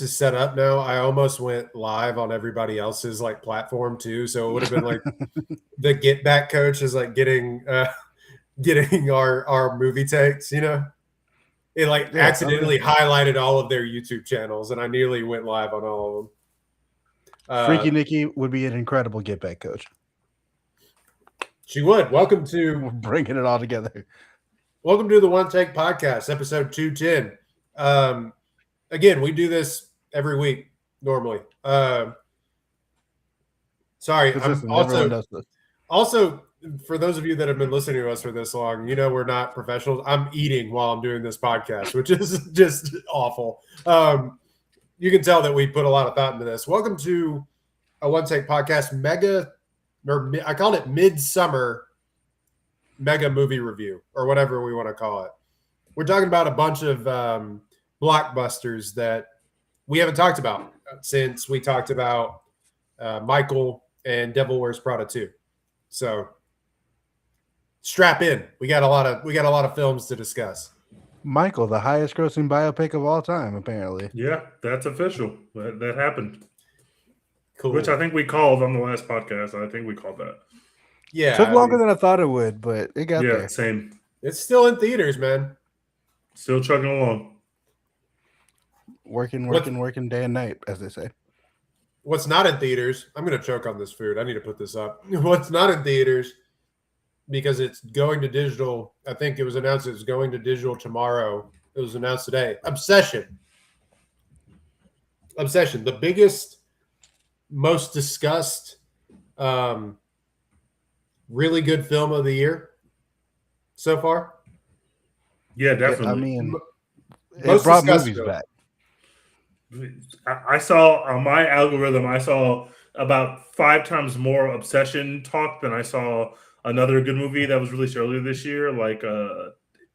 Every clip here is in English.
this is set up now, I almost went live on everybody else's like platform too. So it would have been like the Get Back coach is like getting our movie takes, It like accidentally highlighted all of their YouTube channels, and I nearly went live on all of them. Freaky Nikki would be an incredible Get Back coach. She would. We're bringing it all together. Welcome to the One Take Podcast, episode 210. Again, we do this every week normally. Sorry, I'm also for those of you that have been listening to us for this long, we're not professionals. I'm eating while I'm doing this podcast, which is just awful. You can tell that we put a lot of thought into this. Welcome to a One Take Podcast I called it Midsummer Mega Movie Review, or whatever we want to call it. We're talking about a bunch of blockbusters that we haven't talked about since we talked about Michael and Devil Wears Prada 2. So strap in. We got a lot of films to discuss. Michael, the highest grossing biopic of all time, apparently. Yeah, that's official. That happened. Cool. Which I think we called on the last podcast. I think we called that. Yeah. It took longer than I thought it would, but it got there. Yeah, same. It's still in theaters, man. Still chugging along. Working day and night, as they say. What's not in theaters, I'm going to choke on this food. I need to put this up. What's not in theaters, because it's going to digital. I think it was announced it's going to digital tomorrow. It was announced today. Obsession. The biggest, most discussed, really good film of the year so far. Yeah, definitely. I mean, it brought movies back. I saw on my algorithm, I saw about 5 times more Obsession talk than I saw another good movie that was released earlier this year, like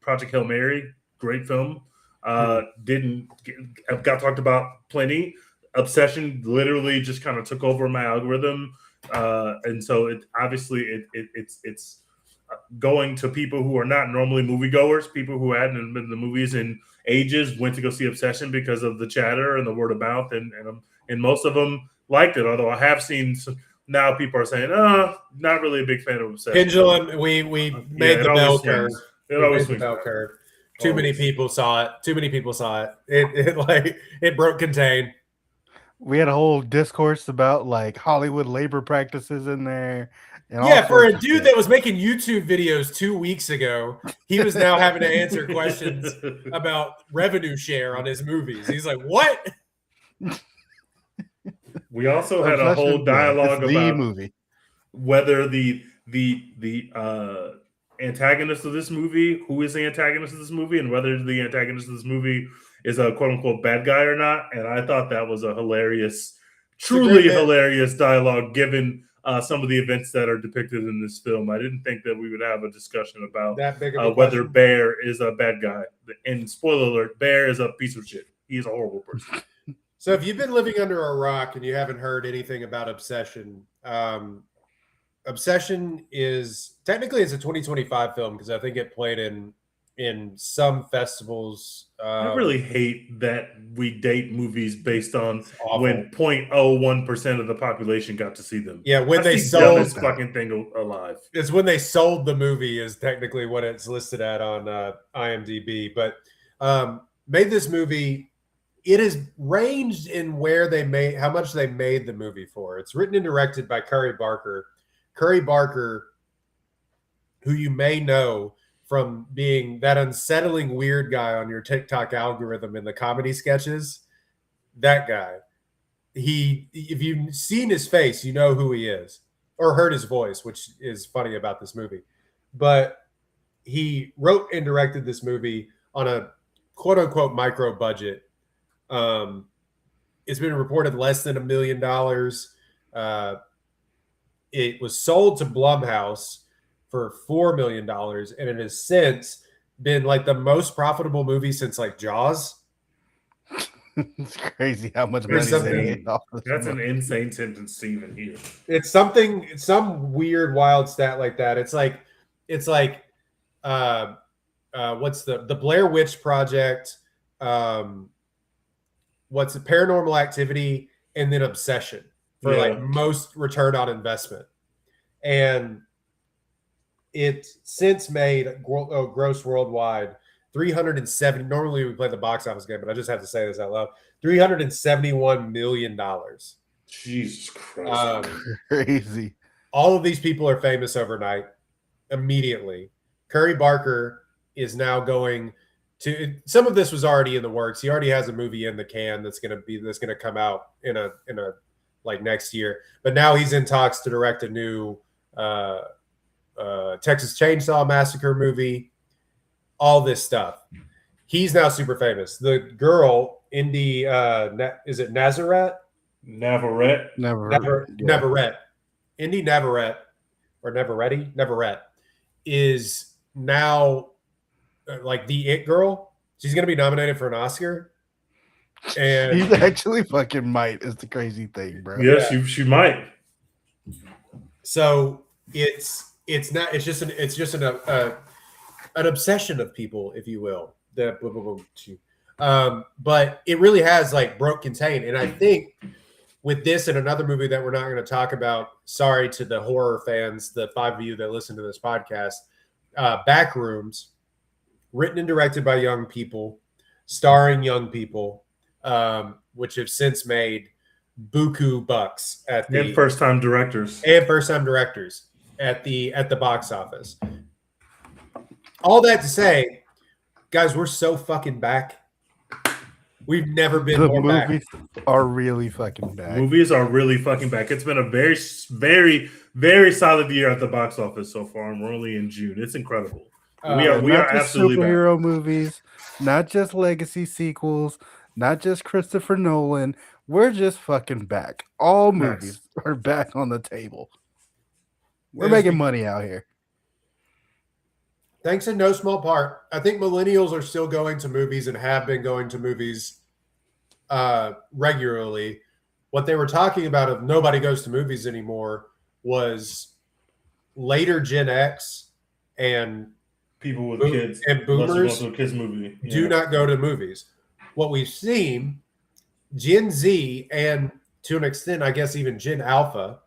Project Hail Mary. Great film. Got talked about plenty. Obsession literally just kind of took over my algorithm, and so it's going to people who are not normally moviegoers, people who hadn't been to the movies in ages, went to go see Obsession because of the chatter and the word of mouth, and most of them liked it. Although I have seen now people are saying, not really a big fan of Obsession. Pendulum, we made the bell curve. It always swings the bell curve. Too many people saw it. It broke contain. We had a whole discourse about like Hollywood labor practices in there. Yeah, for a dude that was making YouTube videos 2 weeks ago, he was now having to answer questions about revenue share on his movies. He's like, what? We also had a whole dialogue about movie, whether the antagonist of this movie, who is the antagonist of this movie, and whether the antagonist of this movie is a quote unquote bad guy or not. And I thought that was a truly hilarious dialogue given some of the events that are depicted in this film. I didn't think that we would have a discussion about whether Bear is a bad guy. And spoiler alert, Bear is a piece of shit. He's a horrible person. So if you've been living under a rock and you haven't heard anything about Obsession, Obsession is technically it's a 2025 film because I think it played in some festivals. I really hate that we date movies based on when 0.01% of the population got to see them. Yeah, when they sold this fucking thing alive. It's when they sold the movie is technically what it's listed at on IMDb. But made this movie. It is ranged in how much they made the movie for. It's written and directed by Curry Barker. Curry Barker, who you may know from being that unsettling weird guy on your TikTok algorithm in the comedy sketches, that guy. If you've seen his face, you know who he is, or heard his voice, which is funny about this movie. But he wrote and directed this movie on a quote-unquote micro budget. It's been reported less than $1 million. It was sold to Blumhouse for $4 million, and it has since been like the most profitable movie since like Jaws. It's crazy how much money they made off this. That's an insane sentence to even hear. It's some weird, wild stat like that. It's like what's the Blair Witch Project what's a Paranormal Activity, and then Obsession for like most return on investment. And it's since made gross worldwide 370. Normally we play the box office game, but I just have to say this out loud: $371 million. Jesus Christ! Crazy. All of these people are famous overnight. Immediately, Curry Barker is now going to. Some of this was already in the works. He already has a movie in the can that's going to come out in a like next year. But now he's in talks to direct a new Texas Chainsaw Massacre movie. All this stuff. He's now super famous. The girl, Indy, is it Navarrete? Navarrete. Indy Navarrete is now like the it girl. She's going to be nominated for an Oscar. And he actually fucking might is the crazy thing, bro. Yes, she might. So it's just an obsession of people, if you will. But it really has like broke contain. And I think with this and another movie that we're not going to talk about, sorry to the horror fans, the 5 of you that listen to this podcast, Backrooms, written and directed by young people, starring young people, which have since made buku bucks and first-time directors at the box office. All that to say, guys, we're so fucking back. We've never been more back. Movies are really fucking back. Movies are really fucking back. It's been a very, very, very solid year at the box office so far, and we're only in June. It's incredible. We are absolutely superhero back. Movies, not just legacy sequels, not just Christopher Nolan. We're just fucking back. All movies are back on the table. We're making money out here. Thanks in no small part. I think millennials are still going to movies and have been going to movies regularly. What they were talking about of nobody goes to movies anymore was later Gen X and people with kids and boomers kids movie. Yeah. Do not go to movies. What we've seen, Gen Z and to an extent, I guess even Gen Alpha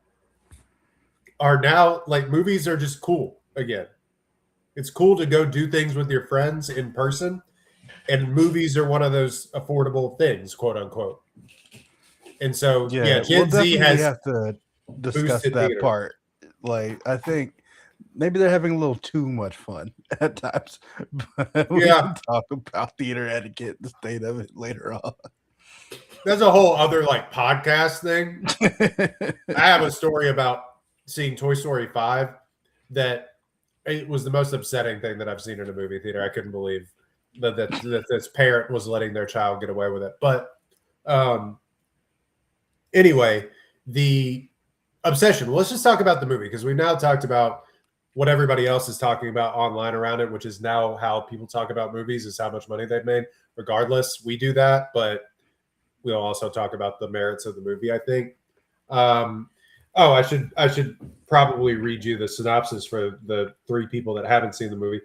are now like movies are just cool again. It's cool to go do things with your friends in person, and movies are one of those affordable things, quote unquote. And so, Gen Z have to discuss that theater. part. Like, I think maybe they're having a little too much fun at times. But we can talk about theater etiquette, the state of it later on. That's a whole other like podcast thing. I have a story about seeing Toy Story 5 that it was the most upsetting thing that I've seen in a movie theater. I couldn't believe that this parent was letting their child get away with it. But anyway, the obsession. Well, let's just talk about the movie because we've now talked about what everybody else is talking about online around it, which is now how people talk about movies is how much money they've made. Regardless, we do that, but we'll also talk about the merits of the movie, I think. I should probably read you the synopsis for the 3 people that haven't seen the movie.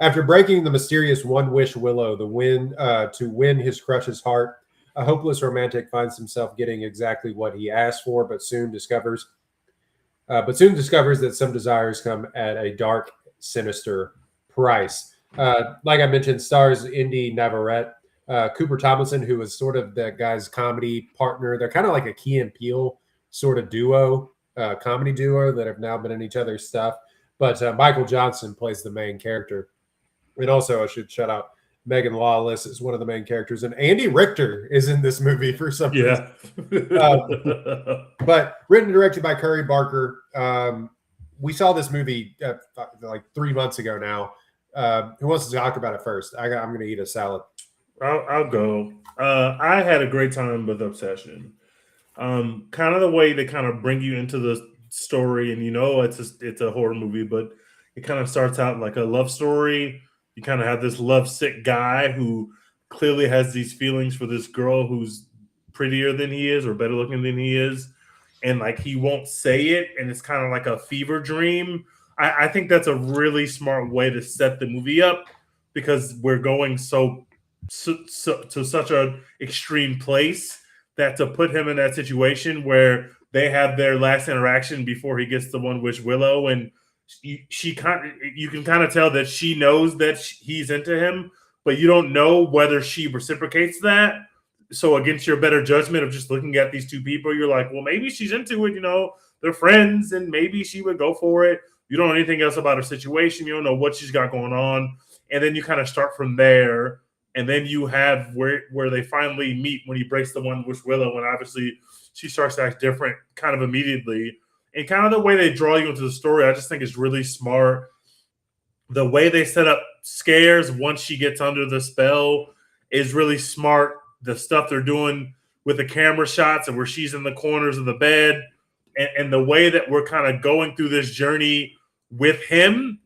After breaking the mysterious one-wish willow, to win his crush's heart, a hopeless romantic finds himself getting exactly what he asked for, but soon discovers that some desires come at a dark, sinister price. Like I mentioned, stars Indy Navarrete, Cooper Tomlinson, who was sort of that guy's comedy partner. They're kind of like a Key and Peele sort of duo, comedy duo that have now been in each other's stuff. But Michael Johnson plays the main character. And also, I should shout out Megan Lawless is one of the main characters. And Andy Richter is in this movie for some reason. But written and directed by Curry Barker. We saw this movie like 3 months ago now. Who wants to talk about it first? I'm going to eat a salad. I'll go. I had a great time with Obsession. Kind of the way they kind of bring you into the story, and it's a horror movie, but it kind of starts out like a love story. You kind of have this lovesick guy who clearly has these feelings for this girl who's prettier than he is or better looking than he is, and like he won't say it, and it's kind of like a fever dream. I think that's a really smart way to set the movie up because we're going so to such an extreme place that to put him in that situation where they have their last interaction before he gets the one with Willow, and you can kind of tell that she knows that he's into him, but you don't know whether she reciprocates that. So against your better judgment of just looking at these two people, you're like, well, maybe she's into it, they're friends, and maybe she would go for it. You don't know anything else about her situation. You don't know what she's got going on. And then you kind of start from there. And then you have where they finally meet when he breaks the one with Willow. And obviously she starts to act different kind of immediately. And kind of the way they draw you into the story, I just think is really smart. The way they set up scares once she gets under the spell is really smart. The stuff they're doing with the camera shots and where she's in the corners of the bed and the way that we're kind of going through this journey with him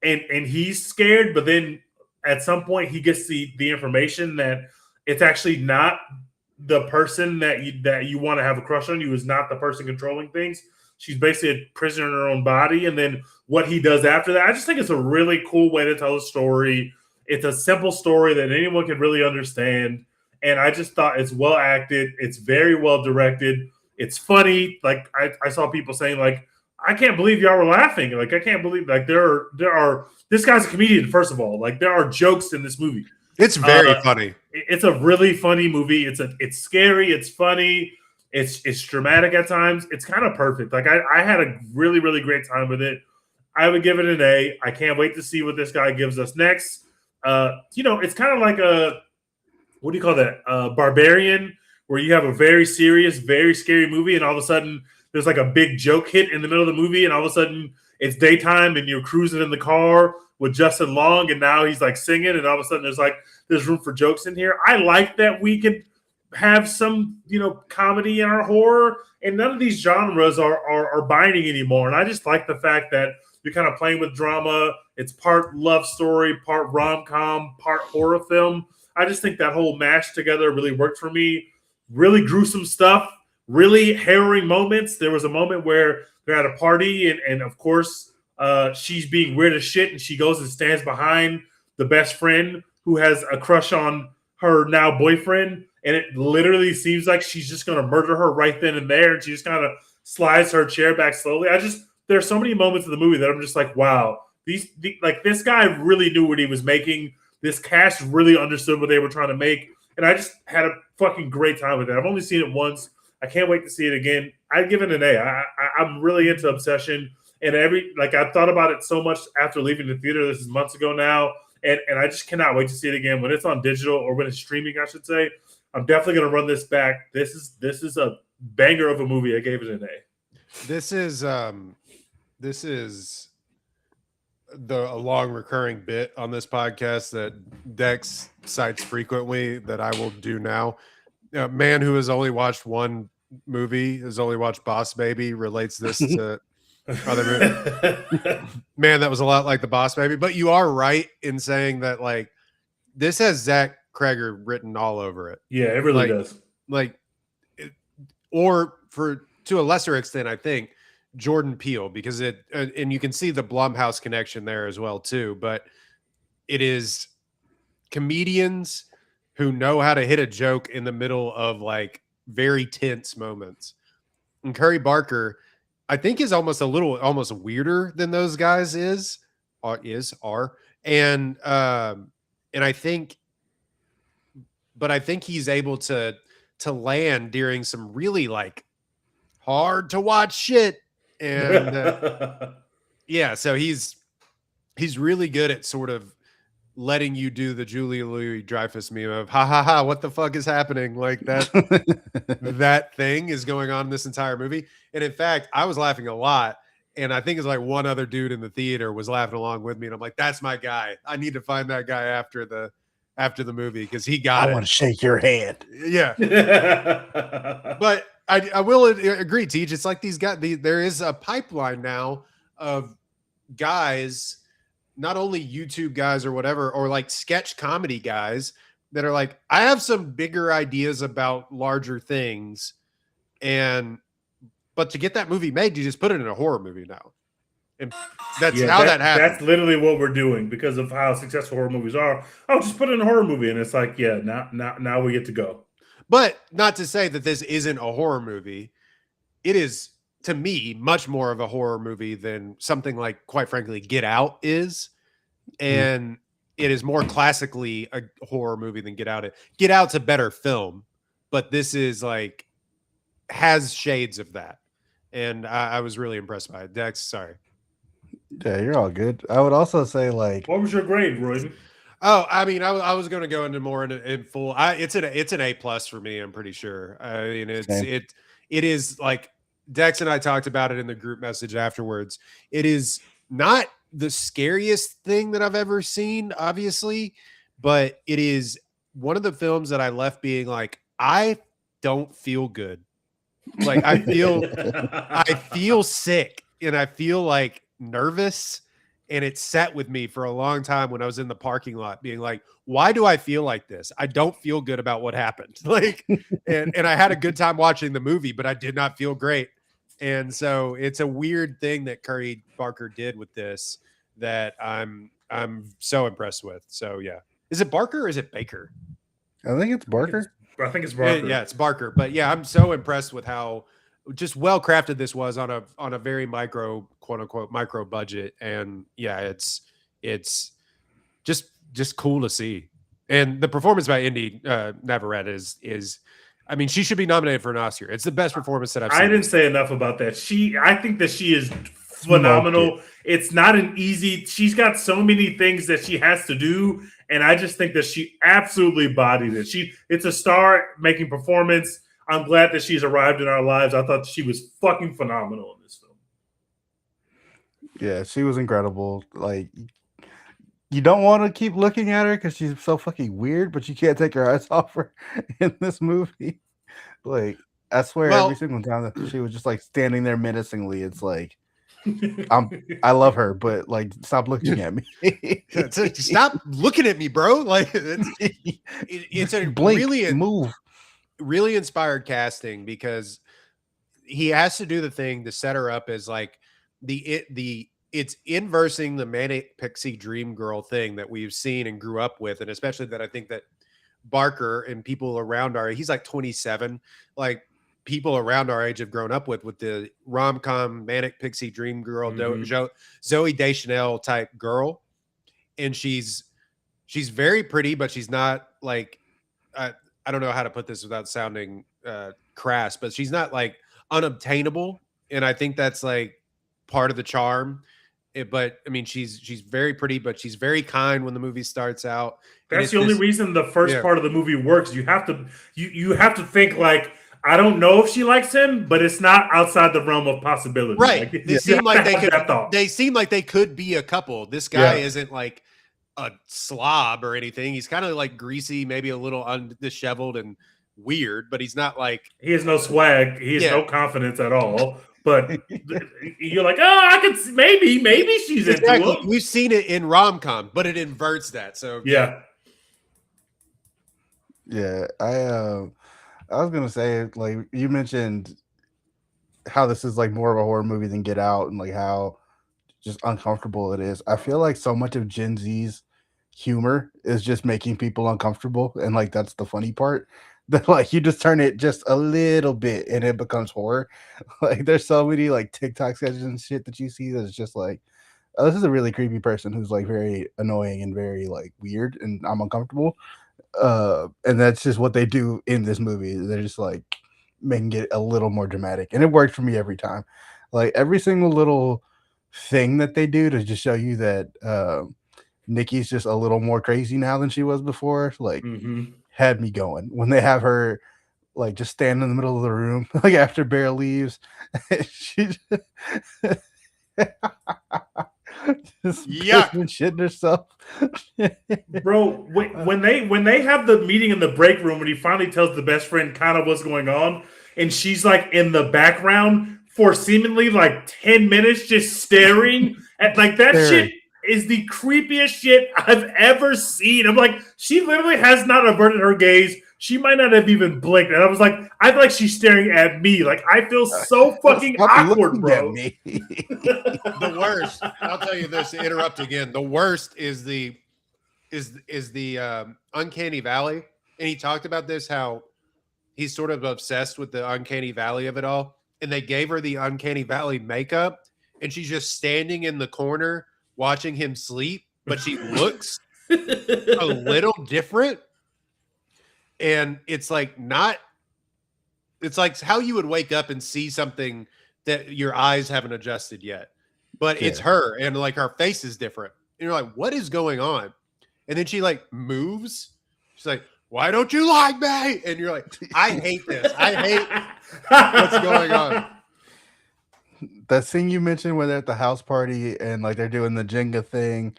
and he's scared, but then at some point he gets the information that it's actually not the person that you want to have a crush on you is not the person controlling things. She's basically a prisoner in her own body. And then what he does after that, I just think it's a really cool way to tell a story. It's a simple story that anyone can really understand. And I just thought it's well acted. It's very well directed. It's funny. Like I saw people saying like, I can't believe y'all were laughing. Like, I can't believe like there are this guy's a comedian, first of all. Like there are jokes in this movie. It's very funny. It's a really funny movie. It's scary. It's funny. It's dramatic at times. It's kind of perfect. Like I had a really, really great time with it. I would give it an A. I can't wait to see what this guy gives us next. It's kind of like what do you call that? Barbarian, where you have a very serious, very scary movie, and all of a sudden there's like a big joke hit in the middle of the movie, and all of a sudden it's daytime and you're cruising in the car with Justin Long, and now he's like singing, and all of a sudden there's room for jokes in here. I like that we could have some, comedy in our horror, and none of these genres are binding anymore. And I just like the fact that you're kind of playing with drama. It's part love story, part rom-com, part horror film. I just think that whole mash together really worked for me. Really gruesome stuff, really harrowing moments. There was a moment where they're at a party, and of course, she's being weird as shit, and she goes and stands behind the best friend who has a crush on her now boyfriend, and it literally seems like she's just going to murder her right then and there, and she just kind of slides her chair back slowly. There's so many moments in the movie that I'm just like, wow, this guy really knew what he was making. This cast really understood what they were trying to make, and I just had a fucking great time with it. I've only seen it once. I can't wait to see it again. I'd give it an A. I'm really into Obsession, and I thought about it so much after leaving the theater. This is months ago now, and I just cannot wait to see it again when it's on digital or when it's streaming, I should say. I'm definitely going to run this back. This is a banger of a movie. I gave it an A. This is a long recurring bit on this podcast that Dex cites frequently that I will do now. A man who has only watched one movie, has only watched Boss Baby, relates this to other movies. Man, that was a lot like the Boss Baby. But you are right in saying that like this has Zach Kreger written all over it. Yeah, it really does. Or to a lesser extent, I think Jordan Peele, because and you can see the Blumhouse connection there as well too. But it is comedians who know how to hit a joke in the middle of like very tense moments. And Curry Barker, I think, is almost weirder than those guys are. And I think he's able to land during some really like hard to watch shit. And yeah, so he's really good at sort of letting you do the Julia Louis-Dreyfus meme of ha ha ha, what the fuck is happening? Like that thing is going on in this entire movie. And in fact, I was laughing a lot, and I think it's like one other dude in the theater was laughing along with me, and I'm like, that's my guy. I need to find that guy after the movie because he got it. I want to shake your hand. Yeah. But I will agree, Teach. It's like these guys, there is a pipeline now of guys, not only YouTube guys or whatever, or like sketch comedy guys that are like, I have some bigger ideas about larger things. But to get that movie made, you just put it in a horror movie now. And that's how that happened. That's literally what we're doing because of how successful horror movies are. Oh, just put in a horror movie, and it's like, yeah, now we get to go. But not to say that this isn't a horror movie. It is, to me, much more of a horror movie than something like, quite frankly, Get Out is. And it is more classically a horror movie than Get Out. Get Out's a better film, but this is like, has shades of that. And I was really impressed by it. Dex, sorry. Yeah, you're all good. I would also say, like, what was your grade, Roy? Oh, I mean, I was going to go into more in full. It's an A+ for me. I'm pretty sure. I mean, it is like Dex and I talked about it in the group message afterwards. It is not the scariest thing that I've ever seen, obviously, but it is one of the films that I left being like, I don't feel good. Like I feel sick, and I feel like nervous, and it sat with me for a long time when I was in the parking lot being like, why do I feel like this? I don't feel good about what happened. Like, and I had a good time watching the movie, but I did not feel great. And so it's a weird thing that Curry Barker did with this that I'm so impressed with. So yeah. Is it Barker or is it Baker? I think it's Barker. I think it's Barker. Yeah, it's Barker. But yeah, I'm so impressed with how just well crafted this was on a very micro, quote unquote, micro budget. And yeah, it's just cool to see. And the performance by Indy Navarrete is I mean, she should be nominated for an Oscar. It's the best performance that I've seen. I didn't say enough about that. I think that she is phenomenal. It's not an easy. She's got so many things that she has to do, and I just think that she absolutely bodied it. It's a star-making performance. I'm glad that she's arrived in our lives. I thought she was fucking phenomenal in this film. Yeah, she was incredible. Like, you don't want to keep looking at her because she's so fucking weird, but you can't take your eyes off her in this movie. Like, I swear, every single time that she was just like standing there menacingly, it's like, I love her, but like, stop looking at me. Stop looking at me, bro. Like, it's a move. Really inspired casting because he has to do the thing to set her up as like it's inversing the manic pixie dream girl thing that we've seen and grew up with, and especially that I think that Barker and people around he's like 27, like people around our age have grown up with the rom-com manic pixie dream girl, Zooey Deschanel type girl. And she's very pretty, but she's not like, I don't know how to put this without sounding crass, but she's not like unobtainable. And I think that's like part of the charm. But I mean, she's very pretty, but she's very kind when the movie starts out. That's the only reason the first part of the movie works. You have to think like, I don't know if she likes him, but it's not outside the realm of possibility. Right. Like, they seem like they could. They seem like they could be a couple. This guy isn't like a slob or anything. He's kind of like greasy, maybe a little disheveled and weird, but he's not like he has no swag. He has no confidence at all. But you're like, oh, I could maybe she's into him. We've seen it in rom-com, but it inverts that. So yeah. I was gonna say, like, you mentioned how this is like more of a horror movie than Get Out, and like how just uncomfortable it is. I feel like so much of Gen Z's humor is just making people uncomfortable, and like that's the funny part. That like you just turn it just a little bit and it becomes horror. Like there's so many like TikTok sketches and shit that you see that's just like, oh, this is a really creepy person who's like very annoying and very like weird, and I'm uncomfortable. And that's just what they do in this movie. They're just like making it a little more dramatic, and it worked for me every time. Like every single little thing that they do to just show you that Nikki's just a little more crazy now than she was before. Like had me going when they have her like just stand in the middle of the room like after Bear leaves. She just shitting herself. Bro, when they have the meeting in the break room when he finally tells the best friend kind of what's going on, and she's like in the background for seemingly like 10 minutes just staring at like that shit is the creepiest shit I've ever seen. I'm like, she literally has not averted her gaze. she might not have even blinked. And I was like, I feel like she's staring at me. Like, I feel so fucking awkward, bro. Me. The worst. I'll tell you this. To interrupt again. The worst is the Uncanny Valley, and he talked about this, how he's sort of obsessed with the Uncanny Valley of it all. And they gave her the Uncanny Valley makeup, and she's just standing in the corner watching him sleep, but she looks a little different. And it's like it's like how you would wake up and see something that your eyes haven't adjusted yet, but it's her, and like her face is different. And you're like, what is going on? And then she like moves. She's like, why don't you like me? And you're like, I hate this. I hate what's going on. That scene you mentioned where they're at the house party and like they're doing the Jenga thing.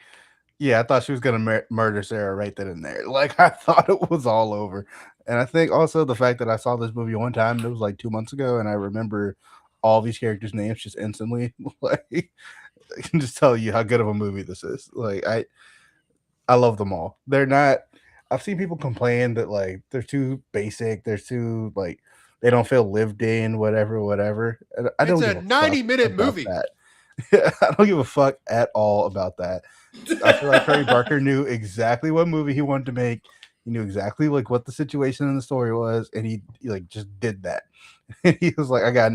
Yeah, I thought she was gonna murder Sarah right then and there. Like I thought it was all over. And I think also the fact that I saw this movie one time, it was like 2 months ago, and I remember all these characters' names just instantly. Like I can just tell you how good of a movie this is. Like I love them all. They're not. I've seen people complain that like they're too basic. They're too like they don't feel lived in. Whatever. And I don't. It's a 90-minute movie. That. I don't give a fuck at all about that. I feel like Trey Parker knew exactly what movie he wanted to make. He knew exactly like what the situation in the story was, and he like just did that. And he was like, I got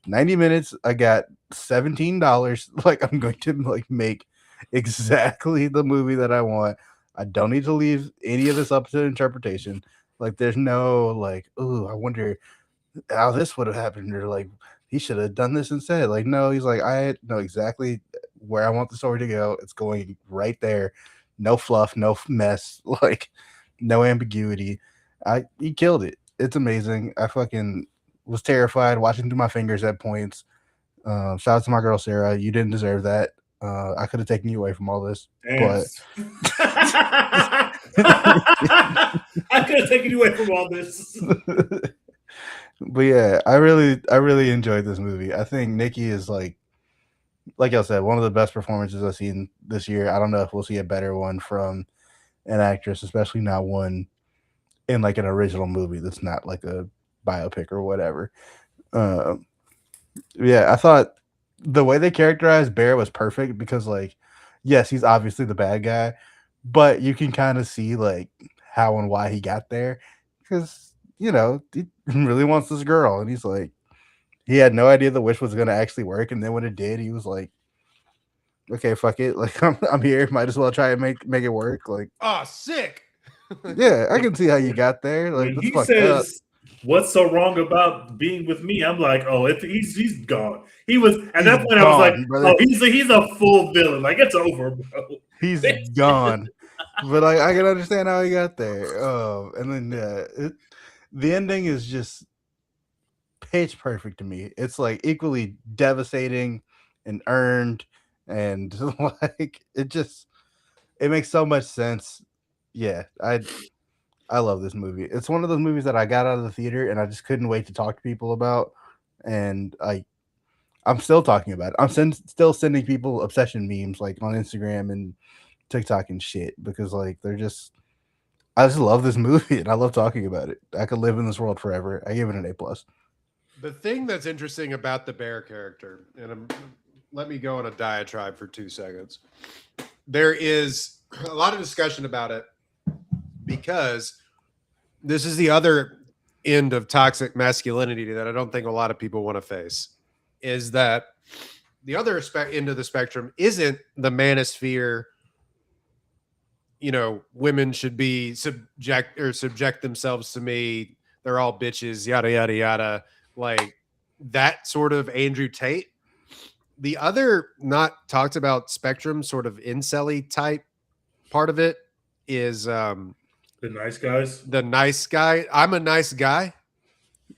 90 minutes. I got $17. Like I'm going to like make exactly the movie that I want. I don't need to leave any of this up to interpretation. Like there's no like, oh, I wonder how this would have happened, or like he should have done this instead. Like, no, he's like, I know exactly where I want the story to go. It's going right there. No fluff, no mess, like no ambiguity. He killed it. It's amazing. I fucking was terrified watching through my fingers at points. Shout out to my girl Sarah. You didn't deserve that. I could have taken you away from all this, but I could have taken you away from all this. But yeah, I really enjoyed this movie. I think Nikki is like y'all said, one of the best performances I've seen this year. I don't know if we'll see a better one from an actress, especially not one in like an original movie that's not like a biopic or whatever. Yeah, I thought the way they characterized Bear was perfect because like, yes, he's obviously the bad guy, but you can kind of see like how and why he got there because you know, he really wants this girl. And he's like, he had no idea the wish was going to actually work. And then when it did, he was like, okay, fuck it. Like, I'm here. Might as well try and make it work. Like, oh, sick. Yeah, I can see how you got there. Like, when he says, what's so wrong about being with me? I'm like, oh, he's gone. He was, at that point, I was like, brother. Oh, he's a full villain. Like, it's over, bro. He's gone. But I can understand how he got there. And then, the ending is just pitch perfect to me. It's like equally devastating and earned, and like it makes so much sense. Yeah, I love this movie. It's one of those movies that I got out of the theater and I just couldn't wait to talk to people about, and I'm still talking about it. I'm still sending people obsession memes like on Instagram and TikTok and shit because like I just love this movie and I love talking about it. I could live in this world forever. I give it an A+. The thing that's interesting about the Bear character, and let me go on a diatribe for 2 seconds. There is a lot of discussion about it because this is the other end of toxic masculinity that I don't think a lot of people want to face. Is that the other end of the spectrum isn't the manosphere. You know, women should be subject themselves to me. They're all bitches, yada, yada, yada. Like that sort of Andrew Tate. The other not talked about spectrum sort of incel-y type part of it is the nice guys. The nice guy. I'm a nice guy.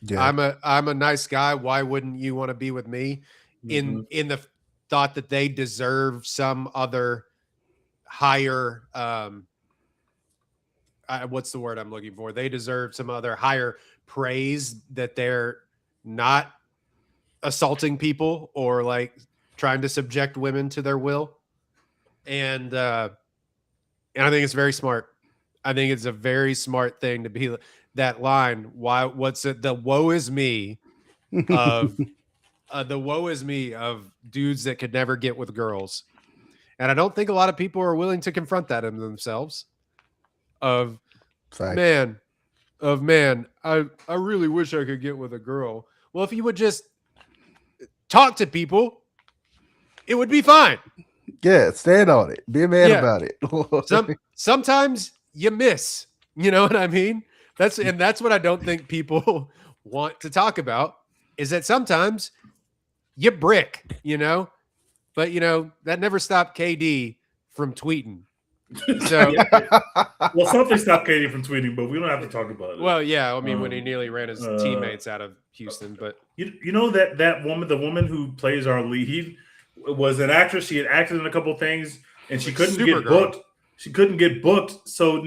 Yeah. I'm a nice guy. Why wouldn't you want to be with me? Mm-hmm. In the thought that they deserve some other higher what's the word I'm looking for? They deserve some other higher praise, that they're not assaulting people or like trying to subject women to their will. And I think it's very smart. I think it's a very smart thing to be that line. What's it? The woe is me of the woe is me of dudes that could never get with girls. And I don't think a lot of people are willing to confront that in themselves. Of man, I really wish I could get with a girl. Well, if you would just talk to people, it would be fine. Yeah, stand on it. Be a man about it. Sometimes you miss. You know what I mean? That's what I don't think people want to talk about, is that sometimes you brick, you know? But, you know, that never stopped KD from tweeting. So, well, something stopped KD from tweeting, but we don't have to talk about it. Well, yeah, I mean, when he nearly ran his teammates out of Houston, but you know that woman, the woman who plays our lead, was an actress. She had acted in a couple things, and she couldn't get booked. She couldn't get booked, so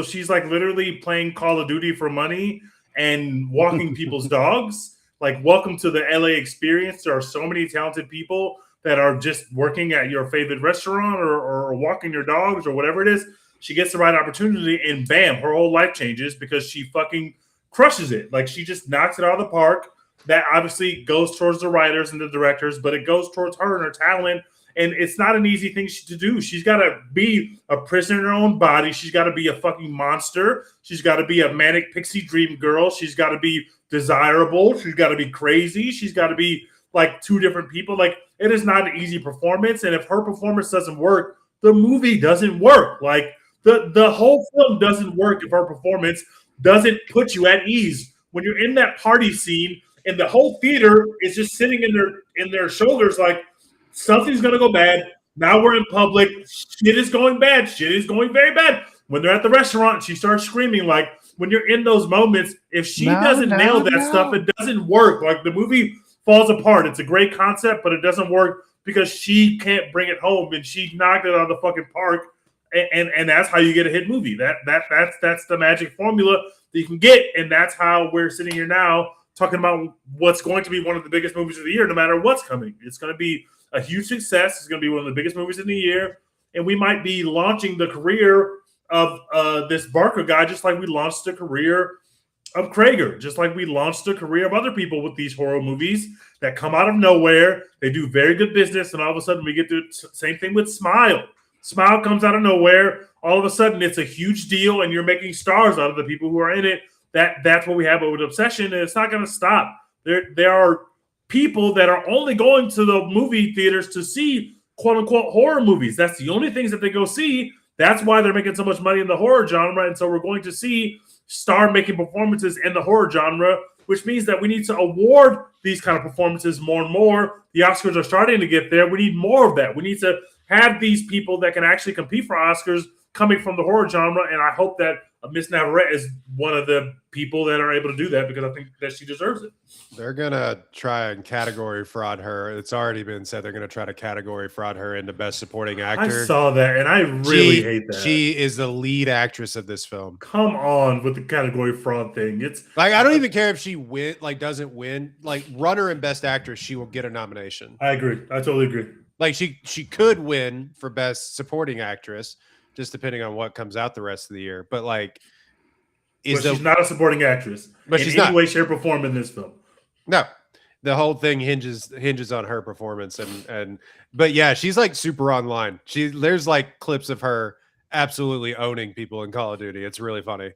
she's like literally playing Call of Duty for money and walking people's dogs. Like, welcome to the LA experience. There are so many talented people that are just working at your favorite restaurant or walking your dogs or whatever it is. She gets the right opportunity and bam, her whole life changes because she fucking crushes it. Like, she just knocks it out of the park. That obviously goes towards the writers and the directors, but it goes towards her and her talent. And it's not an easy thing to do. She's got to be a prisoner in her own body. She's got to be a fucking monster. She's got to be a manic pixie dream girl. She's got to be desirable. She's got to be crazy. She's got to be like two different people. Like, it is not an easy performance. And if her performance doesn't work, the movie doesn't work. Like, the whole film doesn't work if her performance doesn't put you at ease. When you're in that party scene and the whole theater is just sitting in their shoulders like, something's going to go bad. Now we're in public. Shit is going bad. Shit is going very bad. When they're at the restaurant, she starts screaming. Like, when you're in those moments, if she doesn't nail that stuff, it doesn't work. Like, the movie falls apart. It's a great concept, but it doesn't work because she can't bring it home, and she knocked it out of the fucking park. And that's how you get a hit movie. That's the magic formula that you can get, and that's how we're sitting here now talking about what's going to be one of the biggest movies of the year, no matter what's coming. It's going to be a huge success. It's going to be one of the biggest movies in the year, and we might be launching the career of this Barker guy, just like we launched the career of Krager, just like we launched the career of other people with these horror movies that come out of nowhere. They do very good business, and all of a sudden we get the same thing with Smile. Smile comes out of nowhere. All of a sudden it's a huge deal, and you're making stars out of the people who are in it. That's what we have with Obsession, and it's not going to stop. There are people that are only going to the movie theaters to see quote-unquote horror movies. That's the only things that they go see. That's why they're making so much money in the horror genre, and so we're going to see star-making performances in the horror genre, which means that we need to award these kind of performances more and more. The Oscars are starting to get there. We need more of that. We need to have these people that can actually compete for Oscars coming from the horror genre, and I hope that Miss Navarrete is one of the people that are able to do that because I think that she deserves it. They're going to try and category fraud her. It's already been said they're going to try to category fraud her into Best Supporting Actor. I saw that, and I really hate that. She is the lead actress of this film. Come on with the category fraud thing. It's like, I don't even care if she doesn't win. Like, Runner and Best Actress, she will get a nomination. I agree. I totally agree. Like, she could win for Best Supporting Actress, just depending on what comes out the rest of the year. But like, she's not a supporting actress. But she's not. Any way, shape, or form in this film. No, the whole thing hinges on her performance, but yeah, she's like super online. There's like clips of her absolutely owning people in Call of Duty. It's really funny.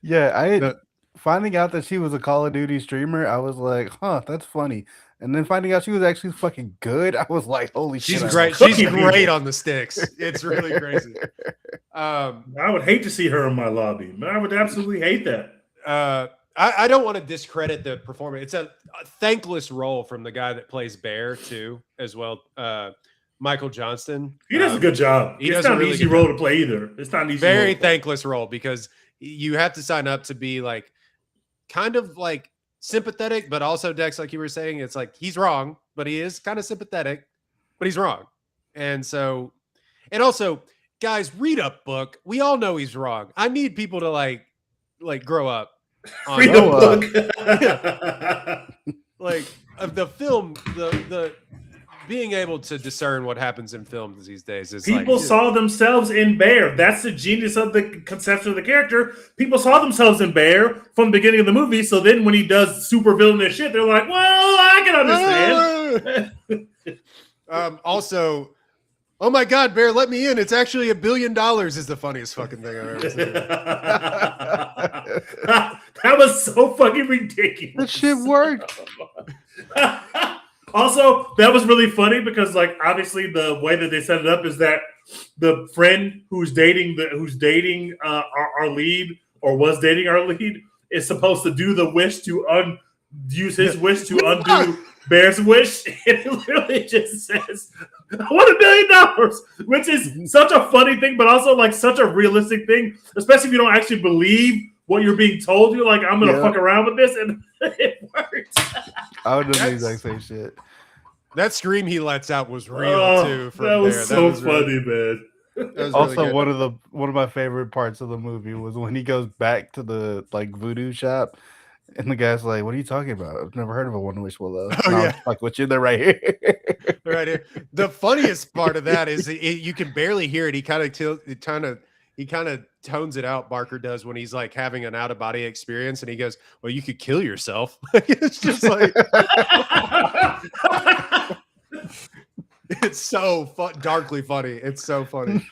Yeah, finding out that she was a Call of Duty streamer, I was like, huh, that's funny. And then finding out she was actually fucking good, I was like, holy shit. She's great. She's great on the sticks. It's really crazy. I would hate to see her in my lobby. I would absolutely hate that. I don't want to discredit the performance. It's a thankless role from the guy that plays Bear, too, as well. Michael Johnston. He does a good job. It's not an easy role to play either. It's not an easy Very thankless role because you have to sign up to be like kind of like sympathetic, but also, Dex, like you were saying, it's like he's wrong, but he is kind of sympathetic, but he's wrong. And also, guys, read a book. We all know he's wrong. I need people to like grow up. Read a book. Like of the film, being able to discern what happens in films these days is people saw themselves in Bear. That's the genius of the conception of the character. People saw themselves in Bear from the beginning of the movie. So then when he does super villainous shit, they're like, well, I can understand. Also, oh my God, Bear, let me in. It's actually $1 billion is the funniest fucking thing I've ever seen. That was so fucking ridiculous. That shit worked. Also, that was really funny because, like, obviously the way that they set it up is that the friend who's dating our lead or was dating our lead is supposed to do the wish to use his wish to undo Bear's wish, and it literally just says, "I want $1 billion," which is such a funny thing, but also like such a realistic thing, especially if you don't actually believe what you're being told. You're like, I'm gonna fuck around with this, and it works. I would do the exact same shit. That scream he lets out was real too. That was so funny, man. Also, one of my favorite parts of the movie was when he goes back to the like voodoo shop, and the guy's like, "What are you talking about? I've never heard of a one wish willow." Oh, yeah. Like, what you there right here? Right here. The funniest part of that is you can barely hear it. He kind of tones it out. Barker does when he's like having an out of body experience, and he goes, "Well, you could kill yourself." It's just like it's so darkly funny. It's so funny.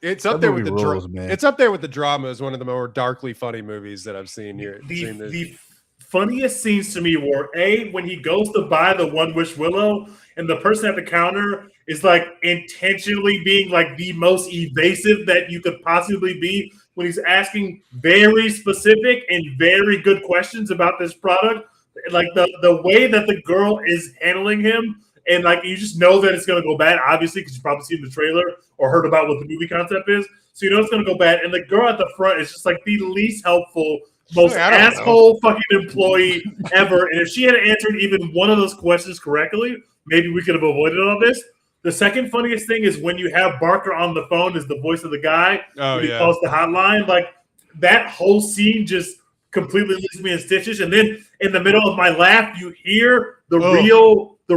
It's up there with it's up there with the drama as one of the more darkly funny movies that I've seen here. The funniest scenes to me were when he goes to buy the One Wish Willow, and the person at the counter is like intentionally being like the most evasive that you could possibly be when he's asking very specific and very good questions about this product. Like the way that the girl is handling him, and like you just know that it's going to go bad, obviously, because you've probably seen the trailer or heard about what the movie concept is. So you know it's going to go bad. And the girl at the front is just like the least helpful, most asshole fucking employee ever. And if she had answered even one of those questions correctly, maybe we could have avoided all this. The second funniest thing is when you have Barker on the phone as the voice of the guy when he calls the hotline. Like that whole scene just completely leaves me in stitches. And then in the middle of my laugh, you hear the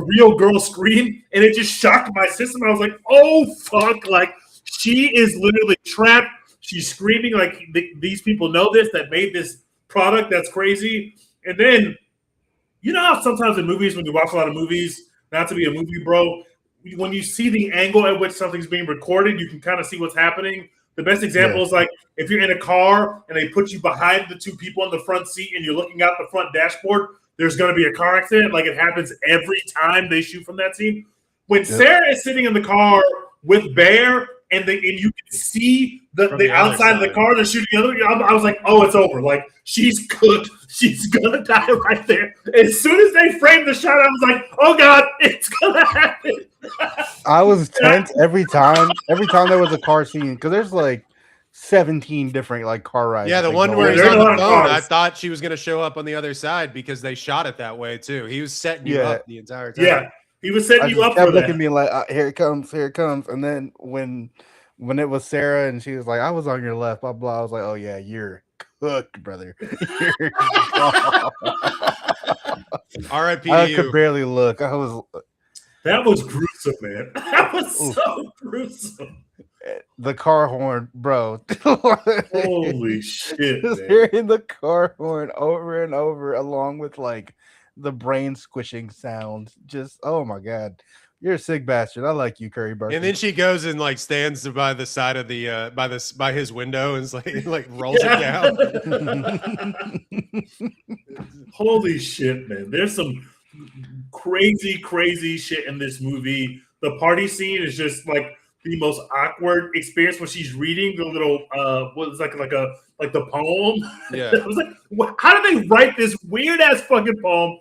real girl scream, and it just shocked my system. I was like, oh fuck, like she is literally trapped. She's screaming like these people know this, that made this product that's crazy. And then you know how sometimes in movies, when you watch a lot of movies, not to be a movie bro, when you see the angle at which something's being recorded, you can kind of see what's happening. The best example is like if you're in a car and they put you behind the two people in the front seat and you're looking out the front dashboard, there's going to be a car accident. Like it happens every time they shoot from that scene. When Sarah is sitting in the car with Bear and you can see the outside of the car, they're shooting the other. I was like, oh, it's over. Like she's cooked. She's going to die right there. As soon as they framed the shot, I was like, oh God, it's going to happen. I was tense every time there was a car scene because there's like 17 different like car rides. Yeah, the one where he's on the phone, I thought she was going to show up on the other side because they shot it that way too. He was setting you up the entire time. Yeah, he was setting you up for that. Looking at me like, here it comes. And then when it was Sarah and she was like, I was on your left, blah blah. I was like, oh yeah, you're cooked, brother. R.I.P. I could barely look. That was gruesome, man. That was so gruesome. The car horn, bro. Holy shit, Just man. hearing the car horn over and over, along with like the brain squishing sounds. Just, oh my God. You're a sick bastard. I like you, Curry Barker. And then she goes and like stands by the side of the by his window and like rolls it down. Holy shit, man. There's some crazy shit in this movie. The party scene is just like the most awkward experience when she's reading the little what's like the poem. Yeah. I was like, how did they write this weird ass fucking poem?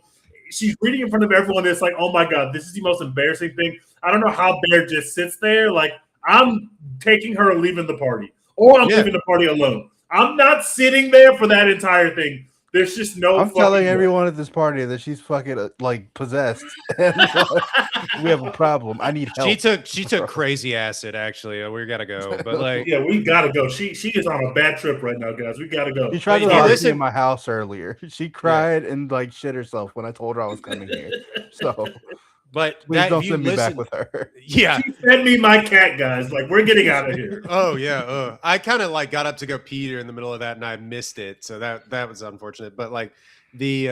She's reading in front of everyone. It's like, oh my God, this is the most embarrassing thing. I don't know how Bear just sits there. Like, I'm taking her and leaving the party, or I'm leaving the party alone. I'm not sitting there for that entire thing. There's just no. I'm telling everyone at this party that she's fucking like possessed. We have a problem. I need help. She took crazy acid. Actually, we gotta go. But like, yeah, we gotta go. She is on a bad trip right now, guys. We gotta go. She tried to listen in my house earlier. She cried and like shit herself when I told her I was coming here. So But Please don't send me back with her. Yeah. She fed me my cat, guys. Like, we're getting out of here. Oh yeah. I kind of like got up to go pee in the middle of that and I missed it. So that was unfortunate. But like the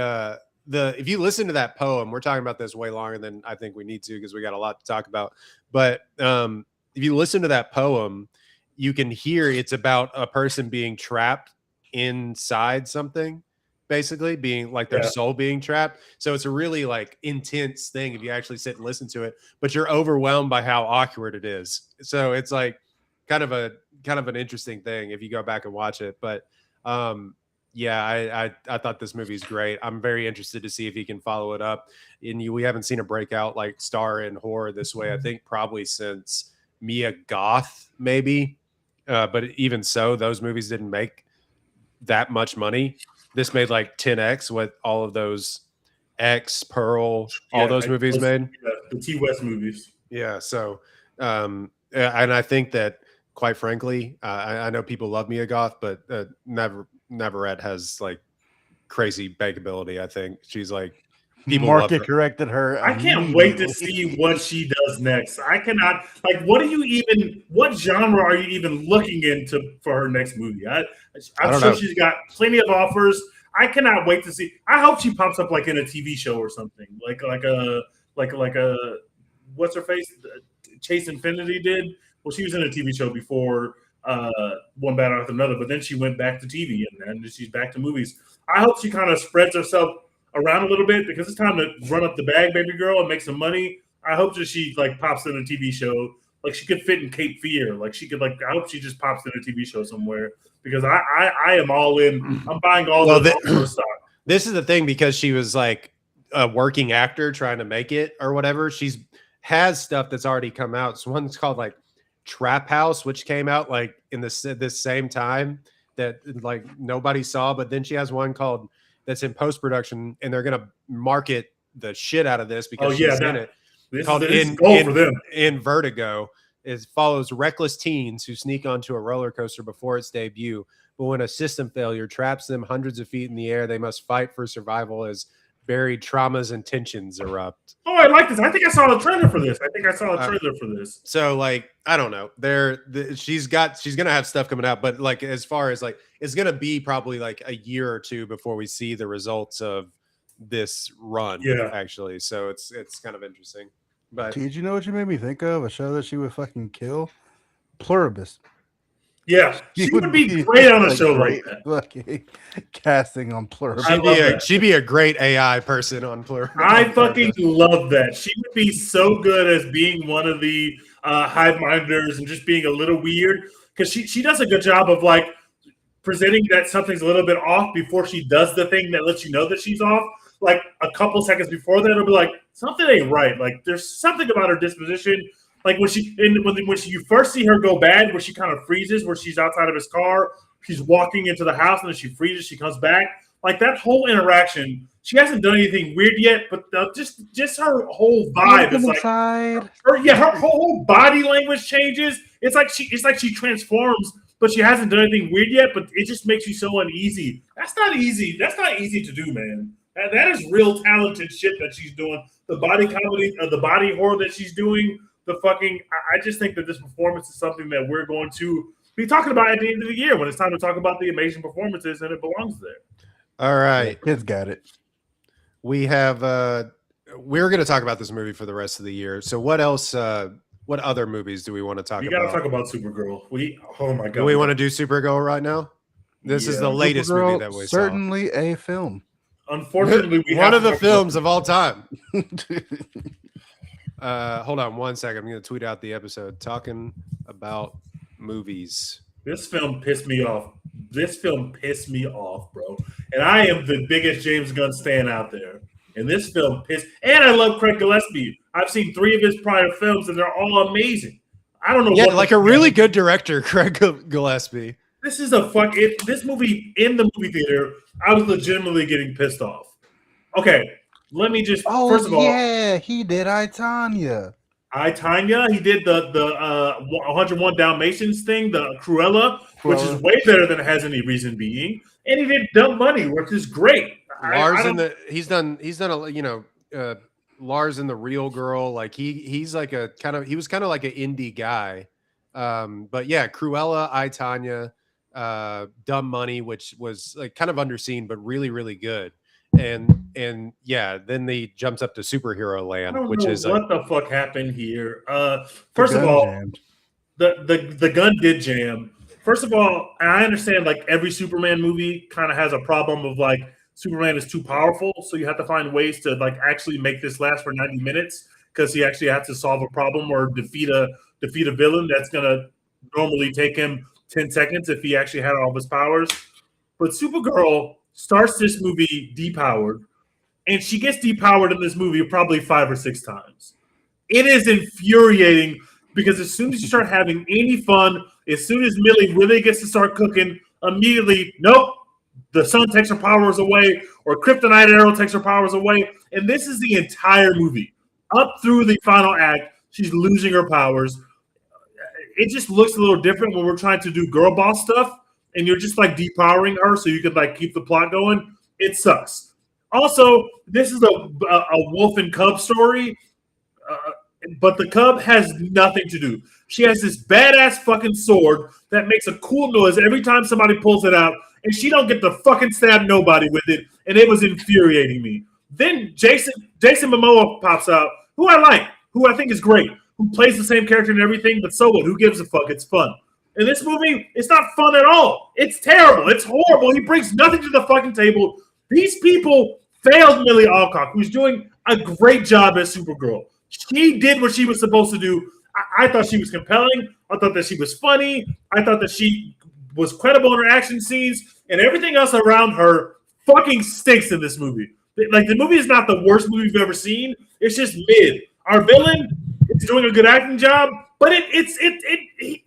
if you listen to that poem, we're talking about this way longer than I think we need to because we got a lot to talk about. But if you listen to that poem, you can hear it's about a person being trapped inside something, basically being like their soul being trapped. So it's a really like intense thing if you actually sit and listen to it, but you're overwhelmed by how awkward it is. So it's like kind of an interesting thing if you go back and watch it. But yeah, I thought this movie's great. I'm very interested to see if he can follow it up. We haven't seen a breakout like star in horror this way, I think probably since Mia Goth, maybe. But even so, those movies didn't make that much money. This made like 10x what all of those X, Pearl, all those movies made. Yeah, the T West movies. Yeah. So, and I think that quite frankly, I know people love Mia Goth, but Navarette has like crazy bakeability. I think she's like people market corrected her. I can't wait to see what she does next. I cannot like. What genre are you even looking into for her next movie? I'm sure know. She's got plenty of offers. I cannot wait to see. I hope she pops up like in a TV show or something, like a what's her face? Chase Infinity did. Well, she was in a TV show before one bad after another, but then she went back to TV and she's back to movies. I hope she kind of spreads herself around a little bit because it's time to run up the bag, baby girl, and make some money. I hope that she like pops in a TV show. Like she could fit in Cape Fear. Like she could I hope she just pops in a TV show somewhere because I am all in. I'm buying all the stock. This is the thing because she was like a working actor trying to make it or whatever. Has stuff that's already come out. So one's called like Trap House, which came out like in this same time that like nobody saw. But then she has one called that's in post-production and they're gonna market the shit out of this because she's in it. This called is gold for them. In Vertigo. It follows reckless teens who sneak onto a roller coaster before its debut, but when a system failure traps them hundreds of feet in the air, they must fight for survival as buried traumas and tensions erupt. Oh, I like this. I think I saw a trailer for this. So like I don't know. She's gonna have stuff coming out, but like as far as like it's gonna be probably like a year or two before we see the results of this run. Yeah, actually. So it's kind of interesting. But did you know what you made me think of? A show that she would fucking kill? Pluribus. Yeah, she would be great on a show like that. Fucking casting on Pluribus. She'd be a great AI person on Pluribus. I fucking love that. She would be so good as being one of the hive minders and just being a little weird because she does a good job of like presenting that something's a little bit off before she does the thing that lets you know that she's off. Like a couple seconds before that, it'll be like something ain't right. Like there's something about her disposition. Like when you first see her go bad, where she kind of freezes, where she's outside of his car, she's walking into the house, and then she freezes, she comes back. Like that whole interaction, she hasn't done anything weird yet, but just her whole vibe is like her whole body language changes. It's like she transforms, but she hasn't done anything weird yet. But it just makes you so uneasy. That's not easy. That's not easy to do, man. That is real talented shit that she's doing. The body comedy, the body horror that she's doing. I just think that this performance is something that we're going to be talking about at the end of the year when it's time to talk about the amazing performances, and it belongs there. All right. Yeah, kids got it. We have we're going to talk about this movie for the rest of the year. So what else what other movies do we want to talk about? You got to talk about Supergirl. Oh my god. Do we want to do Supergirl right now? This is the latest Supergirl, movie that we certainly saw. A film. Unfortunately, one of the films of all time. Hold on one second. I'm going to tweet out the episode talking about movies. This film pissed me off. Bro. And I am the biggest James Gunn stan out there. And this film pissed. And I love Craig Gillespie. I've seen 3 of his prior films, and they're all amazing. I don't know. Yeah, like a really good director, Craig Gillespie. This is this movie in the movie theater, I was legitimately getting pissed off. Okay, let me just first of all. Yeah, he did I, Tonya. He did the 101 Dalmatians thing, the Cruella, which is way better than It Has Any Reason Being. And he did Dumb Money, which is great. He's done a Lars and the Real Girl. Like he's like he was kind of like an indie guy. But yeah, Cruella, I, Tonya, Dumb Money, which was like kind of underseen, but really, really good. And yeah, then they jumps up to Superhero Land, which is what the fuck happened here. First of all, the gun did jam. First of all, I understand like every Superman movie kind of has a problem of like Superman is too powerful, so you have to find ways to like actually make this last for 90 minutes because he actually has to solve a problem or defeat a villain that's gonna normally take him 10 seconds if he actually had all of his powers. But Supergirl starts this movie depowered, and she gets depowered in this movie probably 5 or 6 times. It is infuriating because as soon as you start having any fun, as soon as Millie really gets to start cooking, immediately, nope, the sun takes her powers away, or Kryptonite Arrow takes her powers away. And this is the entire movie. Up through the final act, she's losing her powers. It just looks a little different when we're trying to do girl boss stuff, and you're just like depowering her so you could like keep the plot going. It sucks. Also, this is a wolf and cub story, but the cub has nothing to do. She has this badass fucking sword that makes a cool noise every time somebody pulls it out, and she don't get to fucking stab nobody with it, and it was infuriating me. Then Jason Momoa pops out, who I like, who I think is great, who plays the same character and everything, but so what? Who gives a fuck? It's fun. In this movie, it's not fun at all. It's terrible. It's horrible. He brings nothing to the fucking table. These people failed Millie Alcock, who's doing a great job as Supergirl. She did what she was supposed to do. I thought she was compelling. I thought that she was funny. I thought that she was credible in her action scenes, and everything else around her fucking stinks in this movie. Like, the movie is not the worst movie you've ever seen. It's just mid. Our villain is doing a good acting job, but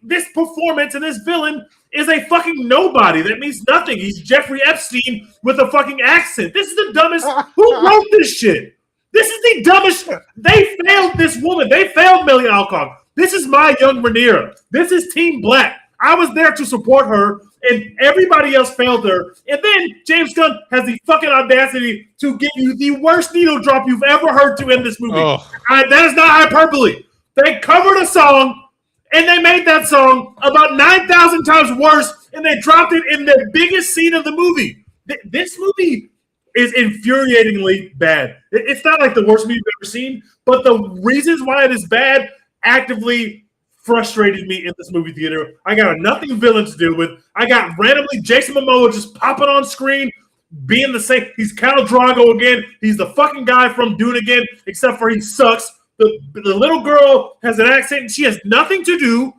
this performance and this villain is a fucking nobody. That means nothing. He's Jeffrey Epstein with a fucking accent. This is the dumbest. Who wrote this shit? This is the dumbest. They failed this woman. They failed Millie Alcock. This is my young Rhaenyra. This is Team Black. I was there to support her, and everybody else failed her. And then James Gunn has the fucking audacity to give you the worst needle drop you've ever heard to end this movie. That is not hyperbole. They covered a song, and they made that song about 9,000 times worse, and they dropped it in the biggest scene of the movie. This movie is infuriatingly bad. It's not like the worst movie you've ever seen, but the reasons why it is bad actively frustrated me in this movie theater. I got a nothing villain to deal with. I got randomly Jason Momoa just popping on screen, being the same. He's Khal Drogo again. He's the fucking guy from Dune again, except for he sucks. The little girl has an accent, and she has nothing to do.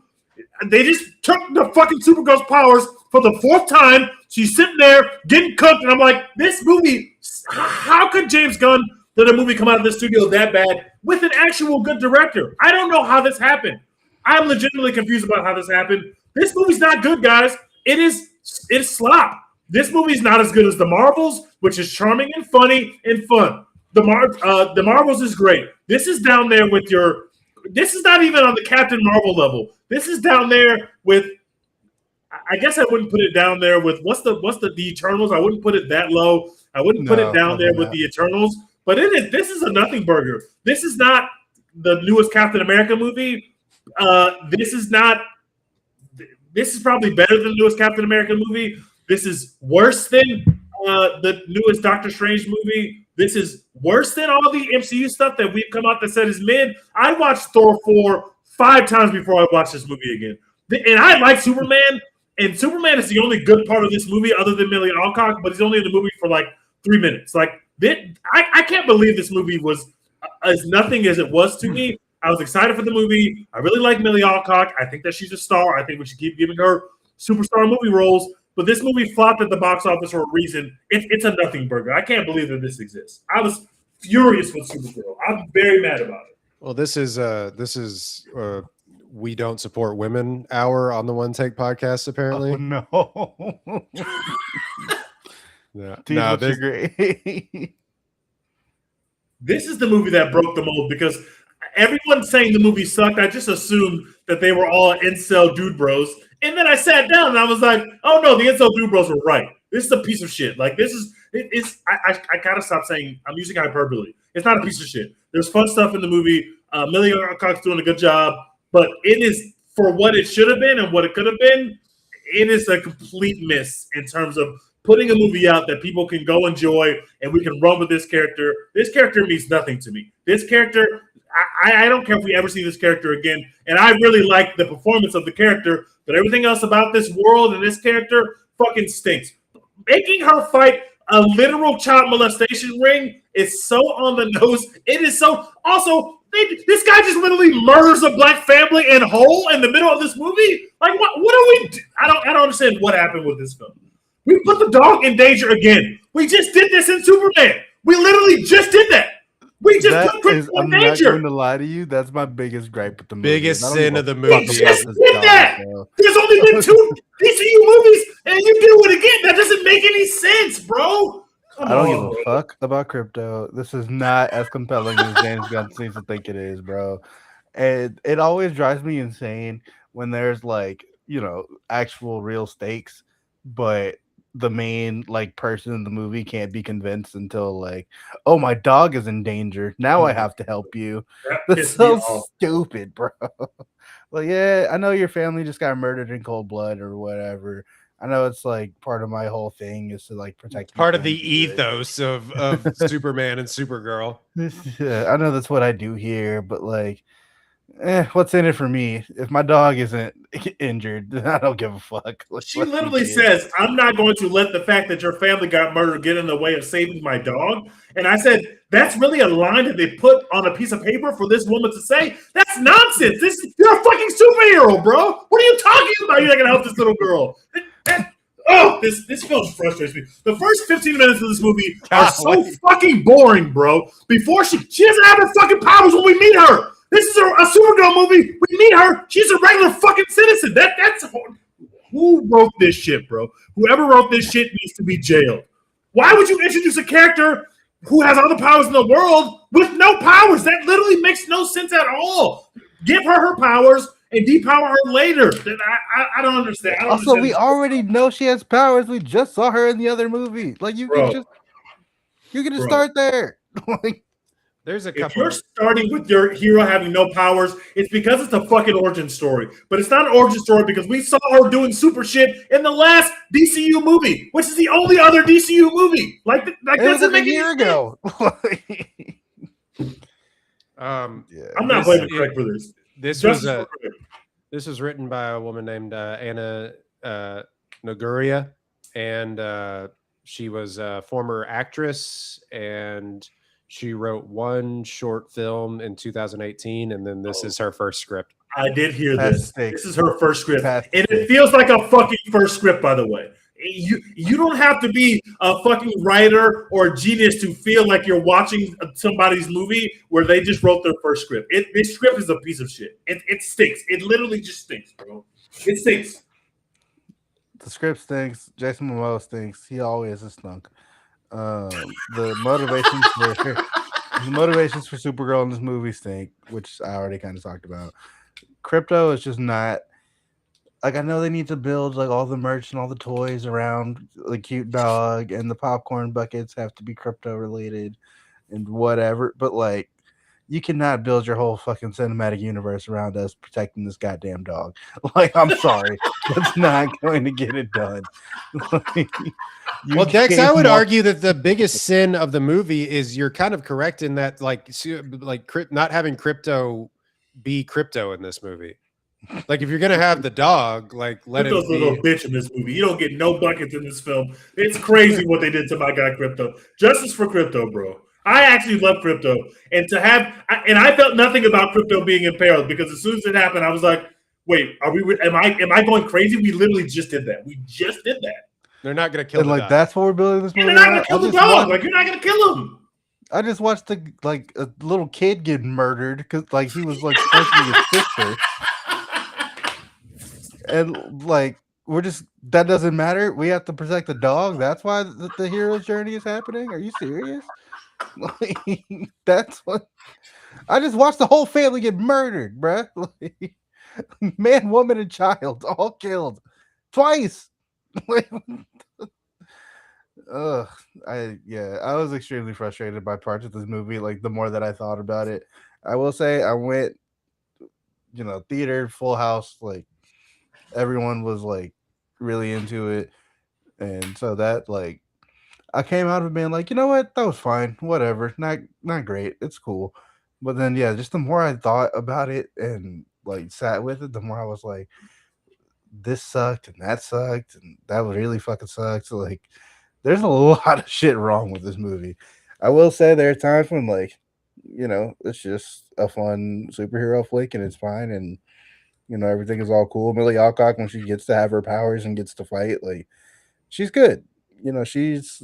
They just took the fucking Supergirl's powers for the 4th time. She's sitting there getting cooked, and I'm like, this movie, how could James Gunn let a movie come out of the studio that bad with an actual good director? I don't know how this happened. I'm legitimately confused about how this happened. This movie's not good, guys. It's slop. This movie's not as good as The Marvels, which is charming and funny and fun. The Marvels is great. This is down there with your. This is not even on the Captain Marvel level. This is down there with. I guess I wouldn't put it down there with what's the Eternals. I wouldn't put it that low. I wouldn't put it down there with the Eternals. But this is a nothing burger. This is not the newest Captain America movie. This is probably better than the newest Captain America movie. This is worse than the newest Doctor Strange movie. This is worse than all the MCU stuff that we've come out that said is mid. I watched Thor 4 5 times before I watched this movie again. And I like Superman, and Superman is the only good part of this movie other than Millie Alcock, but he's only in the movie for like 3 minutes. Like, I can't believe this movie was as nothing as it was to me. I was excited for the movie. I really like Millie Alcock. I think that she's a star. I think we should keep giving her superstar movie roles. But this movie flopped at the box office for a reason. It's a nothing burger. I can't believe that this exists. I was furious with Supergirl. I'm very mad about it. Well, this is we don't support women hour on the One Take podcast. Apparently, No, they're great. This is the movie that broke the mold because everyone saying the movie sucked. I just assumed that they were all incel dude bros. And then I sat down and I was like, oh no, the incel dude bros were right. This is a piece of shit. Like, I gotta stop saying I'm using hyperbole. It's not a piece of shit. There's fun stuff in the movie. Millie Cox doing a good job, but it is for what it should have been and what it could have been. It is a complete miss in terms of putting a movie out that people can go enjoy and we can run with this character. This character means nothing to me. This character, I don't care if we ever see this character again. And I really like the performance of the character, but everything else about this world and this character fucking stinks. Making her fight a literal child molestation ring is so on the nose. It is so also. This guy just literally murders a black family in whole in the middle of this movie. Like, what are we? I don't understand what happened with this film. We put the dog in danger again. We just did this in Superman. We literally just did that. We just put Chris in danger. I'm not going to lie to you. That's my biggest gripe with the movie. Biggest sin of the movie. We just did that. There's only been 2 DCU movies, and you do it again. That doesn't make any sense, bro. I don't give a fuck about Crypto. This is not as compelling as James Gunn seems to think it is, bro. And it always drives me insane when there's like, actual real stakes, but the main person in the movie can't be convinced until like, oh, my dog is in danger. Now I have to help you. That's so stupid, bro. Well, yeah, I know your family just got murdered in cold blood or whatever. I know it's like part of my whole thing is to like protect. Part of the ethos of Superman and Supergirl. Yeah, I know that's what I do here, but like, what's in it for me? If my dog isn't injured, I don't give a fuck. She literally says, "I'm not going to let the fact that your family got murdered get in the way of saving my dog." And I said, "That's really a line that they put on a piece of paper for this woman to say? That's nonsense. You're a fucking superhero, bro. What are you talking about? You're not gonna help this little girl." This film frustrates me. The first 15 minutes of this movie are so fucking boring, bro. Before she doesn't have her fucking powers when we meet her. This is a Supergirl movie. We meet her. She's a regular fucking citizen. That's who wrote this shit, bro. Whoever wrote this shit needs to be jailed. Why would you introduce a character who has all the powers in the world with no powers? That literally makes no sense at all. Give her powers and depower her later. I don't understand. We already know she has powers. We just saw her in the other movie. Like you can start there. There's a couple. If you're starting with your hero having no powers, it's because it's a fucking origin story. But it's not an origin story because we saw her doing super shit in the last DCU movie, which is the only other DCU movie. Like doesn't make a year ago. I'm not blaming Craig for this. This was written by a woman named Anna Nogueira, and she was a former actress, and she wrote one short film in 2018, and then this is her first script. I did hear this. This is her first script, and it feels like a fucking first script, by the way. You don't have to be a fucking writer or a genius to feel like you're watching somebody's movie where they just wrote their first script. This script is a piece of shit. It stinks. It literally just stinks, bro. It stinks. The script stinks. Jason Momoa stinks. He always has stunk. The motivations for Supergirl in this movie stink, which I already kind of talked about. Crypto is just not. Like, I know they need to build like all the merch and all the toys around the cute dog, and the popcorn buckets have to be Crypto related and whatever. But like, you cannot build your whole fucking cinematic universe around us protecting this goddamn dog. Like, I'm sorry, that's not going to get it done. Well, Dex, I would argue that the biggest sin of the movie is you're kind of correct in that, like not having Crypto be Crypto in this movie. Like, if you're gonna have the dog, like, let Crypto's it be. a little bitch in this movie. You don't get no buckets in this film. It's crazy what they did to my guy Crypto. Justice for Crypto, bro. I actually love Crypto, and I felt nothing about Crypto being impaled because as soon as it happened, I was like, "Wait, am I going crazy? We literally just did that. We just did that. They're not gonna kill. And that's what we're building this movie. They're not gonna kill the dog. Like, you're not gonna kill him." I just watched a little kid get murdered because like he was like spanking his sister. And like that doesn't matter. We have to protect the dog. That's why the hero's journey is happening. Are you serious? Like, that's what I just watched the whole family get murdered, bruh. Like, man, woman, and child all killed twice. Like, I was extremely frustrated by parts of this movie. Like the more that I thought about it, I will say I went, theater, full house, like everyone was like really into it, and so that like I came out of it being like, you know what, that was fine, whatever, not great, it's cool. But then just the more I thought about it and like sat with it, the more I was like, this sucked and that really fucking sucked. So like, there's a lot of shit wrong with this movie. I will say there are times when like, it's just a fun superhero flick and it's fine and everything is all cool. Millie Alcock, when she gets to have her powers and gets to fight, like she's good. She's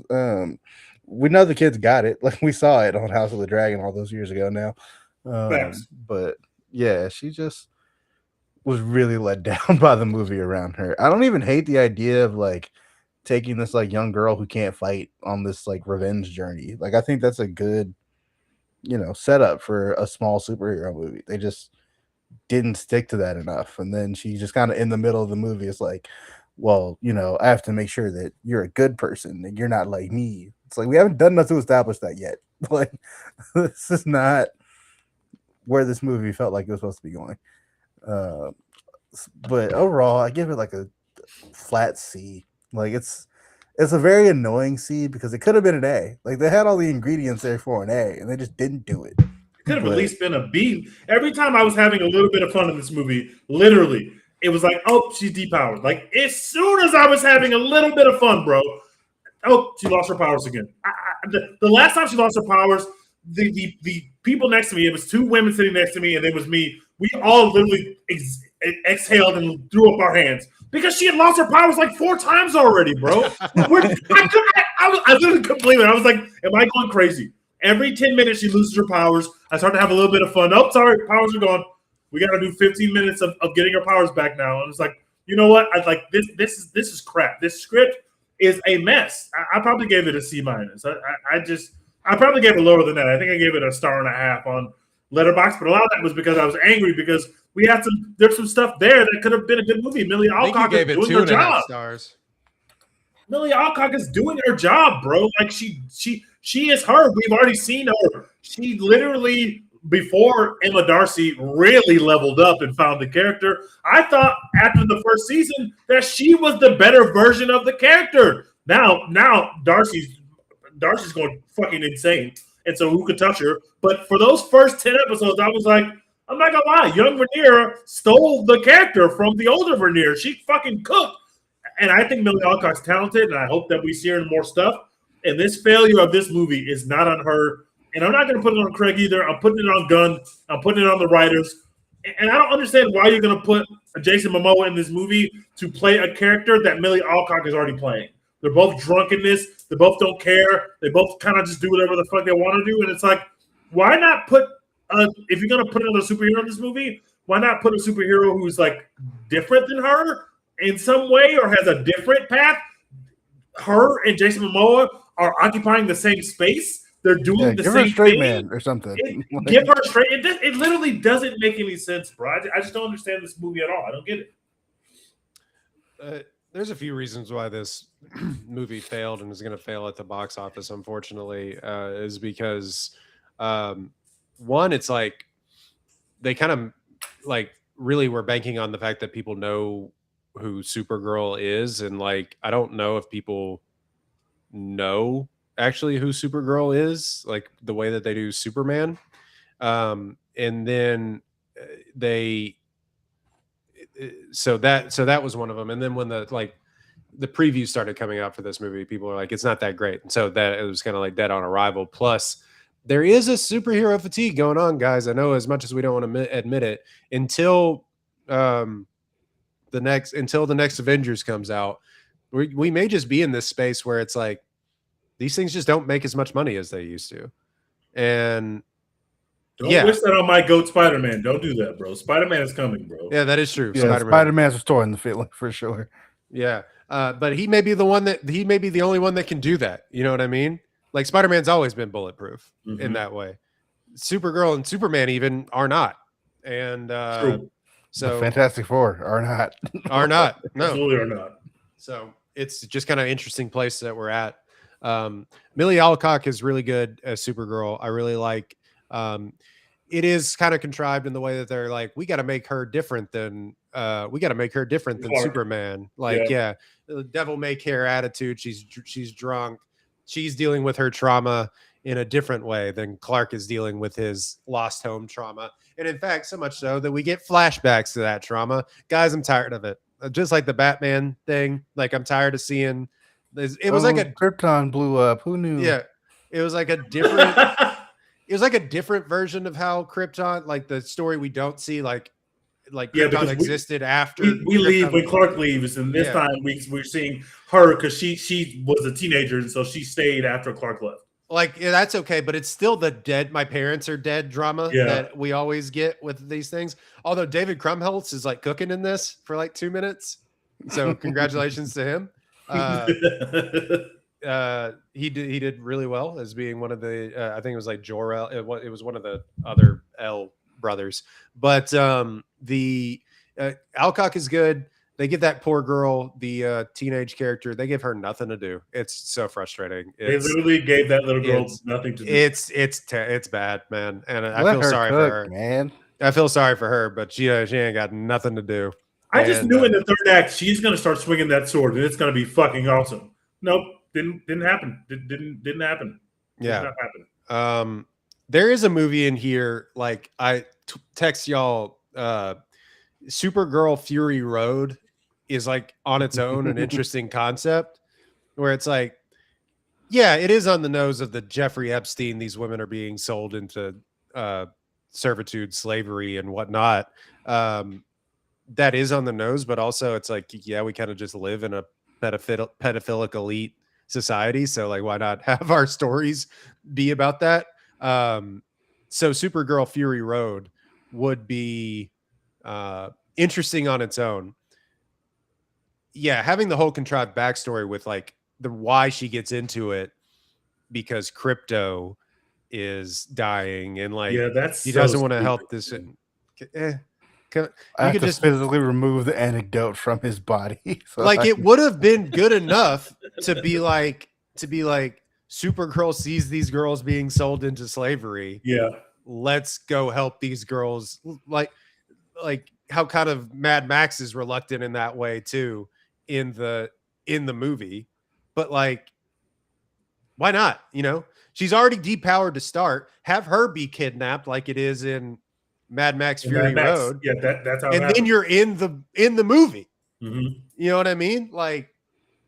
we know the kids got it. Like we saw it on House of the Dragon all those years ago now. But yeah, she just was really let down by the movie around her. I don't even hate the idea of like taking this like young girl who can't fight on this like revenge journey. Like I think that's a good, setup for a small superhero movie. They just didn't stick to that enough. And then she just kind of in the middle of the movie is like, well, I have to make sure that you're a good person and you're not like me. It's like we haven't done enough to establish that yet. Like this is not where this movie felt like it was supposed to be going. But overall, I give it like a flat C. Like it's a very annoying C because it could have been an A. Like they had all the ingredients there for an A, and they just didn't do it. It could have at least been a B. Every time I was having a little bit of fun in this movie, literally, it was like, oh, she's depowered. Like as soon as I was having a little bit of fun, bro, oh, she lost her powers again. The last time she lost her powers, the people next to me, it was two women sitting next to me, and it was me. We all literally exhaled and threw up our hands because she had lost her powers like 4 times already, bro. I literally couldn't believe it. I was like, am I going crazy? Every 10 minutes she loses her powers. I start to have a little bit of fun. Oh, sorry, powers are gone. We got to do 15 minutes of getting her powers back now. And it's like, you know what? I like this is crap. This script is a mess. I probably gave it a C-. I probably gave it lower than that. I think I gave it a 1.5 stars on Letterboxd, but a lot of that was because I was angry because there's some stuff there that could have been a good movie. Millie Alcock is doing her job. Stars. Millie Alcock is doing her job, bro. Like she is her. We've already seen her. She literally, before Emma Darcy really leveled up and found the character, I thought after the first season that she was the better version of the character. Now Darcy's going fucking insane. And so who could touch her? But for those first 10 episodes, I was like, I'm not gonna lie, young Vernier stole the character from the older Vernier. She fucking cooked. And I think Millie Alcock's talented, and I hope that we see her in more stuff. And this failure of this movie is not on her. And I'm not going to put it on Craig either. I'm putting it on Gunn. I'm putting it on the writers. And I don't understand why you're going to put Jason Momoa in this movie to play a character that Millie Alcock is already playing. They're both drunk in this. They both don't care. They both kind of just do whatever the fuck they want to do. And it's like, why not put if you're going to put another superhero in this movie, why not put a superhero who's like different than her in some way or has a different path? Her and Jason Momoa are occupying the same space. They're doing the same thing. Give her a straight man or something. Give her a straight. It literally doesn't make any sense, bro. I just don't understand this movie at all. I don't get it. There's a few reasons why this movie failed and is going to fail at the box office, unfortunately, is because one, it's like they kind of like really were banking on the fact that people know who Supergirl is, and like I don't know if people know actually who Supergirl is, like the way that they do Superman. And then so that was one of them. And then when the previews started coming out for this movie, people were like, it's not that great. And so that it was kind of like dead on arrival. Plus there is a superhero fatigue going on, guys. I know, as much as we don't want to admit it, until the next Avengers comes out, we may just be in this space where it's like these things just don't make as much money as they used to. And don't wish that on my GOAT Spider-Man. Don't do that, bro. Spider-Man is coming, bro. Yeah, that is true. Yeah, Spider-Man's restoring the feeling for sure. Yeah. But he may be the only one that can do that. You know what I mean? Like Spider-Man's always been bulletproof in that way. Supergirl and Superman even are not. And so the Fantastic Four are not. Are not. No. Absolutely are not. So it's just kind of interesting place that we're at. Millie Alcock is really good as Supergirl. I really like. It is kind of contrived in the way that they're like, we got to make her different than Superman. Like, yeah, the devil may care attitude. She's drunk. She's dealing with her trauma in a different way than Clark is dealing with his lost home trauma. And in fact, so much so that we get flashbacks to that trauma. Guys, I'm tired of it. Just like the Batman thing. Like, I'm tired of seeing this. It was like a Krypton blew up. Who knew? Yeah. It was like a different it was like a different version of how Krypton, like the story we don't see, like Krypton existed after we leave when Clark leaves, and this time we're seeing her because she was a teenager, and so she stayed after Clark left. Like, that's okay, but it's still the dead, my parents are dead drama that we always get with these things. Although David Krumholtz is like cooking in this for like 2 minutes, so congratulations to him. He did really well as being one of the I think it was like Jor-El. It was one of the other L brothers, but the Alcock is good. They give that poor girl, the teenage character, they give her nothing to do. It's so frustrating. They literally gave that little girl nothing to do. It's bad, man, and I feel sorry for her, man. I feel sorry for her, but she ain't got nothing to do. I just knew in the third act she's gonna start swinging that sword, and it's gonna be fucking awesome. Nope. Didn't happen. Didn't happen. Yeah. Did not happen. There is a movie in here. Like I text y'all, Supergirl Fury Road is like on its own an interesting concept where it's like, yeah, it is on the nose of the Jeffrey Epstein. These women are being sold into servitude, slavery, and whatnot. That is on the nose, but also it's like, yeah, we kind of just live in a pedophilic elite society, so like why not have our stories be about that? So Supergirl Fury Road would be interesting on its own. Yeah, having the whole contrived backstory with like the why she gets into it because Crypto is dying and like he doesn't want to help this. I have to just physically remove the anecdote from his body. So like it would have been good enough to be like Supergirl sees these girls being sold into slavery. Yeah. Let's go help these girls. Like how kind of Mad Max is reluctant in that way too in the movie. But like, why not? You know, she's already depowered to start. Have her be kidnapped like it is in Mad Max Fury Road. Yeah, that's how. And then you're in the movie. Mm-hmm. You know what I mean? Like,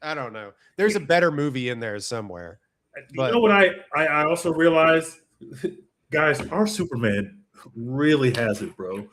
I don't know. There's a better movie in there somewhere. You know what I also realized, guys, our Superman really has it, bro.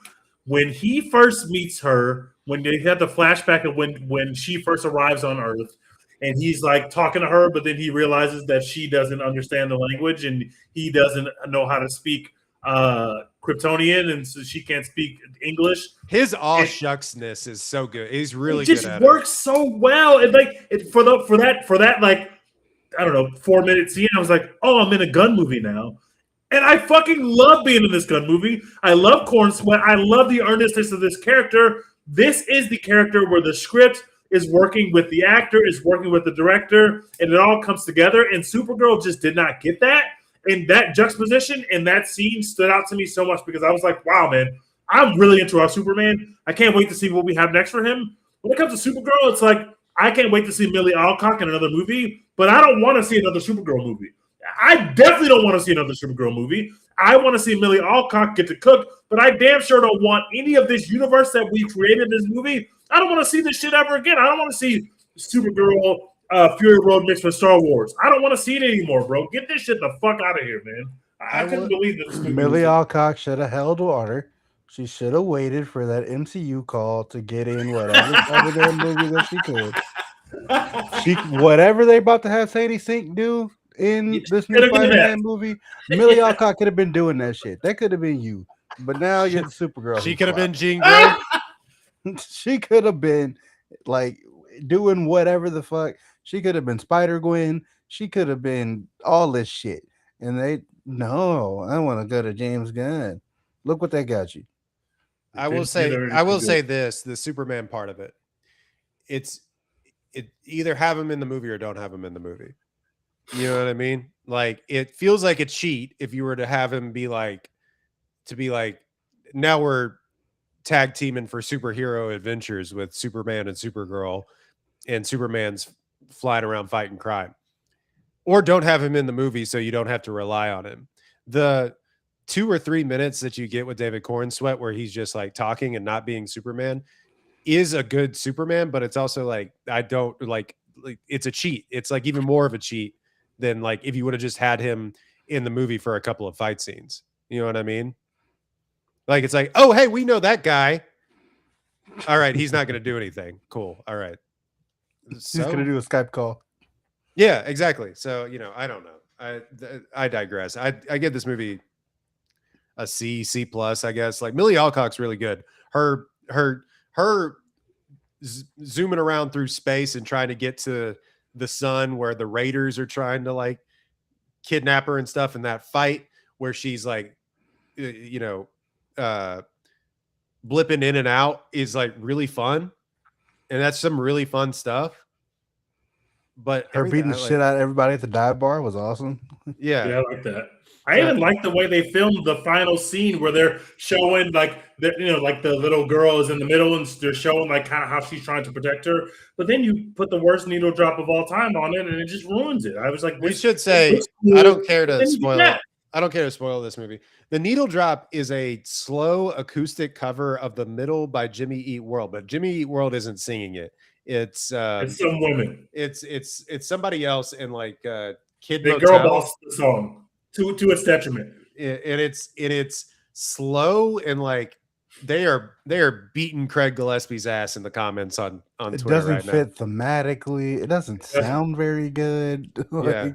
When he first meets her, when they had the flashback of when she first arrives on Earth, and he's like talking to her, but then he realizes that she doesn't understand the language and he doesn't know how to speak Kryptonian, and so she can't speak English. His all shucksness is so good. He's really good at it. It just works so well. And like for that like I don't know 4-minute scene, I was like, oh, I'm in a gun movie now. And I fucking love being in this gun movie. I love Corn Sweat. I love the earnestness of this character. This is the character where the script is working with the actor, is working with the director, and it all comes together. And Supergirl just did not get that. And that juxtaposition and that scene stood out to me so much because I was like, wow, man, I'm really into our Superman. I can't wait to see what we have next for him. When it comes to Supergirl, it's like, I can't wait to see Millie Alcock in another movie, but I don't want to see another Supergirl movie. I definitely don't want to see another Supergirl movie. I want to see Millie Alcock get to cook, but I damn sure don't want any of this universe that we created in this movie. I don't want to see this shit ever again. I don't want to see Supergirl Fury Road mixed with Star Wars. I don't want to see it anymore, bro. Get this shit the fuck out of here, man. I couldn't believe this. Millie Alcock should have held water. She should have waited for that MCU call to get in whatever other movie that she could. Whatever they about to have Sadie Sink do in this new Spider-Man movie, Millie Alcock could have been doing that shit. That could have been you. But now you're the Supergirl. She could have been Jean Grey. She could have been like doing whatever the fuck. She could have been Spider-Gwen. She could have been all this shit. And I want to go to James Gunn. Look what that got you. I will say this, the Superman part of it. It either have him in the movie or don't have him in the movie. You know what I mean? Like it feels like a cheat if you were to have him be like, now we're tag teaming for superhero adventures with Superman and Supergirl, and Superman's flying around fighting crime. Or don't have him in the movie so you don't have to rely on him. The 2 or 3 minutes that you get with David Cornsweet where he's just like talking and not being Superman is a good Superman, but it's also like I don't like it's a cheat. It's like even more of a cheat than like if you would have just had him in the movie for a couple of fight scenes. You know what I mean? Like it's like, oh hey, we know that guy. All right, he's not going to do anything. Cool. All right. He's going to do a Skype call. Yeah, exactly. So, you know, I don't know. I digress. I give this movie a C plus, I guess. Like Millie Alcock's really good. Her zooming around through space and trying to get to the sun where the Raiders are trying to like kidnap her and stuff, and that fight where she's like, you know, blipping in and out is like really fun. And that's some really fun stuff. But her beating the shit out of everybody at the dive bar was awesome. Yeah, I like that. I even like the way they filmed the final scene where they're showing like like the little girl is in the middle and they're showing like kind of how she's trying to protect her. But then you put the worst needle drop of all time on it and it just ruins it. I was like, we should say I don't care to spoil it. I don't care to spoil this movie. The needle drop is a slow acoustic cover of The Middle by Jimmy Eat World, but Jimmy Eat World isn't singing it. It's some women. It's somebody else in like Kid the Motel. Girl Boss the song to its detriment. And it's slow and like they are beating Craig Gillespie's ass in the comments on Twitter. It doesn't fit thematically. It doesn't sound very good. Yeah.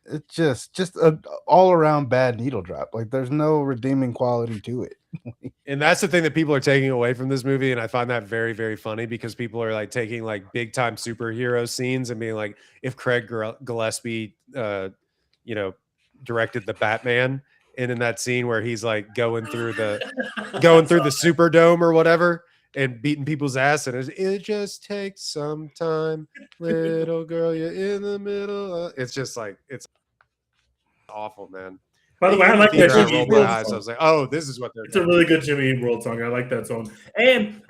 It's just an all around bad needle drop. Like there's no redeeming quality to it. And that's the thing that people are taking away from this movie, and I find that very, very funny because people are like taking like big time superhero scenes and being like, if Craig Gillespie, directed the Batman, and in that scene where he's like going through the Superdome or whatever and beating people's ass, and it just takes some time, little girl, you're in the middle. It's just like it's awful, man. By the way, I like that Jimmy Eat World song. I was like, oh, this is what they're doing. It's a really good Jimmy Eat World song. I like that song. And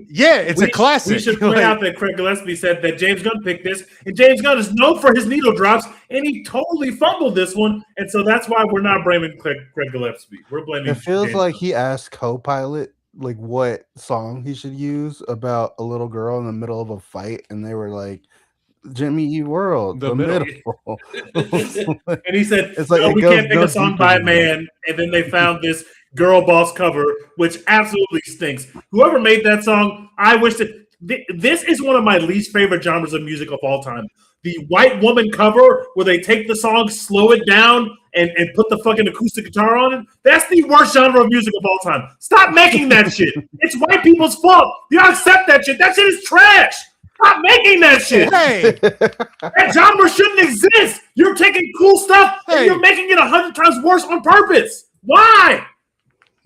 yeah, it's a classic. We should point out that Craig Gillespie said that James Gunn picked this, and James Gunn is known for his needle drops, and he totally fumbled this one. And so that's why we're not blaming Craig Gillespie. We're blaming. It feels James like Gunn. He asked Co-Pilot like what song he should use about a little girl in the middle of a fight, and they were like, Jimmy Eat World, the middle. And he said, it's like, no, we can't pick a song by a man. And then they found this Girl Boss cover, which absolutely stinks. Whoever made that song, I wish that this is one of my least favorite genres of music of all time. The white woman cover where they take the song, slow it down, and put the fucking acoustic guitar on it. That's the worst genre of music of all time. Stop making that shit. It's white people's fault. You don't accept that shit. That shit is trash. Stop making that shit. Hey, that genre shouldn't exist. You're taking cool stuff and you're making it 100 times worse on purpose. Why?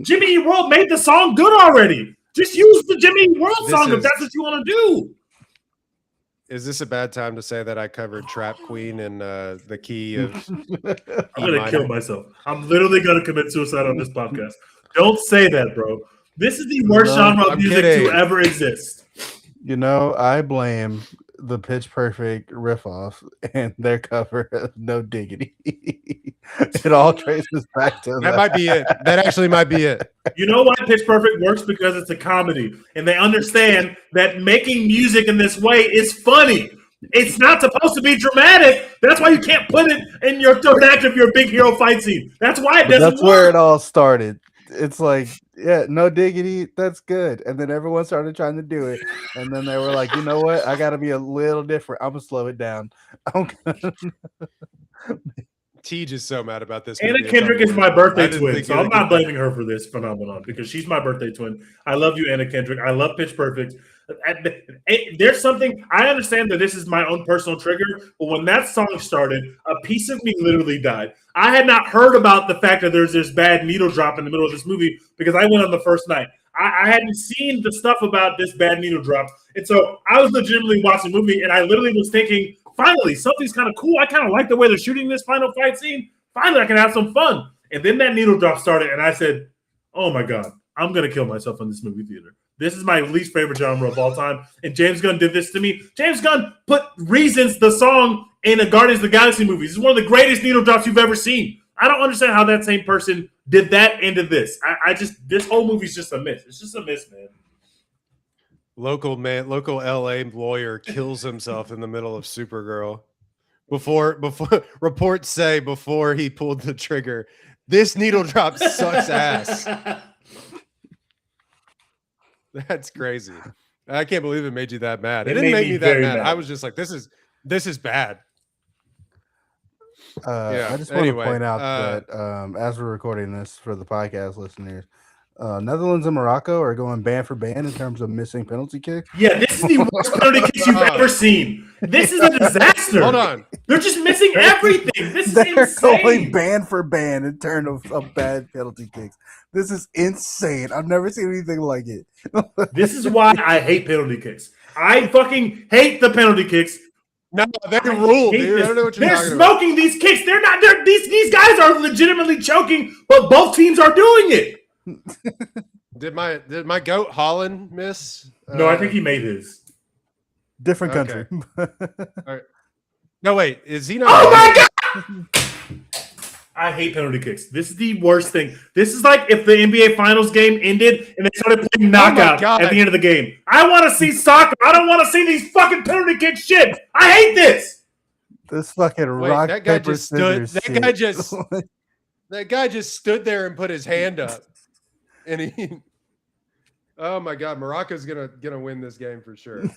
Jimmy Eat World made the song good already. Just use the Jimmy Eat World song if that's what you want to do. Is this a bad time to say that I covered Trap Queen and the key of? I'm gonna kill myself. I'm literally gonna commit suicide on this podcast. Don't say that, bro. This is the worst genre of music to ever exist. You know, I blame the Pitch Perfect riff-off and their cover of No Diggity. It all traces back to that. Might be it. That actually might be it. You know why Pitch Perfect works? Because it's a comedy. And they understand that making music in this way is funny. It's not supposed to be dramatic. That's why you can't put it in your third act of your big hero fight scene. That's why it doesn't work. That's where it all started. It's like, yeah, No Diggity, that's good. And then everyone started trying to do it. And then they were like, you know what? I got to be a little different. I'm going to slow it down. Tej is so mad about this. Anna Kendrick is my birthday twin, so I'm not blaming her for this phenomenon because she's my birthday twin. I love you, Anna Kendrick. I love Pitch Perfect. There's something, I understand that this is my own personal trigger, but when that song started, a piece of me literally died. I had not heard about the fact that there's this bad needle drop in the middle of this movie because I went on the first night. I hadn't seen the stuff about this bad needle drop. And so I was legitimately watching the movie, and I literally was thinking finally, something's kind of cool. I kind of like the way they're shooting this final fight scene. Finally, I can have some fun. And then that needle drop started, and I said, oh my God, I'm going to kill myself in this movie theater. This is my least favorite genre of all time. And James Gunn did this to me. James Gunn put Reasons, the song, in the Guardians of the Galaxy movies. This is one of the greatest needle drops you've ever seen. I don't understand how that same person did that and did this. This whole movie's just a miss. It's just a miss, man. Local LA lawyer kills himself in the middle of Supergirl. Before reports say before he pulled the trigger, this needle drop sucks ass. That's crazy. I can't believe it made you that mad. It didn't make me that mad. I was just like, this is bad. I just want to point out that as we're recording this for the podcast listeners, Netherlands and Morocco are going band for band in terms of missing penalty kicks. Yeah, this is the worst penalty kicks you've ever seen. This is a disaster. Hold on. They're just missing everything. This is They're insane. going band for band in terms of bad penalty kicks. This is insane. I've never seen anything like it. This is why I hate penalty kicks. I fucking hate the penalty kicks. No, they're ruled, dude. I don't know what you're talking about. They're smoking these kicks. They're not. These guys are legitimately choking, but both teams are doing it. Did my goat Holland miss? No, I think he made his. Different country. All right. No, wait. Is he not? Oh my God! I hate penalty kicks. This is the worst thing. This is like if the NBA Finals game ended and they started playing knockout at the end of the game. I want to see soccer. I don't want to see these fucking penalty kick shit. I hate this. This fucking rock paper scissors. That guy just stood there and put his hand up, and he. Oh my God, Morocco's gonna win this game for sure. He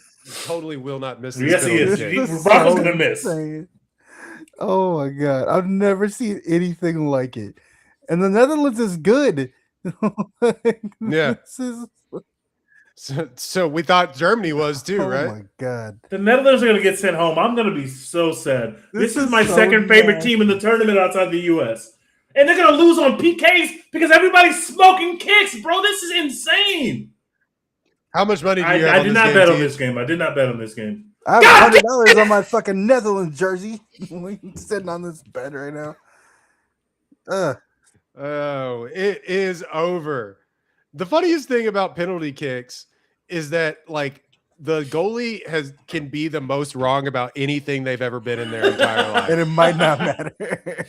totally will not miss this. Yes, he is. Morocco's gonna miss. Oh my God, I've never seen anything like it, and the Netherlands is good. Yeah. So we thought Germany was too, right? Oh my God, the Netherlands are gonna get sent home. I'm gonna be so sad. This is my second favorite team in the tournament outside the U.S. And they're gonna lose on PKs because everybody's smoking kicks, bro. This is insane. How much money do you have? I did not bet on this game. I did not bet on this game. I have $100 on my fucking Netherlands jersey. Sitting on this bed right now. Oh, it is over. The funniest thing about penalty kicks is that like the goalie can be the most wrong about anything they've ever been in their entire life. And it might not matter.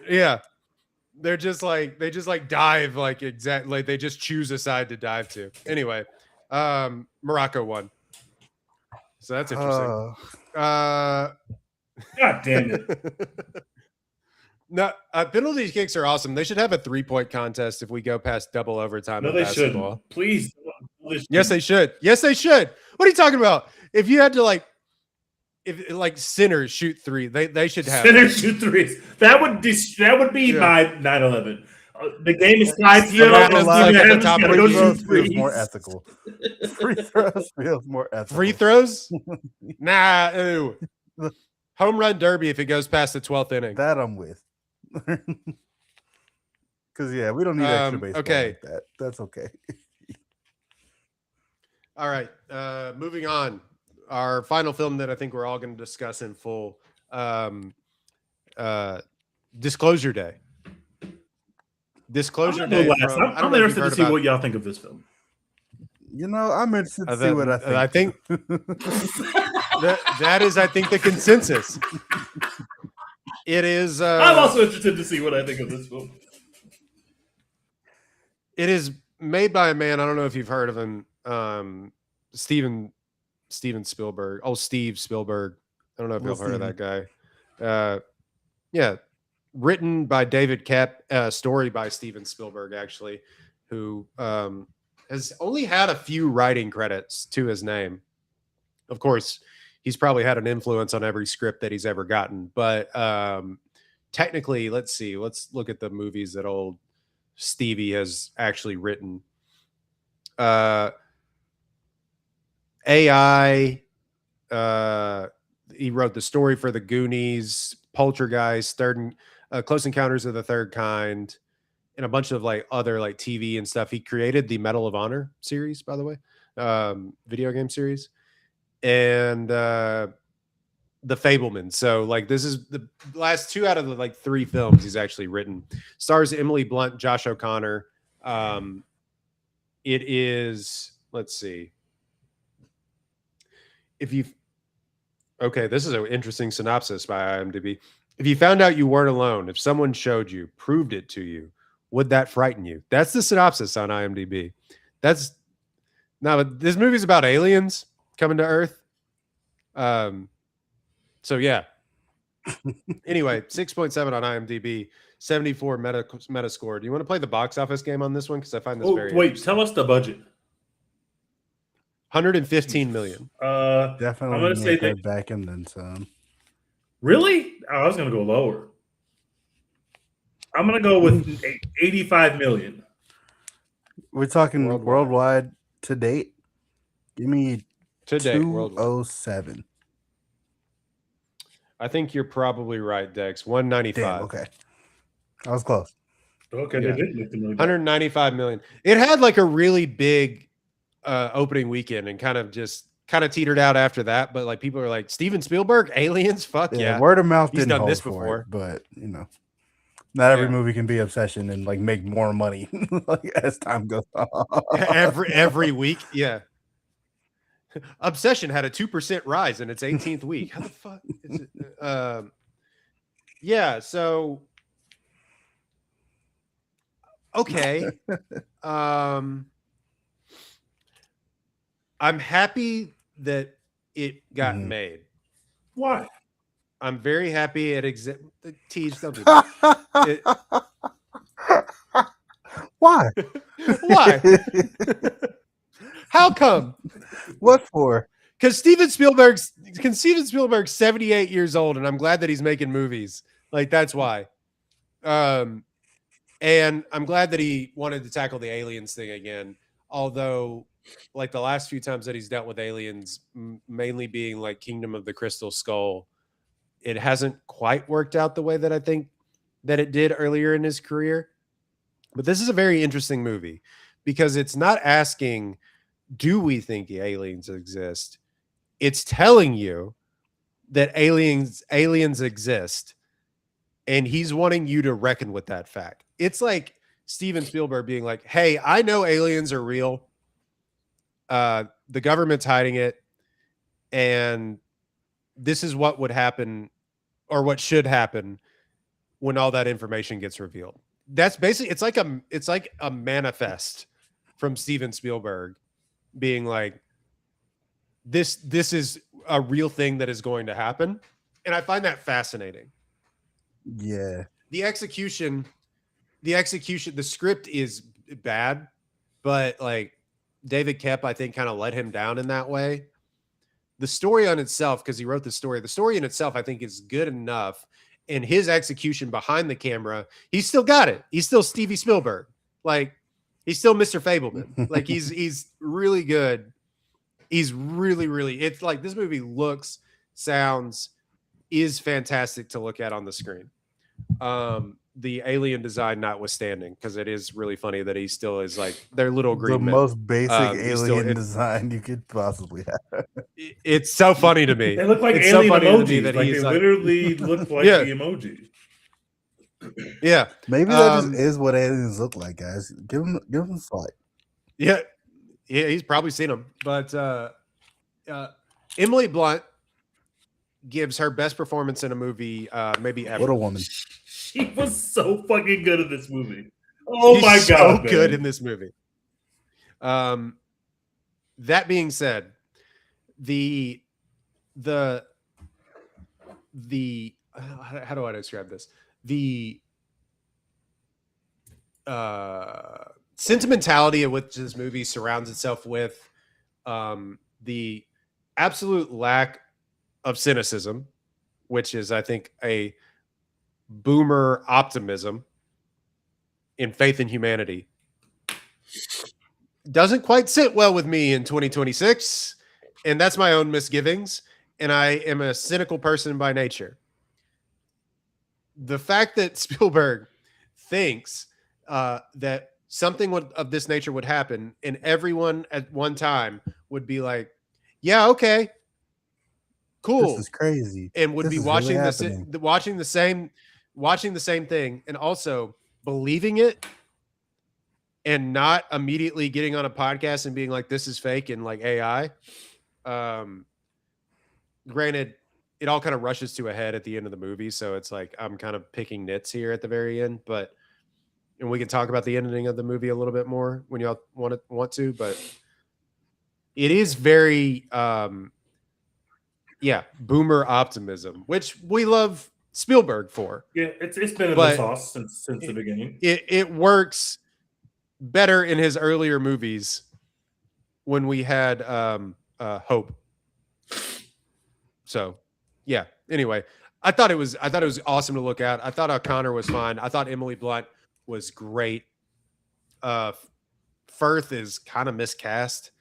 Yeah. They just dive like exactly they just choose a side to dive to. Anyway, Morocco won. So that's interesting. God damn it. No, penalty kicks are awesome. They should have a 3-point contest if we go past double overtime. No, in they basketball. shouldn't. Please. Yes, they should. Yes, they should. What are you talking about? If you had to if sinners shoot three, they should have sinners shoot threes. That would be my 9/11. The game is tied. Feels more ethical. Free throws feels more ethical. Free throws? Nah. Ew. Home run derby if it goes past the 12th inning. That I'm with. Because we don't need extra baseball. Okay. Like that. That's okay. All right. Moving on. Our final film that I think we're all going to discuss in full. Disclosure Day. Disclosure Day. I'm interested to see what y'all think of this film. I'm interested to see what I think. I think that is, I think, the consensus. It is. I'm also interested to see what I think of this film. It is made by a man. I don't know if you've heard of him. Steven Spielberg. Oh, Steve Spielberg. I don't know if you've heard of that guy. Yeah. Written by David Koepp, story by Steven Spielberg, actually, who has only had a few writing credits to his name. Of course, he's probably had an influence on every script that he's ever gotten. But technically, let's see. Let's look at the movies that old Stevie has actually written. AI. He wrote the story for The Goonies, Poltergeist, Close Encounters of the Third Kind, and a bunch of other TV and stuff. He created the Medal of Honor series, by the way, video game series. And The Fabelmans. So like this is the last 2 out of the like 3 films he's actually written. Stars Emily Blunt, Josh O'Connor. It is, let's see. Okay, this is an interesting synopsis by IMDb. If you found out you weren't alone, if someone showed you, proved it to you, would that frighten you? That's the synopsis on IMDb. Now this movie's about aliens coming to Earth. So yeah. Anyway, 6.7 on IMDb, 74 Metascore. Do you want to play the box office game on this one? Because I find this very wait, tell us the budget. 115 million. Definitely I'm gonna say that back and then some. Really? Oh, I was gonna go lower. I'm gonna go with 85 million. We're talking worldwide to date. Give me to date 207. I think you're probably right, Dex. 195. Damn, okay. I was close. Okay, Yeah. they did make the movie. 195 million. It had like a really big opening weekend and kind of teetered out after that. But like people are like, Steven Spielberg, Aliens, fuck yeah. Word of mouth He's didn't done hold this for before. it, but you know, not every movie can be Obsession and like make more money like as time goes on. every week, yeah. Obsession had a 2% rise in its 18th week. How the fuck is it? Yeah, so okay. I'm happy that it got made. Why? I'm very happy it exists. Teach, don't do that. Why? Why? How come? What for? Because Steven Spielberg's 78 years old, and I'm glad that he's making movies. Like that's why. And I'm glad that he wanted to tackle the aliens thing again. Although, like the last few times that he's dealt with aliens, mainly being like Kingdom of the Crystal Skull, it hasn't quite worked out the way that I think that it did earlier in his career. But this is a very interesting movie because it's not asking, do we think aliens exist? It's telling you that aliens exist, and he's wanting you to reckon with that fact. It's like Steven Spielberg being like, hey, I know aliens are real. The government's hiding it, and this is what would happen or what should happen when all that information gets revealed. That's basically it's like a manifest from Steven Spielberg being like, this is a real thing that is going to happen. And I find that fascinating. Yeah. The execution, the script is bad, but like David Koepp, I think, kind of let him down in that way. The story on itself, because he wrote the story in itself, I think is good enough. And his execution behind the camera, he's still got it. He's still Stevie Spielberg. Like, he's still Mr. Fabelman. Like, he's really good. He's really, really, it's like this movie looks, sounds, is fantastic to look at on the screen. The alien design notwithstanding, because it is really funny that he still is like their little green the men. most basic alien design you could possibly have. It's so funny to me. They look like it's alien so emojis. that like he's they literally look like Yeah. the emoji. Yeah, maybe that just is what aliens look like, guys. Give them a thought. Yeah, he's probably seen them. But Emily Blunt gives her best performance in a movie, maybe ever. What a woman! She was so fucking good in this movie. Oh my She's god, so good in this movie. That being said, the how do I describe this? The sentimentality of which this movie surrounds itself with, the absolute lack of cynicism, which is, I think, a boomer optimism in faith in humanity, doesn't quite sit well with me in 2026. And that's my own misgivings. And I am a cynical person by nature. The fact that Spielberg thinks that something of this nature would happen and everyone at one time would be like, yeah, okay, cool. This is crazy. And would This be is watching really watching the same thing, and also believing it, and not immediately getting on a podcast and being like, "This is fake" and like AI. Granted, it all kind of rushes to a head at the end of the movie, so it's like I'm kind of picking nits here at the very end, and we can talk about the ending of the movie a little bit more when y'all want to, but it is very boomer optimism, which we love Spielberg for. Yeah, it's been in the sauce since the beginning. It works better in his earlier movies when we had Hope. So, yeah. Anyway, I thought it was awesome to look at. I thought O'Connor was fine. I thought Emily Blunt was great. Firth is kind of miscast,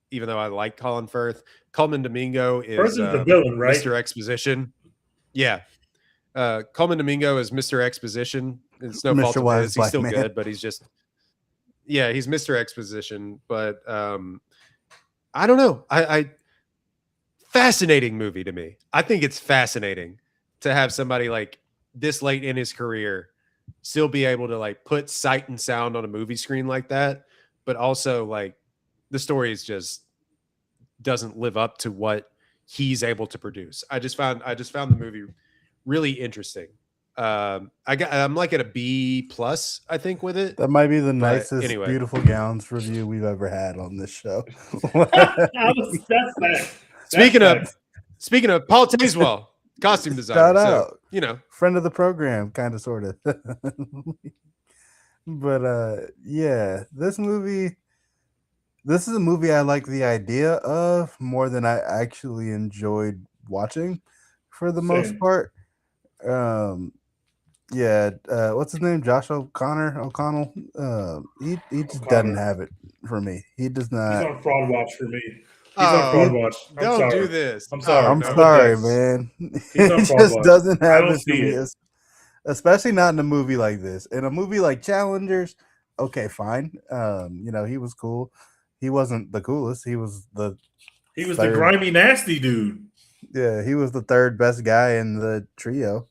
even though I like Colin Firth. Coleman Domingo is the villain, right? Mr. Exposition. Yeah. Coleman Domingo is Mr. Exposition. It's no fault of his. He's still good, but he's just he's Mr. Exposition. But I don't know. I fascinating movie to me. I think it's fascinating to have somebody like this late in his career still be able to like put sight and sound on a movie screen like that, but also like the story is just doesn't live up to what he's able to produce. I just found the movie really interesting. I'm like at a B+, I think, with it. That might be the nicest Beautiful Gowns review we've ever had on this show. Speaking of Paul Tazewell, costume designer. Shout out. So, friend of the program, kind of, sort of. But this is a movie I like the idea of more than I actually enjoyed watching for the most part. What's his name? Josh O'Connell. He just doesn't have it for me. He does not. He's on Fraud Watch for me. He's on Fraud Watch. Don't do this. I'm sorry. I'm sorry, man. He just doesn't have it for me. Especially not in a movie like this. In a movie like Challengers, okay, fine. He was cool. He wasn't the coolest. He was the grimy, nasty dude. Yeah, he was the third best guy in the trio.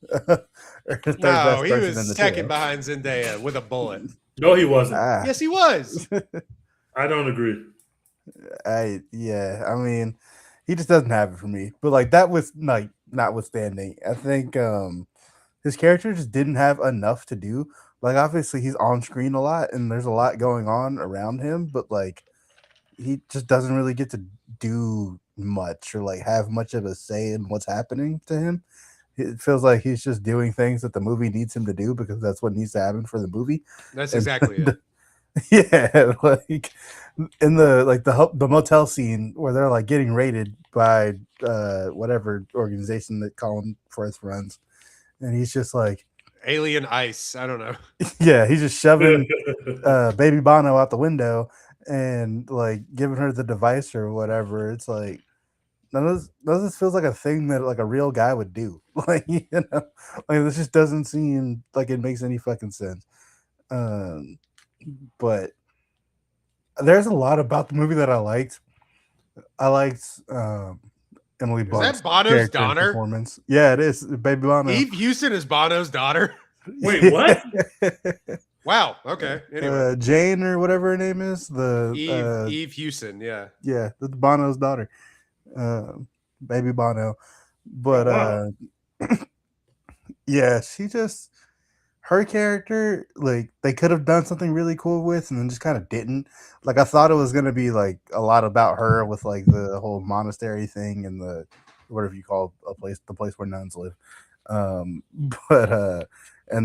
No, he was second behind Zendaya with a bullet. No, he wasn't. Yes, he was. I don't agree. I mean, he just doesn't have it for me. But like that was like notwithstanding, I think his character just didn't have enough to do. Like obviously he's on screen a lot and there's a lot going on around him, but like he just doesn't really get to do much or like have much of a say in what's happening to him. It feels like he's just doing things that the movie needs him to do because that's what needs to happen for the movie. That's exactly it. Yeah, like in the motel scene where they're like getting raided by whatever organization that Colin Firth runs, and he's just like Alien Ice. I don't know. Yeah, he's just shoving Baby Bono out the window and like giving her the device or whatever. It's like none of this feels like a thing that like a real guy would do. Like this just doesn't seem like it makes any fucking sense. But there's a lot about the movie that I liked. I liked Emily Blunt's is that Bono's daughter? Performance. Yeah, it is. Baby Bono. Eve Houston is Bono's daughter. Wait, what? Wow. Okay. Anyway, Jane or whatever her name is. Eve Houston. Yeah. Yeah, that's Bono's daughter. Baby Bono. But yeah, she just. Her character, like they could have done something really cool with, and then just kind of didn't. Like I thought it was gonna be like a lot about her with like the whole monastery thing and the whatever you call the place where nuns live. And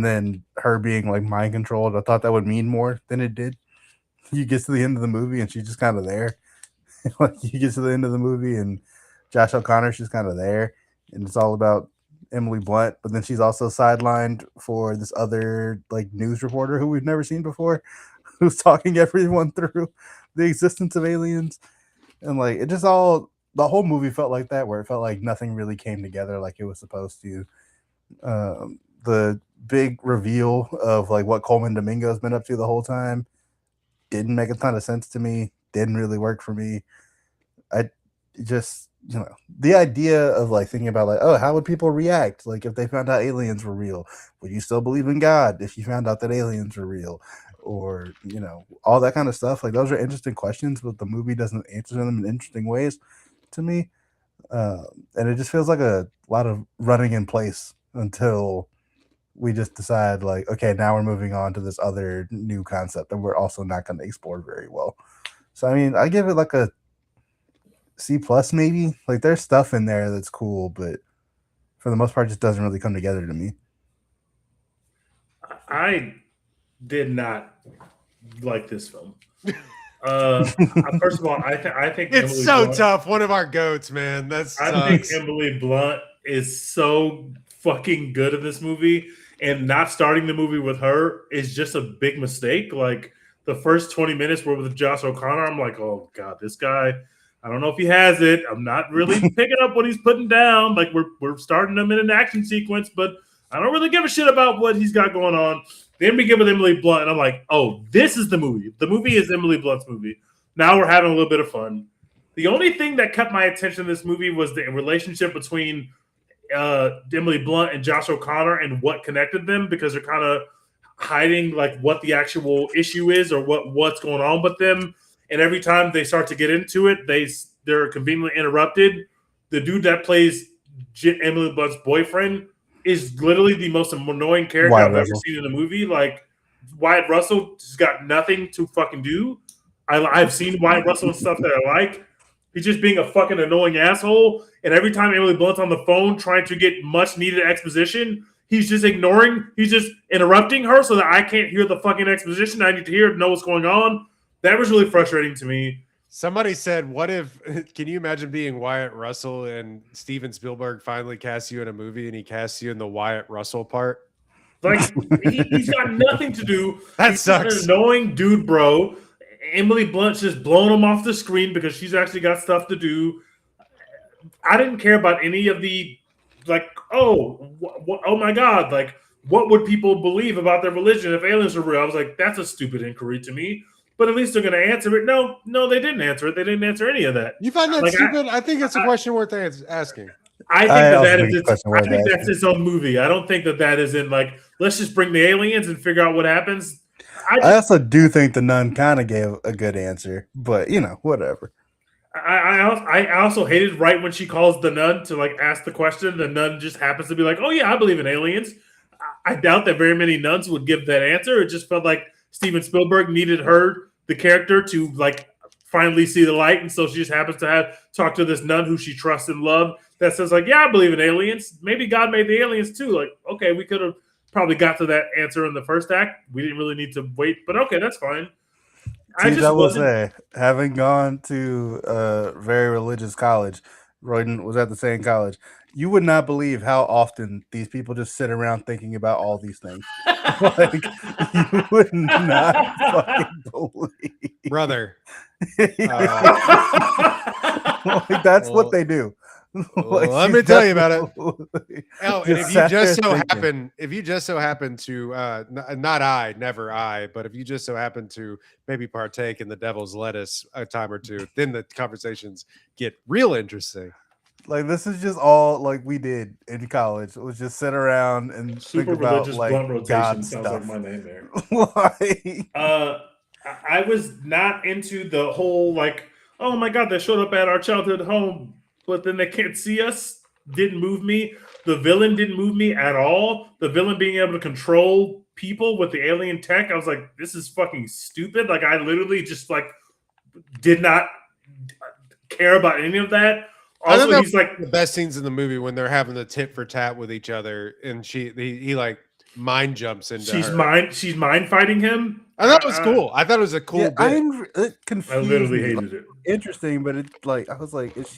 then her being like mind controlled. I thought that would mean more than it did. You get to the end of the movie and she's just kind of there. Like you get to the end of the movie and Josh O'Connor, she's kind of there, and it's all about Emily Blunt, but then she's also sidelined for this other like news reporter who we've never seen before, who's talking everyone through the existence of aliens. And like it just the whole movie felt like that, where it felt like nothing really came together like it was supposed to. The big reveal of like what Coleman Domingo's been up to the whole time didn't make a ton of sense to me, didn't really work for me. the idea of like thinking about like, oh, how would people react? Like if they found out aliens were real, would you still believe in God if you found out that aliens were real? Or, all that kind of stuff. Like those are interesting questions, but the movie doesn't answer them in interesting ways to me. And it just feels like a lot of running in place until we just decide like, okay, now we're moving on to this other new concept that we're also not going to explore very well. So, I mean, I give it like a C+ maybe. Like there's stuff in there that's cool, but for the most part, it just doesn't really come together to me. I did not like this film. First of all, I think it's Emily so Blunt, tough. One of our goats, man. I think Emily Blunt is so fucking good in this movie, and not starting the movie with her is just a big mistake. Like the first 20 minutes were with Josh O'Connor. I'm like, oh god, this guy. I don't know if he has it. I'm not really picking up what he's putting down. Like we're starting him in an action sequence, but I don't really give a shit about what he's got going on. Then we get with Emily Blunt, and I'm like, oh, this is the movie. The movie is Emily Blunt's movie. Now we're having a little bit of fun. The only thing that kept my attention in this movie was the relationship between Emily Blunt and Josh O'Connor and what connected them, because they're kind of hiding like what the actual issue is or what's going on with them. And every time they start to get into it, they're conveniently interrupted. The dude that plays Emily Blunt's boyfriend is literally the most annoying character I've ever seen in a movie. Like Wyatt Russell has got nothing to fucking do. I've seen Wyatt Russell and stuff that I like. He's just being a fucking annoying asshole. And every time Emily Blunt's on the phone trying to get much needed exposition, he's just he's just interrupting her so that I can't hear the fucking exposition I need to hear to know what's going on. That was really frustrating to me. Somebody said, can you imagine being Wyatt Russell and Steven Spielberg finally casts you in a movie and he casts you in the Wyatt Russell part? Like, he's got nothing to do. He's sucks. An annoying dude, bro. Emily Blunt's just blowing him off the screen because she's actually got stuff to do. I didn't care about any of the, like, oh my God, like, what would people believe about their religion if aliens are real? I was like, that's a stupid inquiry to me. But at least they're going to answer it. No, they didn't answer it. They didn't answer any of that. You find that stupid? I think it's a question worth asking. I think that's its own movie. I don't think that is in like, let's just bring the aliens and figure out what happens. I also do think the nun kind of gave a good answer, but whatever. I also hated right when she calls the nun to like ask the question. The nun just happens to be like, "Oh yeah, I believe in aliens." I doubt that very many nuns would give that answer. It just felt like Steven Spielberg needed the character to like finally see the light, and so she just happens to talk to this nun who she trusts and loves that says like, "Yeah, I believe in aliens. Maybe God made the aliens too." Like, okay, we could have probably got to that answer in the first act. We didn't really need to wait, but okay, that's fine. Having gone to a very religious college, Royden was at the same college. You would not believe how often these people just sit around thinking about all these things. Like, you would not fucking believe. Brother. Like, that's what they do. Like, let me tell you about it. Oh, and if you just so happen to but if you just so happen to maybe partake in the devil's lettuce a time or two, then the conversations get real interesting. Like, this is just all like we did in college. It was just sit around and think about like God stuff. Sounds like my name there. I was not into the whole like, oh my God, they showed up at our childhood home, but then they can't see us. Didn't move me. The villain didn't move me at all. The villain being able to control people with the alien tech, I was like, this is fucking stupid. Like, I literally just like did not care about any of that. Also, he's like the best scenes in the movie when they're having the tit for tat with each other, and he like mind jumps into she's mind fighting him. I thought it was cool. I thought it was a cool bit. I literally hated it. Interesting, but it's like I was like, is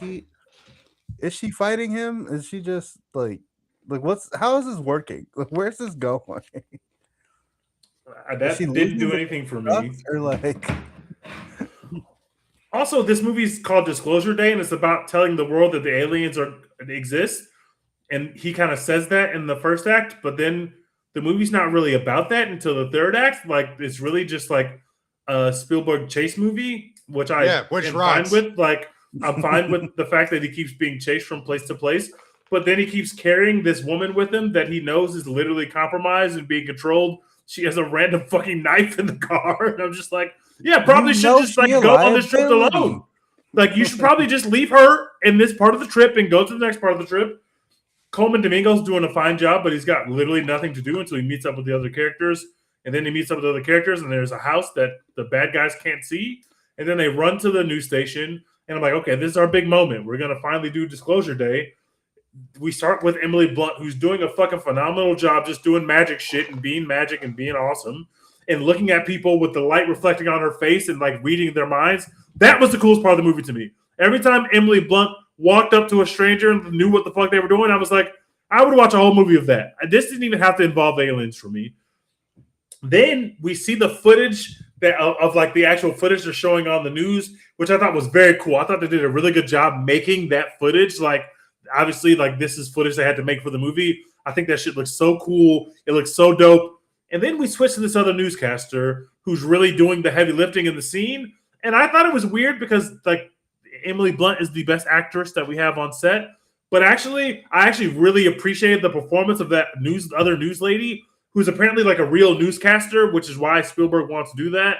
she fighting him? Is she just like how is this working? Like, where's this going? That didn't do anything for me. Or like, also, this movie's called Disclosure Day, and it's about telling the world that the aliens exist. And he kind of says that in the first act, but then the movie's not really about that until the third act. Like, it's really just like a Spielberg chase movie, which I am fine with. Like, I'm fine with the fact that he keeps being chased from place to place, but then he keeps carrying this woman with him that he knows is literally compromised and being controlled. She has a random fucking knife in the car, and I'm just like, yeah, probably should just like go on this trip alone. Like, you should probably just leave her in this part of the trip and go to the next part of the trip. Coleman Domingo's doing a fine job, but he's got literally nothing to do until he meets up with the other characters. And then he meets up with the other characters, and there's a house that the bad guys can't see. And then they run to the news station, and I'm like, okay, this is our big moment. We're going to finally do Disclosure Day. We start with Emily Blunt, who's doing a fucking phenomenal job just doing magic shit and being magic and being awesome and looking at people with the light reflecting on her face and like reading their minds. That was the coolest part of the movie to me. Every time Emily Blunt walked up to a stranger and knew what the fuck they were doing, I was like, I would watch a whole movie of that. This didn't even have to involve aliens for me. Then we see the footage of like the actual footage they're showing on the news, which I thought was very cool. I thought they did a really good job making that footage. Like, obviously, like this is footage they had to make for the movie. I think that shit looks so cool. It looks so dope. And then we switch to this other newscaster who's really doing the heavy lifting in the scene. And I thought it was weird because like Emily Blunt is the best actress that we have on set. But actually, I actually really appreciated the performance of that other news lady who's apparently like a real newscaster, which is why Spielberg wants to do that.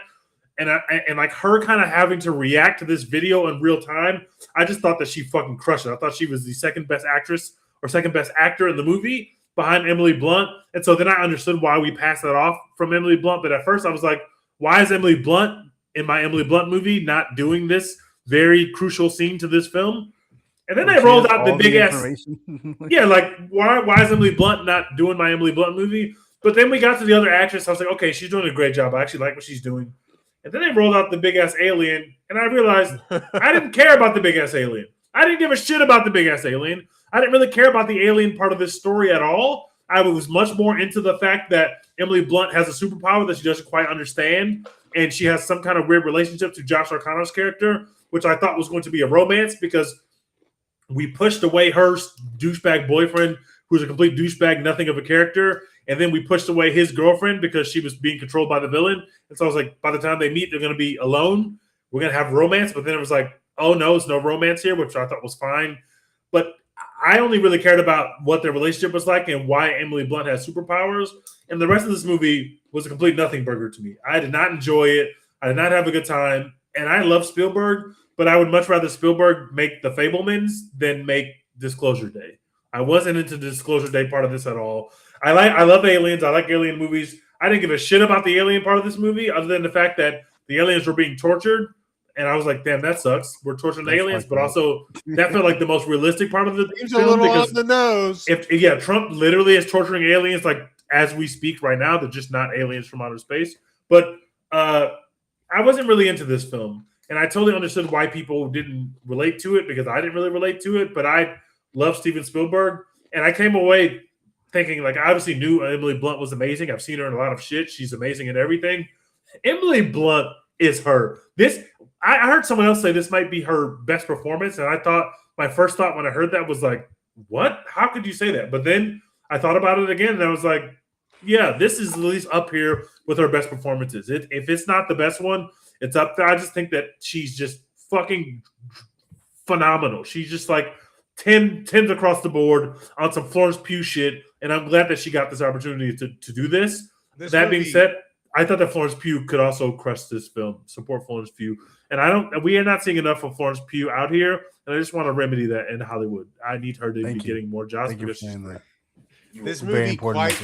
And like her kind of having to react to this video in real time, I just thought that she fucking crushed it. I thought she was the second best actress or second best actor in the movie behind Emily Blunt. And so then I understood why we passed that off from Emily Blunt. But at first I was like, why is Emily Blunt in my Emily Blunt movie not doing this very crucial scene to this film? And then they rolled out the big ass. Yeah, like why is Emily Blunt not doing my Emily Blunt movie? But then we got to the other actress. I was like, okay, she's doing a great job. I actually like what she's doing. And then they rolled out the big ass alien, and I realized I didn't care about the big ass alien. I didn't give a shit about the big ass alien. I didn't really care about the alien part of this story at all. I was much more into the fact that Emily Blunt has a superpower that she doesn't quite understand, and she has some kind of weird relationship to Josh O'Connor's character, which I thought was going to be a romance because we pushed away her douchebag boyfriend, who's a complete douchebag, nothing of a character. And then we pushed away his girlfriend because she was being controlled by the villain. And so I was like, by the time they meet, they're going to be alone. We're going to have romance. But then it was like, oh, no, it's no romance here, which I thought was fine. But I only really cared about what their relationship was like and why Emily Blunt has superpowers. And the rest of this movie was a complete nothing burger to me. I did not enjoy it. I did not have a good time. And I love Spielberg, but I would much rather Spielberg make The Fabelmans than make Disclosure Day. I wasn't into the Disclosure Day part of this at all. I love aliens. I like alien movies. I didn't give a shit about the alien part of this movie other than the fact that the aliens were being tortured. And I was like, damn, that sucks. We're torturing the aliens, but also that felt like the most realistic part of the Seems film. A little on the nose. If Trump literally is torturing aliens like as we speak right now, they're just not aliens from outer space. But I wasn't really into this film. And I totally understood why people didn't relate to it because I didn't really relate to it. But I love Steven Spielberg. And I came away thinking, like, I obviously knew Emily Blunt was amazing. I've seen her in a lot of shit. She's amazing in everything. Emily Blunt is her. I heard someone else say this might be her best performance. And I thought, my first thought when I heard that was like, what? How could you say that? But then I thought about it again and I was like, yeah, this is at least up here with her best performances. If it's not the best one, it's up there. I just think that she's just fucking phenomenal. She's just like 10s across the board on some Florence Pugh shit. And I'm glad that she got this opportunity to do this. That being said, I thought that Florence Pugh could also crush this film, support Florence Pugh. And we are not seeing enough of Florence Pugh out here. And I just want to remedy that in Hollywood. I need her to be getting more jobs. This movie quite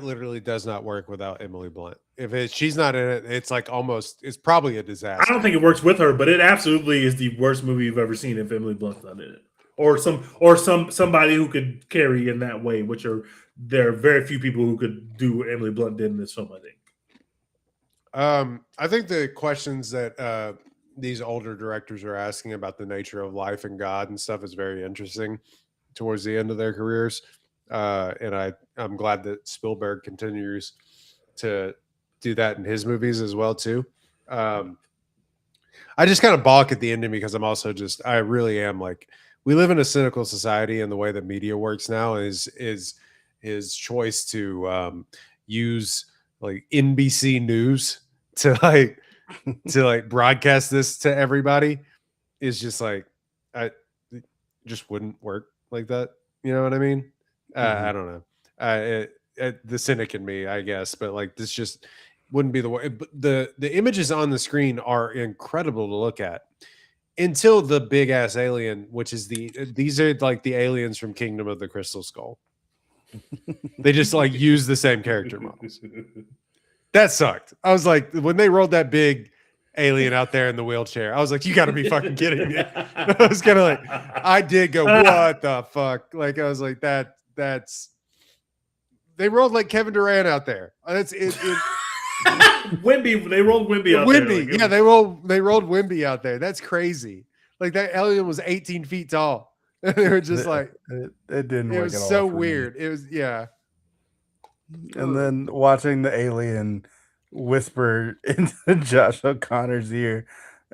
literally does not work without Emily Blunt. If she's not in it, it's like it's probably a disaster. I don't think it works with her, but it absolutely is the worst movie you've ever seen if Emily Blunt's not in it. Or somebody who could carry in that way, there are very few people who could do what Emily Blunt did in this film, I think. I think the questions that these older directors are asking about the nature of life and God and stuff is very interesting towards the end of their careers. And I'm glad that Spielberg continues to do that in his movies as well, too. I just kind of balk at the ending because I really am like, we live in a cynical society, and the way that media works now is his choice to use like NBC News to like to like broadcast this to everybody is just like it just wouldn't work like that. You know what I mean? I don't know. The cynic in me, I guess, but like this just wouldn't be the way. The images on the screen are incredible to look at until the big ass alien, which is these are like the aliens from Kingdom of the Crystal Skull. They just like use the same character models. That sucked. I was like, when they rolled that big alien out there in the wheelchair, I was like, you got to be fucking kidding me. I was kind of like, I did go, what the fuck? Like, I was like, that's they rolled like Kevin Durant out there. That's it. Wimby, they rolled Wimby out there. Like, yeah, they rolled Wimby out there. That's crazy. Like that alien was 18 feet tall. They were just like, it didn't work. It was so weird. It was, yeah. And then watching the alien whisper into Josh O'Connor's ear,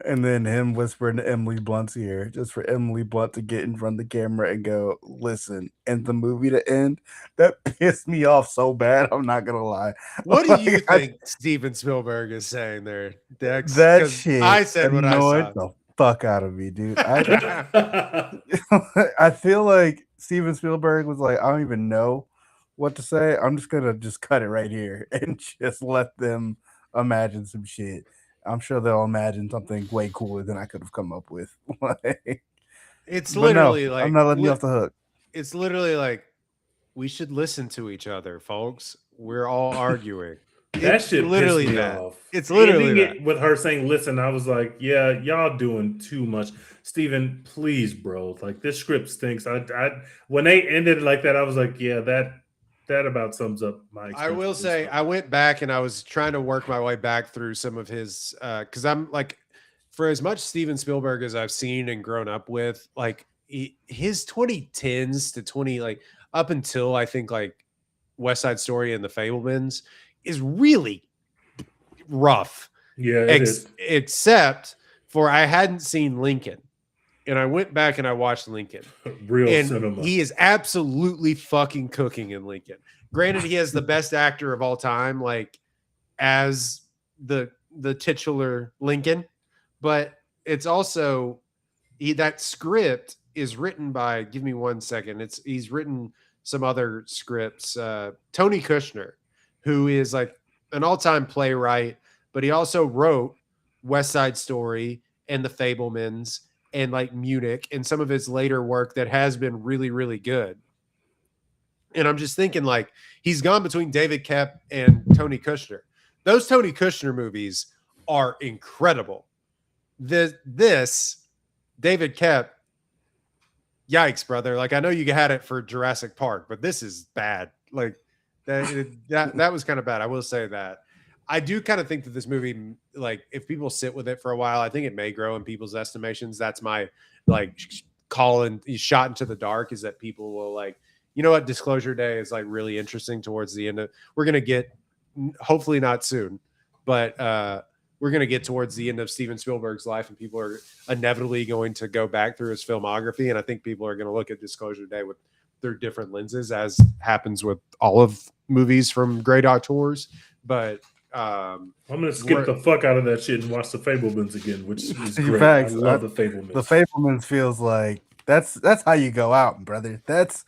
and then him whisper into Emily Blunt's ear, just for Emily Blunt to get in front of the camera and go, listen, and the movie to end. That pissed me off so bad. I'm not gonna lie. What do you think Steven Spielberg is saying there, Dex? That shit I said what I saw. The fuck out of me, dude. I feel like Steven Spielberg was like, I don't even know what to say. I'm just gonna just cut it right here and just let them imagine some shit. I'm sure they'll imagine something way cooler than I could have come up with. It's literally no, like I'm not letting you off the hook. It's literally like we should listen to each other, folks. We're all arguing. That shit literally pissed me that. off. It's literally it with her saying, listen, I was like, yeah, y'all doing too much. Steven, please, bro. Like this script stinks. I when they ended it like that, I was like, yeah, that about sums up my experience. I will say I went back and I was trying to work my way back through some of his because I'm like, for as much Steven Spielberg as I've seen and grown up with, like his 2010s to 20 like up until I think like West Side Story and The Fabelmans is really rough. Yeah, except for I hadn't seen Lincoln. And I went back and I watched Lincoln. Real cinema. He is absolutely fucking cooking in Lincoln. Granted, he has the best actor of all time, like as the titular Lincoln, but it's also that script is written by. Give me 1 second. He's written some other scripts. Tony Kushner, who is like an all-time playwright, but he also wrote West Side Story and The Fabelmans and like Munich and some of his later work that has been really, really good. And I'm just thinking like he's gone between David Koepp and Tony Kushner. Those Tony Kushner movies are incredible. This David Koepp, yikes, brother. Like I know you had it for Jurassic Park, but this is bad. Like that was kind of bad. I will say that. I do kind of think that this movie, like, if people sit with it for a while, I think it may grow in people's estimations. That's my like call and shot into the dark is that people will like, you know what, Disclosure Day is like really interesting towards the end of. We're gonna get, hopefully not soon, but we're gonna get towards the end of Steven Spielberg's life, and people are inevitably going to go back through his filmography, and I think people are going to look at Disclosure Day with their different lenses, as happens with all of movies from great auteurs, but. I'm gonna skip the fuck out of that shit and watch The Fabelmans again, which is great. Facts. I love The Fabelmans. The Fabelmans feels like that's how you go out, brother.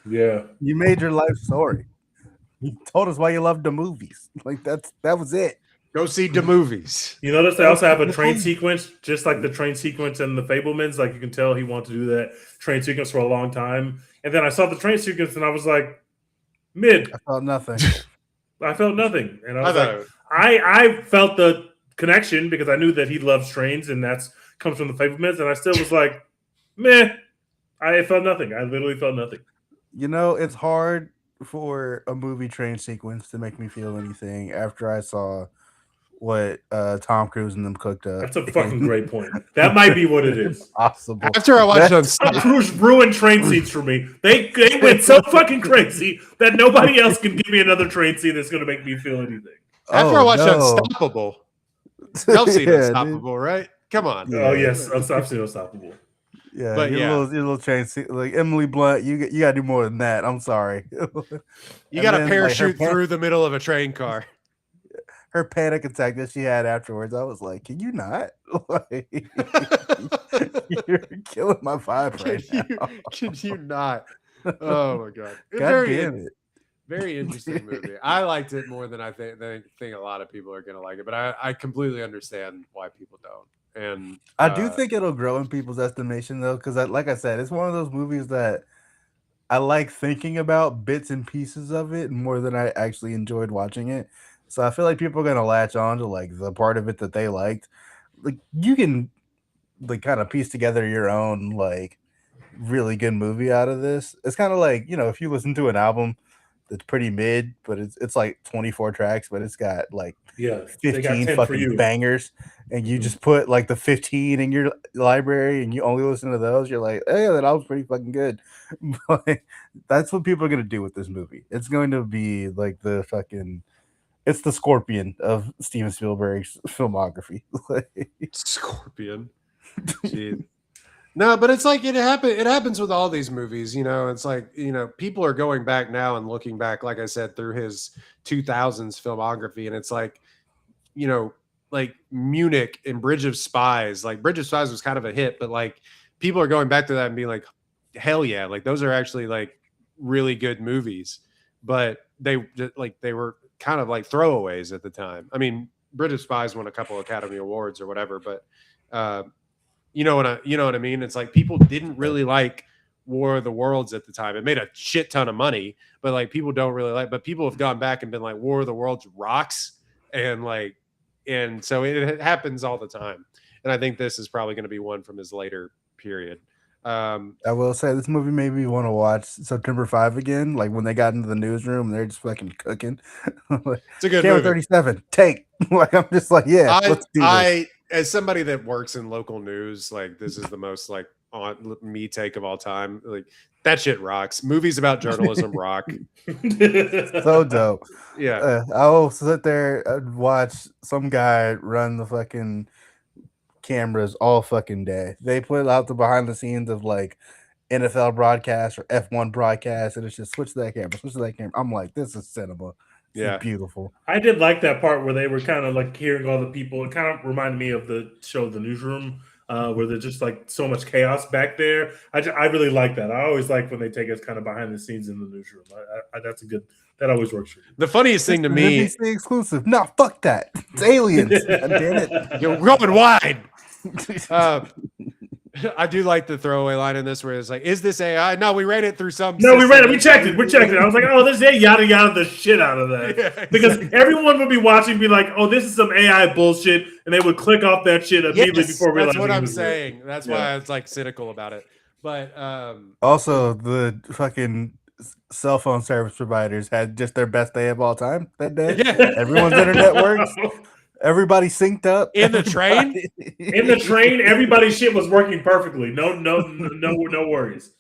You made your life story. You told us why you loved the movies. Like that was it. Go see the movies. You notice they also have a train sequence, just like the train sequence in The Fabelmans. Like you can tell he wanted to do that train sequence for a long time. And then I saw the train sequence and I was like, mid. I felt nothing. And I was like, I felt the connection because I knew that he loves trains and that's comes from The Fabelmans. And I still was like, meh. I felt nothing. I literally felt nothing. You know, it's hard for a movie train sequence to make me feel anything after I saw what Tom Cruise and them cooked up. That's a fucking great point. That might be what it is. Possible. After I watched Tom Cruise ruined train scenes for me. They went so fucking crazy that nobody else can give me another train scene that's going to make me feel anything. After I watched Unstoppable. Y'all seen Unstoppable, right? Come on. Oh, yes. I've seen Unstoppable. Yeah, but your little train scene, like Emily Blunt, you got to do more than that. I'm sorry. You got to parachute through the middle of a train car. her panic attack that she had afterwards, I was like, can you not? Like, you're killing my vibe right now. Can you not? Oh my god! God damn it! Very interesting movie. I liked it more than I think a lot of people are gonna like it, but I completely understand why people don't. And I do think it'll grow in people's estimation though, because like I said, it's one of those movies that I like thinking about bits and pieces of it more than I actually enjoyed watching it. So I feel like people are gonna latch on to like the part of it that they liked. Like you can like kind of piece together your own like really good movie out of this. It's kind of like, you know, if you listen to an album that's pretty mid, but it's like 24 tracks, but it's got like 15 fucking bangers, and you just put like the 15 in your library and you only listen to those, you're like, hey, that album's pretty fucking good. But that's what people are gonna do with this movie. It's going to be like it's the Scorpion of Steven Spielberg's filmography. Scorpion. Jeez. No, but it's like it happens with all these movies, you know. It's like, you know, people are going back now and looking back, like I said, through his 2000s filmography, and it's like, you know, like Munich and Bridge of Spies. Like Bridge of Spies was kind of a hit, but like people are going back to that and being like, hell yeah, like those are actually like really good movies. But they were kind of like throwaways at the time. I mean, Bridge of Spies won a couple Academy Awards or whatever, but you know what I mean? It's like people didn't really like War of the Worlds at the time. It made a shit ton of money, but like people don't really like. But people have gone back and been like, War of the Worlds rocks, and so it happens all the time. And I think this is probably going to be one from his later period. I will say this movie made me want to watch September 5 again. Like when they got into the newsroom, and they're just fucking cooking. Like, it's a good Camera movie. 37, take. Like I'm just like, yeah. Let's do this. As somebody that works in local news, like this is the most like on me take of all time. Like that shit rocks. Movies about journalism rock. So dope. Yeah. I'll sit there and watch some guy run the fucking cameras all fucking day. They put out the behind the scenes of like NFL broadcasts or F1 broadcasts, and it's just switch to that camera. I'm like, this is cinema. Yeah, beautiful. I did like that part where they were kind of like hearing all the people. It kind of reminded me of the show The Newsroom, where there's just like so much chaos back there. I really like that. I always like when they take us kind of behind the scenes in the newsroom. That's a good. That always works for me. The funniest thing to me, NBC exclusive. No, fuck that. It's aliens. Damn it. You're going wide. I do like the throwaway line in this where it's like, is this AI? No, we ran it through some. No, we ran it. We checked it. I was like, oh, this is yada yada the shit out of that. Yeah, exactly. Because everyone would be watching, be like, oh, this is some AI bullshit, and they would click off that shit immediately before realizing. That's what I'm saying. That's why I was like cynical about it. But also the fucking cell phone service providers had just their best day of all time that day. Yeah. Everyone's internet works. Everybody synced up in the train. In the train, everybody's shit was working perfectly. No worries.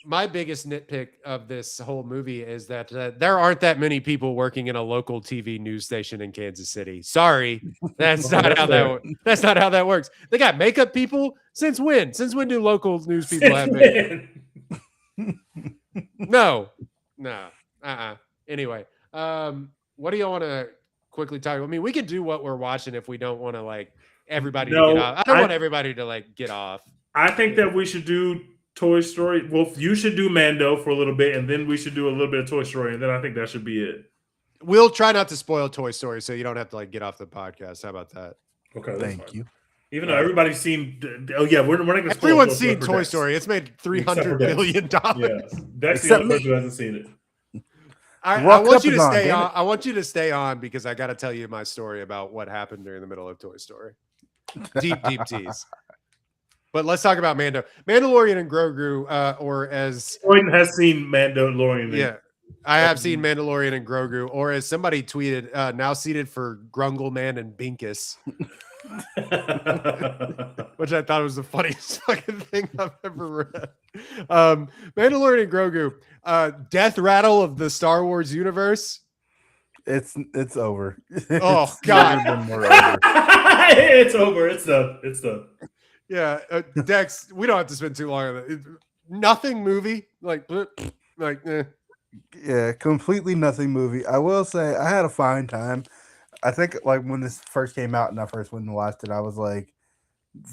My biggest nitpick of this whole movie is that there aren't that many people working in a local TV news station in Kansas City. Sorry, that's not how that works. They got makeup people. Since when? Since when do local news people have makeup? No. Anyway, what do you want to quickly talk? I mean, we could do what we're watching if we don't want to like everybody to get off. I don't want everybody to like get off. I think that we should do Toy Story. Well, you should do Mando for a little bit, and then we should do a little bit of Toy Story, and then I think that should be it. We'll try not to spoil Toy Story, so you don't have to like get off the podcast. How about that? Okay, thank you. Even though everybody's seen, we're not going to. Everyone's seen Toy Story. It's made $300 billion. Yeah, Dex the only person who hasn't seen it. I want you to stay on. I want you to stay on because I got to tell you my story about what happened during the middle of Toy Story. Deep tease. But let's talk about Mandalorian and Grogu, or as Jordan has seen Mandalorian. Yeah, I have seen Mandalorian and Grogu, or as somebody tweeted, now seated for Grungleman and Binkus. Which I thought was the funniest fucking thing I've ever read. Mandalorian and Grogu, death rattle of the Star Wars universe. It's over. Oh God, it's over. It's the. Yeah, Dex. We don't have to spend too long on it. Nothing movie Yeah, completely nothing movie. I will say I had a fine time. I think like when this first came out and I first went and watched it, I was like,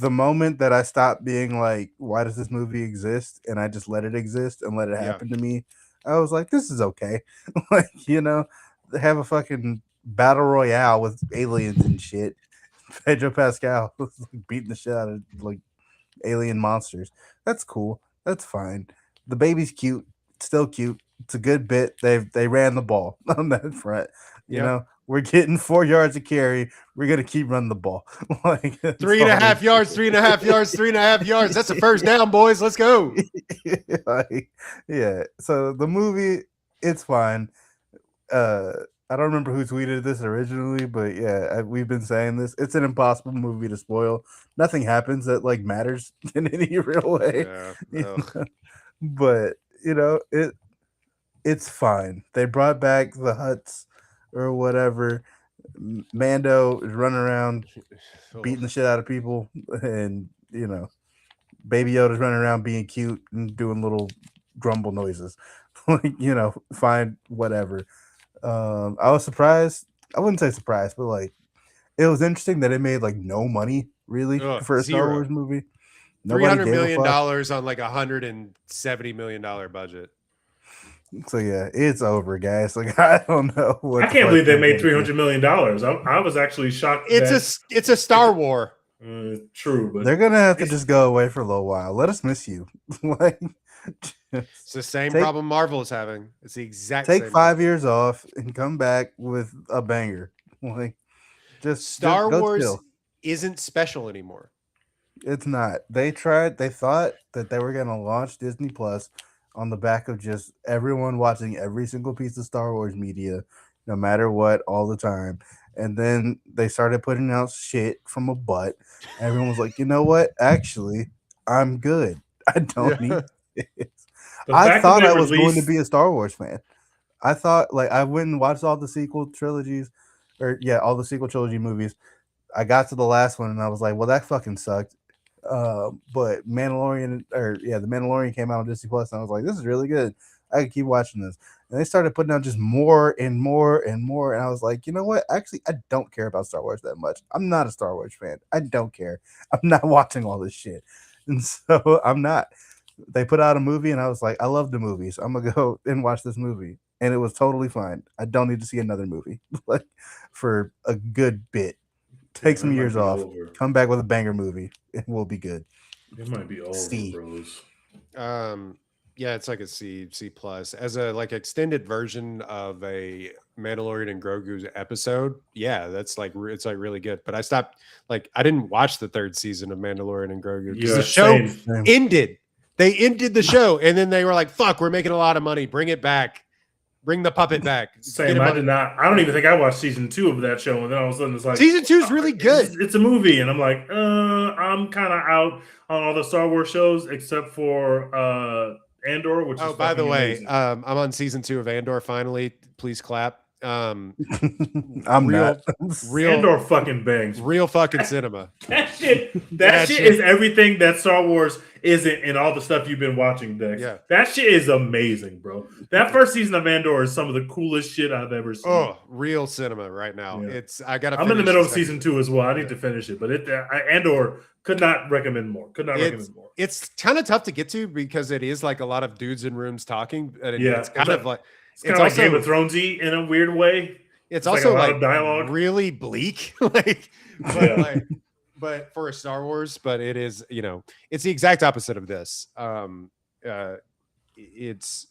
the moment that I stopped being like, why does this movie exist? And I just let it exist and let it happen to me. I was like, this is okay. Like, you know, they have a fucking battle royale with aliens and shit. Pedro Pascal was like beating the shit out of like alien monsters. That's cool. That's fine. The baby's cute, still cute. It's a good bit. They ran the ball on that front. You know, we're getting 4 yards of carry. We're gonna keep running the ball. Like 3.5 yards, 3.5 yards, 3.5 yards. That's a first down, boys. Let's go. Like, yeah. So the movie, it's fine. I don't remember who tweeted this originally, but yeah, we've been saying this. It's an impossible movie to spoil. Nothing happens that like matters in any real way. Yeah, but you know, it's fine. They brought back the Hutts or whatever. Mando is running around beating the shit out of people, and you know, Baby Yoda's running around being cute and doing little grumble noises. Like, you know, fine, whatever. I was surprised. I wouldn't say surprised, but like it was interesting that it made like no money really for a Star Wars movie. $300 million on like $170 million budget. So yeah, it's over, guys. Like I don't know what. I can't believe they made $300 million. I was actually shocked. It's a Star War. True, but they're gonna have to just go away for a little while. Let us miss you. Like. It's the same problem Marvel is having. It's the exact same. Take 5 years off and come back with a banger. Like, just Star Wars isn't special anymore. It's not. They tried. They thought that they were going to launch Disney Plus on the back of just everyone watching every single piece of Star Wars media, no matter what, all the time. And then they started putting out shit from a butt. Everyone was like, you know what? Actually, I'm good. I don't need this. I thought I was going to be a Star Wars fan. I thought, like, I went and watched all the sequel trilogies, all the sequel trilogy movies. I got to the last one and I was like, well, that fucking sucked. But the Mandalorian came out on Disney Plus, and I was like, this is really good. I could keep watching this. And they started putting out just more and more and more. And I was like, you know what? Actually, I don't care about Star Wars that much. I'm not a Star Wars fan. I don't care. I'm not watching all this shit. And so I'm not. They put out a movie, and I was like, I love the movies. I'm gonna go and watch this movie, and it was totally fine. I don't need to see another movie like for a good bit. Take some years off, come back with a banger movie, and we'll be good. It might be over, bros. Yeah, it's like a C plus as a like extended version of a Mandalorian and Grogu's episode. Yeah, that's like it's like really good. But I stopped. Like I didn't watch the 3rd season of Mandalorian and Grogu because the show ended. They ended the show, and then they were like, "Fuck, we're making a lot of money. Bring it back. Bring the puppet back." Same. I did not. I don't even think I watched season 2 of that show, and then all of a sudden it's like season 2 is really good. It's a movie, and I'm like, I'm kind of out on all the Star Wars shows except for Andor. Which is by the way, amazing. I'm on season 2 of Andor. Finally, please clap. I'm not. Andor fucking bangs. Real fucking cinema. That shit is everything that Star Wars isn't in all the stuff you've been watching, Dex. Yeah. That shit is amazing, bro. That first season of Andor is some of the coolest shit I've ever seen. Oh, real cinema right now. Yeah. I'm in the middle of season 2 as well. I need to finish it, but Andor could not recommend more. It's kind of tough to get to because it is like a lot of dudes in rooms talking. And it's kind of like it's kind of like Game of Thronesy in a weird way. It's also like a lot like of dialogue, really bleak. But for a Star Wars, but it is, it's the exact opposite of this. It's,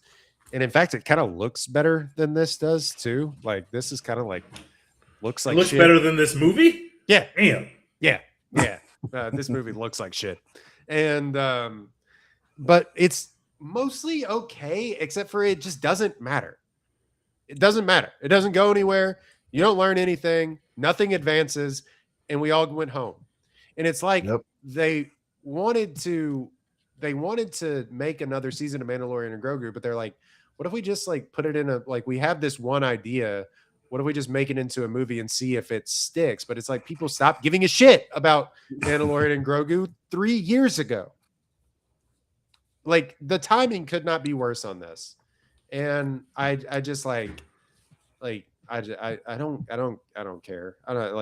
and in fact, it kind of looks better than this does too. Like this is kind of like looks shit. Better than this movie. Yeah, damn. Yeah. This movie looks like shit, and but it's mostly okay, except for it just doesn't matter. It doesn't matter. It doesn't go anywhere. You don't learn anything. Nothing advances, and we all went home. And it's like they wanted to make another season of Mandalorian and Grogu, but they're like, what if we just like put it in we have this one idea. What if we just make it into a movie and see if it sticks? But it's like people stopped giving a shit about Mandalorian and Grogu 3 years ago. Like the timing could not be worse on this. And I just like I don't care. I don't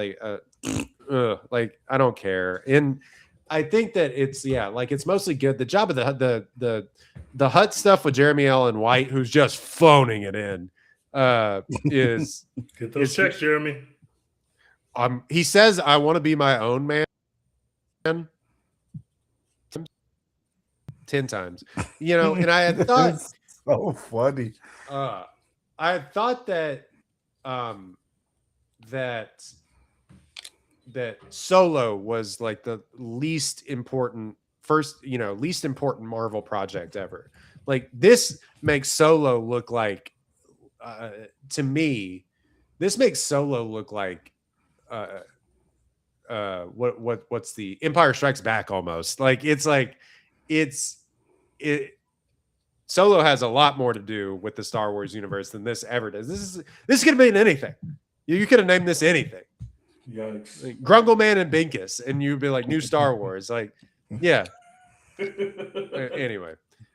like I don't care. And I think that it's like it's mostly good. The job of the Hut stuff with Jeremy Allen White, who's just phoning it in, is get those checks, Jeremy. He says, "I want to be my own man." 10 times, and I had thought so funny. I had thought that that Solo was like the least important Marvel project ever. Like this makes Solo look like to me, this makes Solo look like what's the Empire Strikes Back almost. Like Solo has a lot more to do with the Star Wars universe than this ever does. This could have been anything. You could have named this anything. Yikes. Like Grungleman and Binkus, and you'd be like new Star Wars. Like, yeah. Anyway,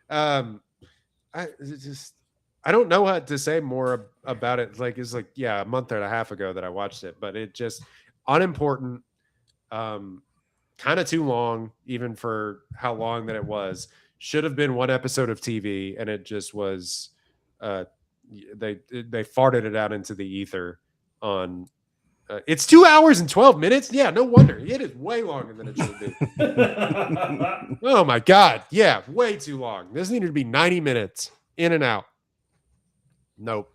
I don't know what to say more about it. Like it's like a month and a half ago that I watched it, but it just unimportant, kind of too long, even for how long that it was. Should have been one episode of TV, and it just was. They farted it out into the ether on. It's 2 hours and 12 minutes. Yeah, no wonder. It is way longer than it should be. Oh my God. Yeah, way too long. This needed to be 90 minutes in and out. Nope.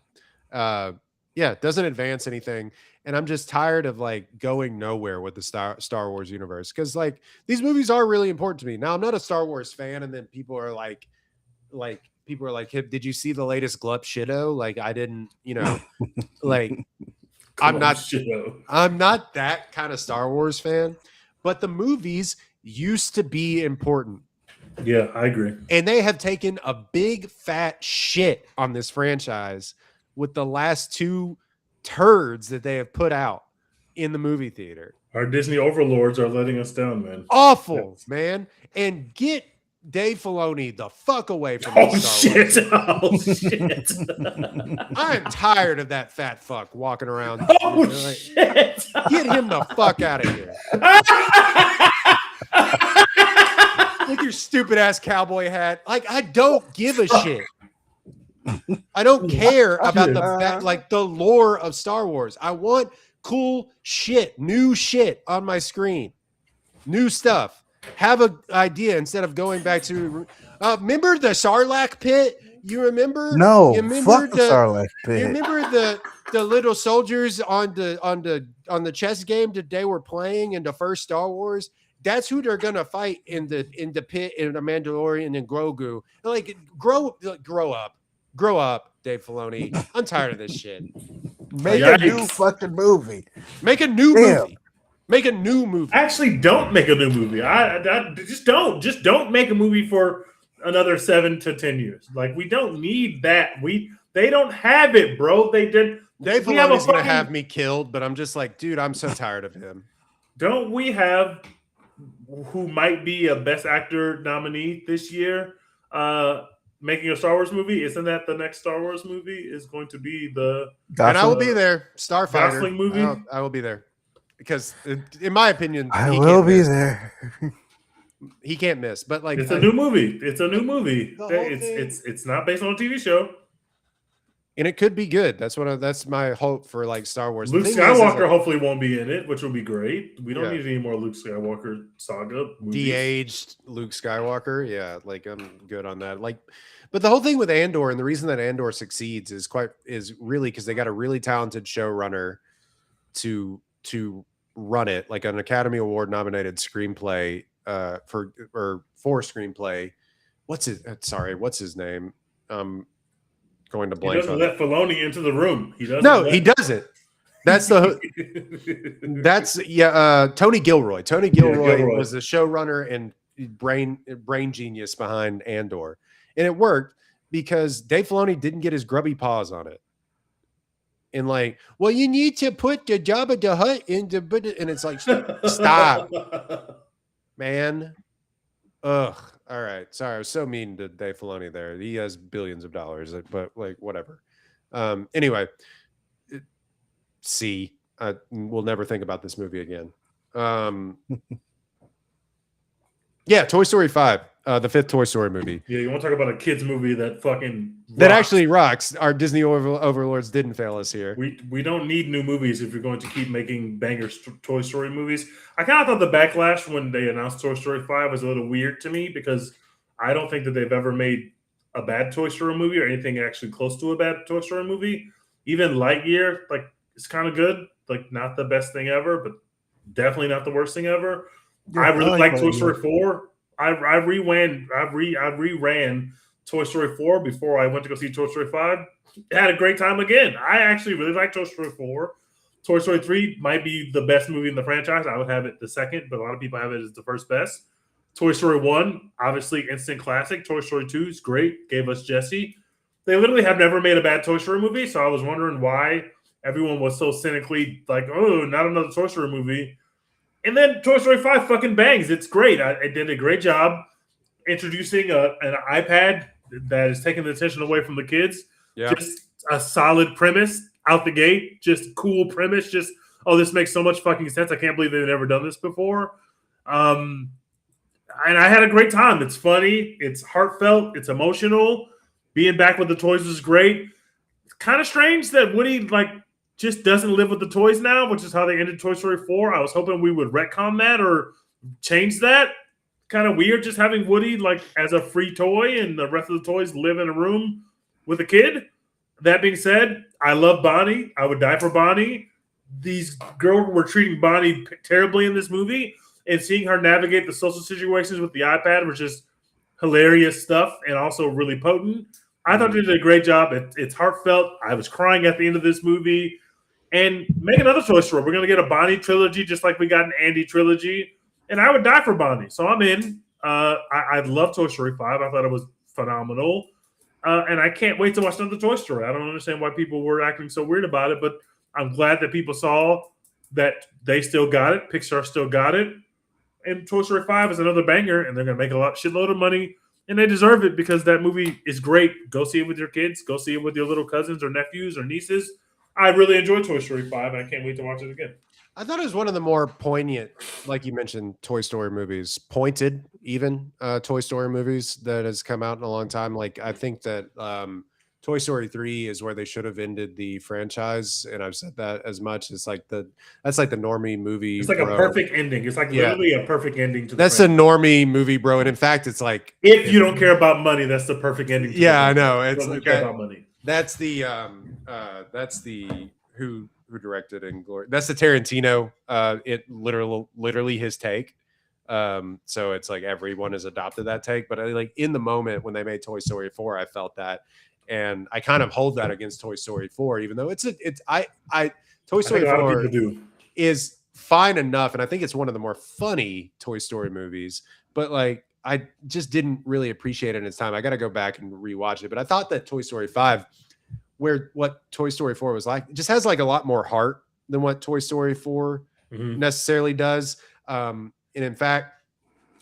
It doesn't advance anything. And I'm just tired of like going nowhere with the Star Wars universe. Cause like these movies are really important to me. Now I'm not a Star Wars fan. And then people are like, hey, did you see the latest Glup Shido? Like I didn't, like, I'm not that kind of Star Wars fan, but the movies used to be important. Yeah, I agree. And they have taken a big fat shit on this franchise with the last two turds that they have put out in the movie theater. Our Disney overlords are letting us down, man. Awful, man. And get Dave Filoni the fuck away from me. Shit. Oh, shit. I am tired of that fat fuck walking around. Shit. Get him the fuck out of here. With your stupid ass cowboy hat. Like, I don't give a shit. I don't care about the lore of Star Wars. I want cool shit, new shit on my screen. New stuff. Have an idea instead of going back to remember the Sarlacc pit? You remember? No, you remember fuck the Sarlacc pit. You remember the little soldiers on the chess game that they were playing in the first Star Wars? That's who they're gonna fight in the pit in the Mandalorian and Grogu. Like grow up, Dave Filoni. I'm tired of this shit. Make a new fucking movie. Make a new movie. Make a new movie. Actually, don't make a new movie. I just don't make a movie for another 7 to 10 years. Like we don't need that. They don't have it, bro. They did. Dave Filoni's gonna have me killed, but I'm just like, dude, I'm so tired of him. Don't we have who might be a Best Actor nominee this year? Making a Star Wars movie. Isn't that the next Star Wars movie? Is going to be the and I will be there. Starfighter Gosling movie. I will be there. Because, in my opinion, I will be there. He can't miss. But like, it's a new movie. It's a new movie. It's not based on a TV show, and it could be good. That's my hope for like Star Wars. Luke Skywalker hopefully won't be in it, which will be great. We don't need any more Luke Skywalker saga movies. De-aged Luke Skywalker. Yeah, like I'm good on that. Like, but the whole thing with Andor and the reason that Andor succeeds is really because they got a really talented showrunner to run it, like an Academy Award nominated screenplay for screenplay. What's his name? Going to blank. He doesn't let Filoni into the room. He doesn't. That's Tony Gilroy. Tony Gilroy was the showrunner and brain genius behind Andor, and it worked because Dave Filoni didn't get his grubby paws on it. And like, well, you need to put the Jabba the Hutt into, and it's like, stop, man. Ugh. All right. Sorry, I was so mean to Dave Filoni there. He has billions of dollars, but like, whatever. Anyway, C. We'll never think about this movie again. Yeah, Toy Story 5, the 5th Toy Story movie. Yeah, you want to talk about a kids movie that fucking rocks. That actually rocks. Our Disney overlords didn't fail us here. We don't need new movies if you're going to keep making banger Toy Story movies. I kind of thought the backlash when they announced Toy Story 5 was a little weird to me because I don't think that they've ever made a bad Toy Story movie or anything actually close to a bad Toy Story movie. Even Lightyear, like, it's kind of good. Like, not the best thing ever, but definitely not the worst thing ever. Yeah, I really like Toy Story 4. I reran Toy Story 4 before I went to go see Toy Story 5. Had a great time again. I actually really like Toy Story 4. Toy Story 3 might be the best movie in the franchise. I would have it the second, but a lot of people have it as the first best. Toy Story 1, obviously instant classic. Toy Story 2 is great. Gave us Jessie. They literally have never made a bad Toy Story movie, so I was wondering why everyone was so cynically like, oh, not another Toy Story movie. And then Toy Story 5 fucking bangs. It's great. It did a great job introducing an iPad that is taking the attention away from the kids. Yeah. Just a solid premise out the gate. Just cool premise. Just, oh, this makes so much fucking sense. I can't believe they've never done this before. And I had a great time. It's funny. It's heartfelt. It's emotional. Being back with the toys was great. It's kind of strange that Woody, just doesn't live with the toys now, which is how they ended Toy Story 4. I was hoping we would retcon that or change that. Kind of weird just having Woody as a free toy and the rest of the toys live in a room with a kid. That being said, I love Bonnie. I would die for Bonnie. These girls were treating Bonnie terribly in this movie, and seeing her navigate the social situations with the iPad was just hilarious stuff and also really potent. I thought they did a great job. It's heartfelt. I was crying at the end of this movie. And make another Toy Story. We're going to get a Bonnie trilogy just like we got an Andy trilogy. And I would die for Bonnie. So I'm in. I love Toy Story 5. I thought it was phenomenal. And I can't wait to watch another Toy Story. I don't understand why people were acting so weird about it, but I'm glad that people saw that they still got it. Pixar still got it. And Toy Story 5 is another banger, and they're going to make a shitload of money. And they deserve it because that movie is great. Go see it with your kids. Go see it with your little cousins or nephews or nieces. I really enjoyed Toy Story 5. I can't wait to watch it again. I thought it was one of the more poignant, like you mentioned, Toy Story movies, pointed even Toy Story movies that has come out in a long time. Like, I think that Toy Story 3 is where they should have ended the franchise. And I've said that as much. It's that's like the normie movie. It's like a perfect ending. It's literally a perfect ending to the That's a normie movie, bro. And in fact, it's like, if you don't care about money, that's the perfect ending. I know. It's don't care about money. That's the who directed Inglourious. That's the Tarantino. It literally his take. So it's like everyone has adopted that take. But in the moment when they made Toy Story 4, I felt that, and I kind of hold that against Toy Story 4, even though Toy Story 4 is fine enough, and I think it's one of the more funny Toy Story movies. But I just didn't really appreciate it in its time. I got to go back and rewatch it. But I thought that Toy Story 5, what Toy Story 4 was like, just has a lot more heart than what Toy Story 4 necessarily does. And in fact,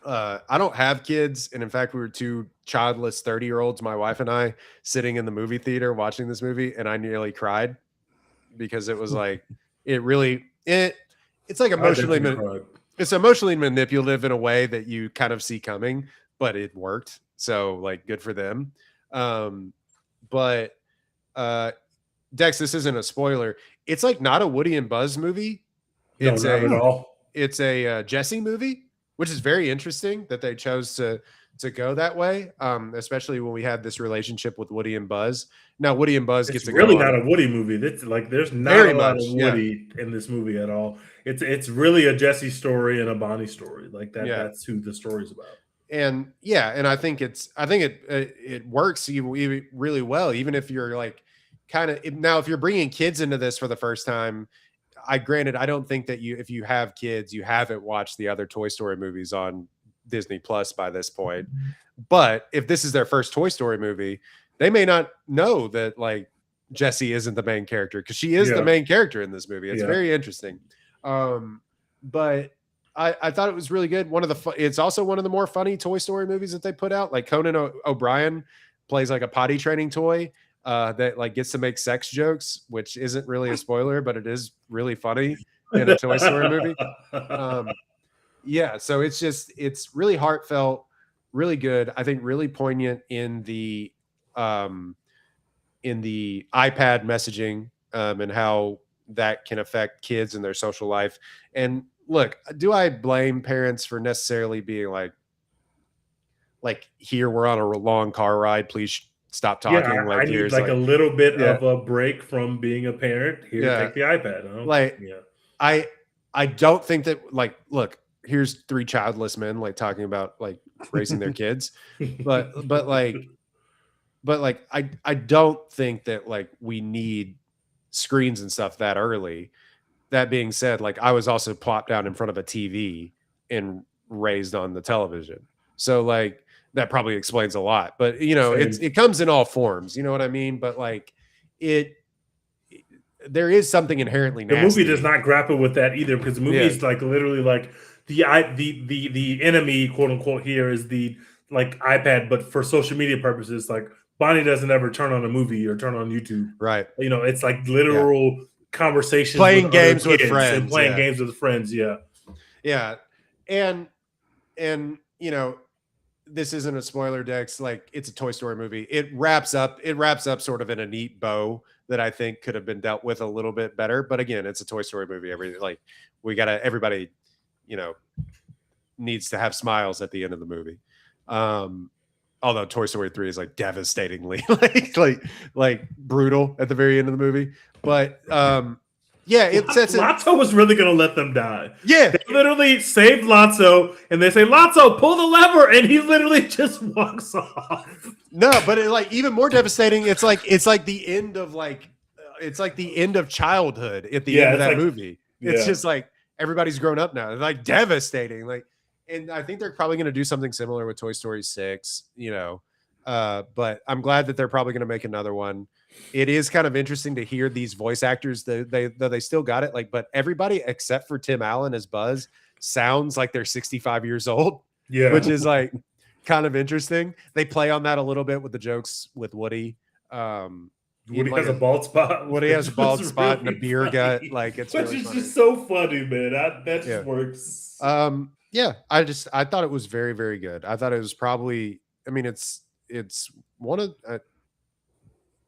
I don't have kids. And in fact, we were two childless 30-year-olds, my wife and I, sitting in the movie theater watching this movie, and I nearly cried because it was it's emotionally it's emotionally manipulative in a way that you kind of see coming, but it worked. So good for them. But Dex, this isn't a spoiler. It's not a Woody and Buzz movie. It's not at all. It's a Jessie movie, which is very interesting that they chose to go that way. Especially when we had this relationship with Woody and Buzz. Now Woody and Buzz gets really not a Woody movie. There's not very a lot of Woody in this movie at all. It's really a Jessie story and a Bonnie story. That's who the story's about. And I think it works really well, even if you're now if you're bringing kids into this for the first time. I don't think that if you have kids, you haven't watched the other Toy Story movies on Disney Plus by this point. But if this is their first Toy Story movie, they may not know that Jessie isn't the main character, because she is the main character in this movie. It's very interesting. But I thought it was really good. It's also one of the more funny Toy Story movies that they put out. Conan O'Brien plays a potty training toy. that like gets to make sex jokes, which isn't really a spoiler, but it is really funny in a Toy Story movie. Yeah, so it's really heartfelt, really good. I think really poignant in the iPad messaging and how that can affect kids and their social life. And look, do I blame parents for necessarily being like here we're on a long car ride, please stop talking. Yeah, I need like a little bit of a break from being a parent. Here, take the iPad. I don't think that like, look, here's 3 childless men like talking about like raising their kids, but I don't think that like we need screens and stuff that early. That being said, like I was also plopped down in front of a TV and raised on the television, so like that probably explains a lot. But you know, it comes in all forms. You know what I mean? But like there is something inherently nasty. The movie does not grapple with that either, because the movie is like literally like the enemy, quote unquote, here is the like iPad, but for social media purposes, like Bonnie doesn't ever turn on a movie or turn on YouTube. Right. You know, it's like literal conversations, playing games with friends, and playing games with friends. Yeah. Yeah. And you know, this isn't a spoiler, Dex. Like it's a Toy Story movie. It wraps up sort of in a neat bow that I think could have been dealt with a little bit better. But again, it's a Toy Story movie. Everybody, you know, needs to have smiles at the end of the movie. Although Toy Story 3 is like devastatingly like brutal at the very end of the movie. But yeah, it sets Lotso was really gonna let them die. Yeah, they literally saved Lotso, and they say, "Lotso, pull the lever," and he literally just walks off. No, but like even more devastating. It's like the end of childhood at the end of that movie. It's just like everybody's grown up now. It's like devastating. Like, and I think they're probably going to do something similar with Toy Story 6. You know, but I'm glad that they're probably going to make another one. It is kind of interesting to hear these voice actors that they still got it. Like, but everybody except for Tim Allen as Buzz sounds like they're 65 years old. Yeah, which is like kind of interesting. They play on that a little bit with the jokes with Woody. Woody has a bald spot. Woody has a bald spot and a beer gut. Like it's which really is funny. Just so funny, man. That just works. Yeah, I thought it was very, very good. I thought it was probably. I mean, it's one of.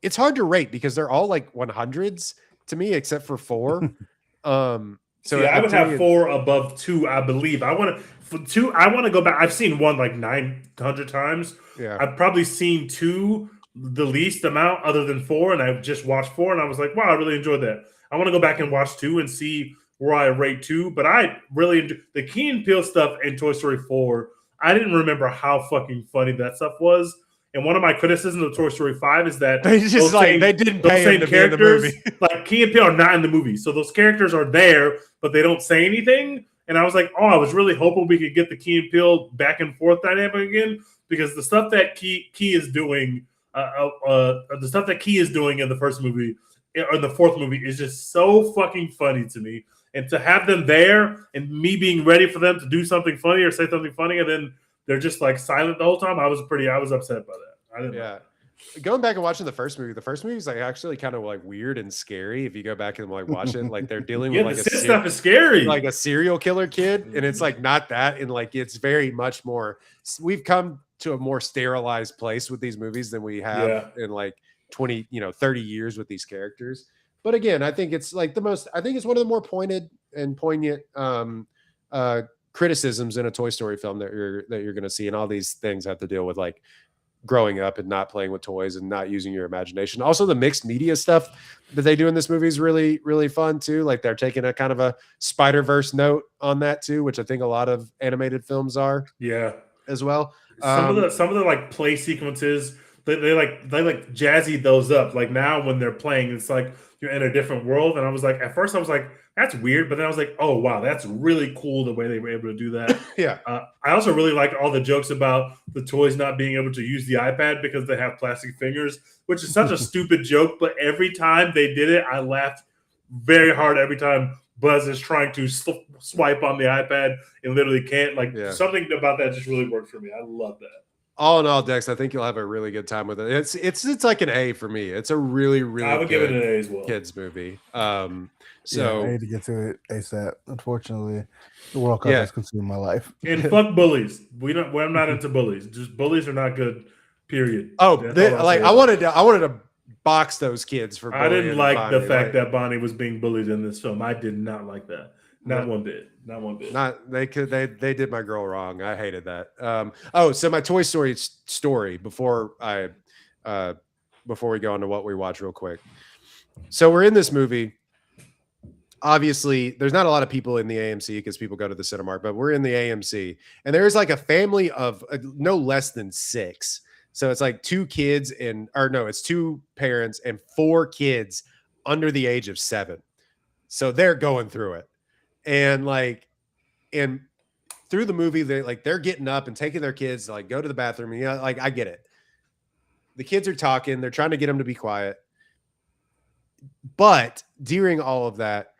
It's hard to rate because they're all like 100s to me, except for 4. So I would have 4 above 2, I believe. I want to go back. I've seen 1 like 900 times. Yeah, I've probably seen 2 the least amount other than 4, and I've just watched 4, and I was like, wow, I really enjoyed that. I want to go back and watch 2 and see where I rate 2. But I really enjoyed the Key and Peele stuff in Toy Story 4. I didn't remember how fucking funny that stuff was. And one of my criticisms of Toy Story 5 is that they didn't pay him to be in the movie. Like Key and Peele are not in the movie, so those characters are there, but they don't say anything. And I was like, I was really hoping we could get the Key and Peele back and forth dynamic again, because the stuff that Key is doing, the stuff that Key is doing in the first movie or the fourth movie is just so fucking funny to me. And to have them there and me being ready for them to do something funny or say something funny, and then they're just like silent the whole time, I was upset by that. Going back and watching the first movie is like actually kind of like weird and scary if you go back and like watch it. Like they're dealing with like this stuff is scary, like a serial killer kid, and it's like not that, and like it's very much more. We've come to a more sterilized place with these movies than we have in like 20, 30 years with these characters. But again, I think it's like I think it's one of the more pointed and poignant criticisms in a Toy Story film that you're going to see, and all these things have to deal with like growing up and not playing with toys and not using your imagination. Also, the mixed media stuff that they do in this movie is really, really fun too. Like they're taking a kind of a Spider-Verse note on that too, which I think a lot of animated films are. Yeah, as well. Some of the like play sequences, they jazzy those up. Like now when they're playing, it's like you're in a different world. And I was like, at first I was like, that's weird. But then I was like, oh, wow, that's really cool the way they were able to do that. Yeah. I also really liked all the jokes about the toys not being able to use the iPad because they have plastic fingers, which is such a stupid joke. But every time they did it, I laughed very hard every time Buzz is trying to swipe on the iPad and literally can't. Something about that just really worked for me. I love that. all in all, Dex, I think you'll have a really good time with it. It's like an A for me. It's a really I would give it an A as well. Kids movie. So I need to get to it ASAP. Unfortunately, the World Cup has consumed my life. And fuck bullies. I'm not into bullies. Just bullies are not good. Period. Oh, I wanted to box those kids for. I didn't like the fact that Bonnie was being bullied in this film. I did not like that. Not one bit. They did my girl wrong. I hated that. So my Toy Story story before we go on to what we watch real quick. So we're in this movie. Obviously, there's not a lot of people in the AMC because people go to the Cinemark, but we're in the AMC, and there's like a family of no less than 6. So it's like 2 kids it's 2 parents and 4 kids under the age of 7. So they're going through it. And through the movie, they're getting up and taking their kids to go to the bathroom. And, I get it. The kids are talking. They're trying to get them to be quiet. But during all of that,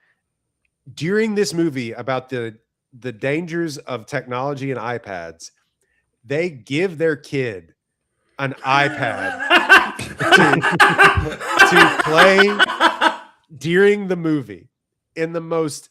during this movie about the dangers of technology and iPads, they give their kid an iPad to play during the movie in the most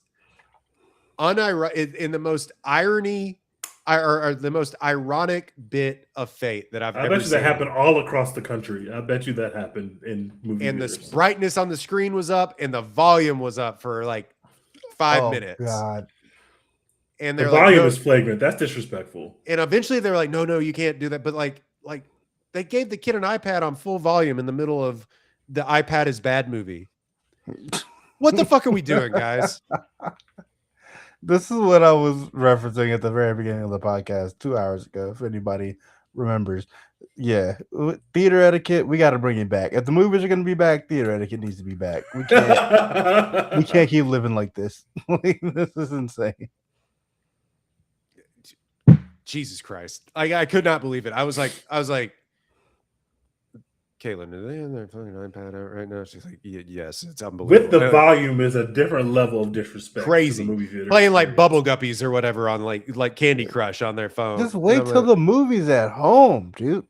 irony or the most ironic bit of fate that I've ever seen. I bet you that happened all across the country. I bet you that happened in movie and theaters. The brightness on the screen was up and the volume was up for 5 minutes. God. And the volume is flagrant. That's disrespectful. And eventually they're like, no, you can't do that. But they gave the kid an iPad on full volume in the middle of the iPad is bad movie. What the fuck are we doing, guys? This is what I was referencing at the very beginning of the podcast 2 hours ago, if anybody remembers. Yeah, theater etiquette, we got to bring it back. If the movies are going to be back, theater etiquette needs to be back. We can't keep living like this. This is insane. Jesus Christ. I could not believe it. I was like, Caitlin, are they in their fucking iPad out right now? She's like, yes, it's unbelievable. With the volume is a different level of disrespect. Crazy. To the movie theater playing experience. Bubble Guppies or whatever on like Candy Crush on their phone. Just wait till the movie's at home, dude.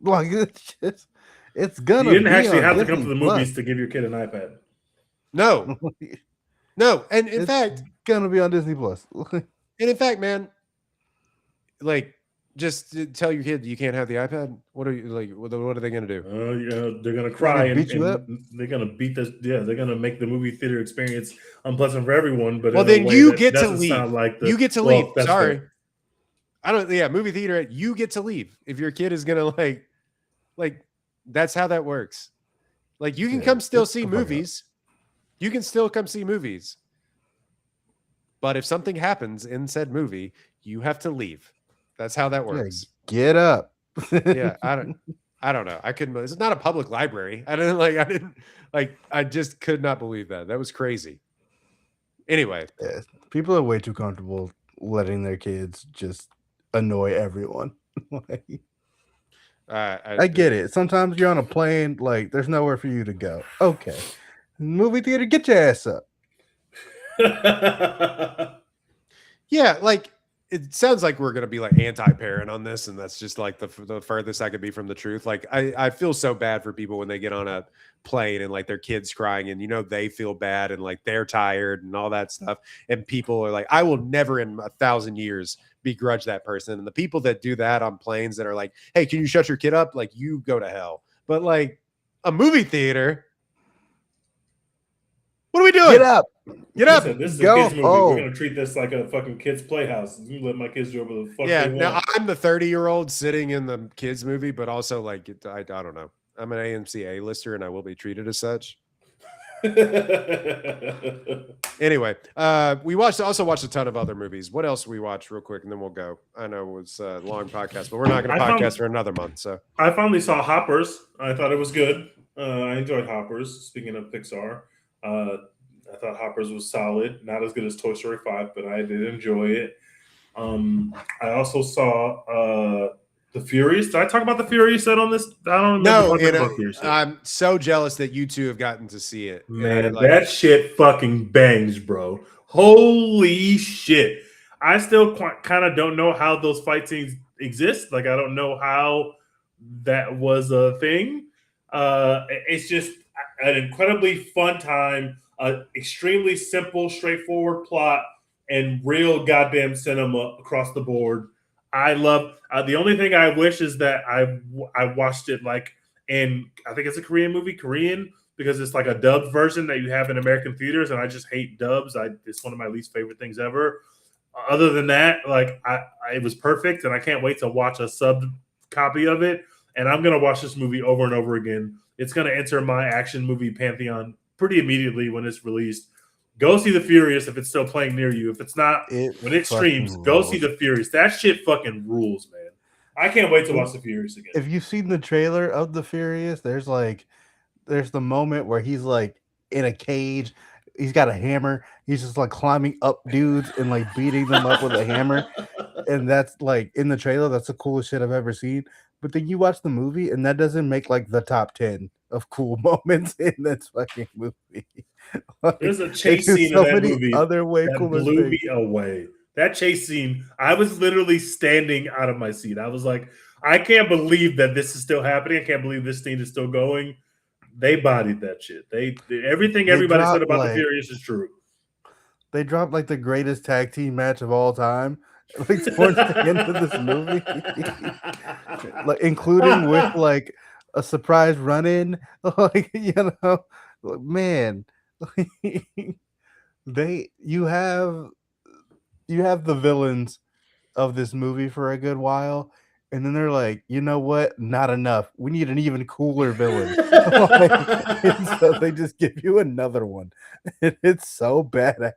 It's gonna. You didn't actually have to come to the movies to give your kid an iPad. No, and in fact, it's gonna be on Disney Plus. And in fact, man, just tell your kid you can't have the iPad. What are you What are they gonna do? They're gonna cry beat you up. They're gonna beat this. Yeah, they're gonna make the movie theater experience unpleasant for everyone. But then you get to leave. You get to leave. Sorry, fair. I don't. Yeah, movie theater. You get to leave if your kid is gonna That's how that works. You can come still see movies. You can still come see movies. But if something happens in said movie, you have to leave. That's how that works. Yeah, get up. Yeah, I don't know. I couldn't. It's not a public library. I just could not believe that. That was crazy. Anyway, yeah, people are way too comfortable letting their kids just annoy everyone. I get it. Sometimes you're on a plane, there's nowhere for you to go. Okay, movie theater, get your ass up. Yeah, it sounds like we're gonna be anti-parent on this, and that's just the furthest I could be from the truth. I feel so bad for people when they get on a plane and their kids crying, and they feel bad and they're tired and all that stuff. And people are I will never in 1,000 years begrudge that person. And the people that do that on planes that are hey, can you shut your kid up? You go to hell. But a movie theater, what are we doing? Get up. Get up. Listen, this is a kids movie. We're gonna treat this like a fucking kids playhouse. You let my kids do whatever the fuck they want. Now I'm the 30-year-old sitting in the kids movie, but also I don't know. I'm an AMC A-lister and I will be treated as such. Anyway, we also watched a ton of other movies. What else we watched real quick, and then we'll go. I know it's a long podcast, but we're not going to podcast for another month. So I finally saw Hoppers. I thought it was good. I enjoyed Hoppers. Speaking of Pixar, I thought Hoppers was solid. Not as good as Toy Story 5, but I did enjoy it. I also saw The Furious. Did I talk about The Furious set on this? I don't know. No, I'm so jealous that you two have gotten to see it. Man, that shit fucking bangs, bro. Holy shit. I still kind of don't know how those fight scenes exist. I don't know how that was a thing. It's just an incredibly fun time, extremely simple, straightforward plot, and real goddamn cinema across the board. I love. The only thing I wish is that I watched it like in, I think it's a Korean movie, Korean, because it's like a dubbed version that you have in American theaters, and I just hate dubs. It's one of my least favorite things ever. Other than that, like it was perfect, and I can't wait to watch a subbed copy of it. And I'm gonna watch this movie over and over again. It's gonna enter my action movie pantheon pretty immediately when it's released. Go see The Furious if it's still playing near you. If it's not, when it streams, go see The Furious. That shit fucking rules, man. I can't wait to watch The Furious again. If you've seen the trailer of The Furious, there's the moment where he's like in a cage. He's got a hammer. He's just like climbing up dudes and like beating them up with a hammer. And that's like in the trailer, that's the coolest shit I've ever seen. But then you watch the movie and that doesn't make like the top 10 of cool moments in that fucking movie. Like, there's a chase scene in that movie that blew me away. That chase scene, I was literally standing out of my seat. I was like, I can't believe that this is still happening. I can't believe this scene is still going. They bodied that shit. Everything everybody said about The Furious is true. They dropped like the greatest tag team match of all time, like towards the end of this movie, like including with like a surprise run-in. Like, you know, man, you have the villains of this movie for a good while. And then they're like, you know what? Not enough. We need an even cooler villain. And so they just give you another one. And it's so badass.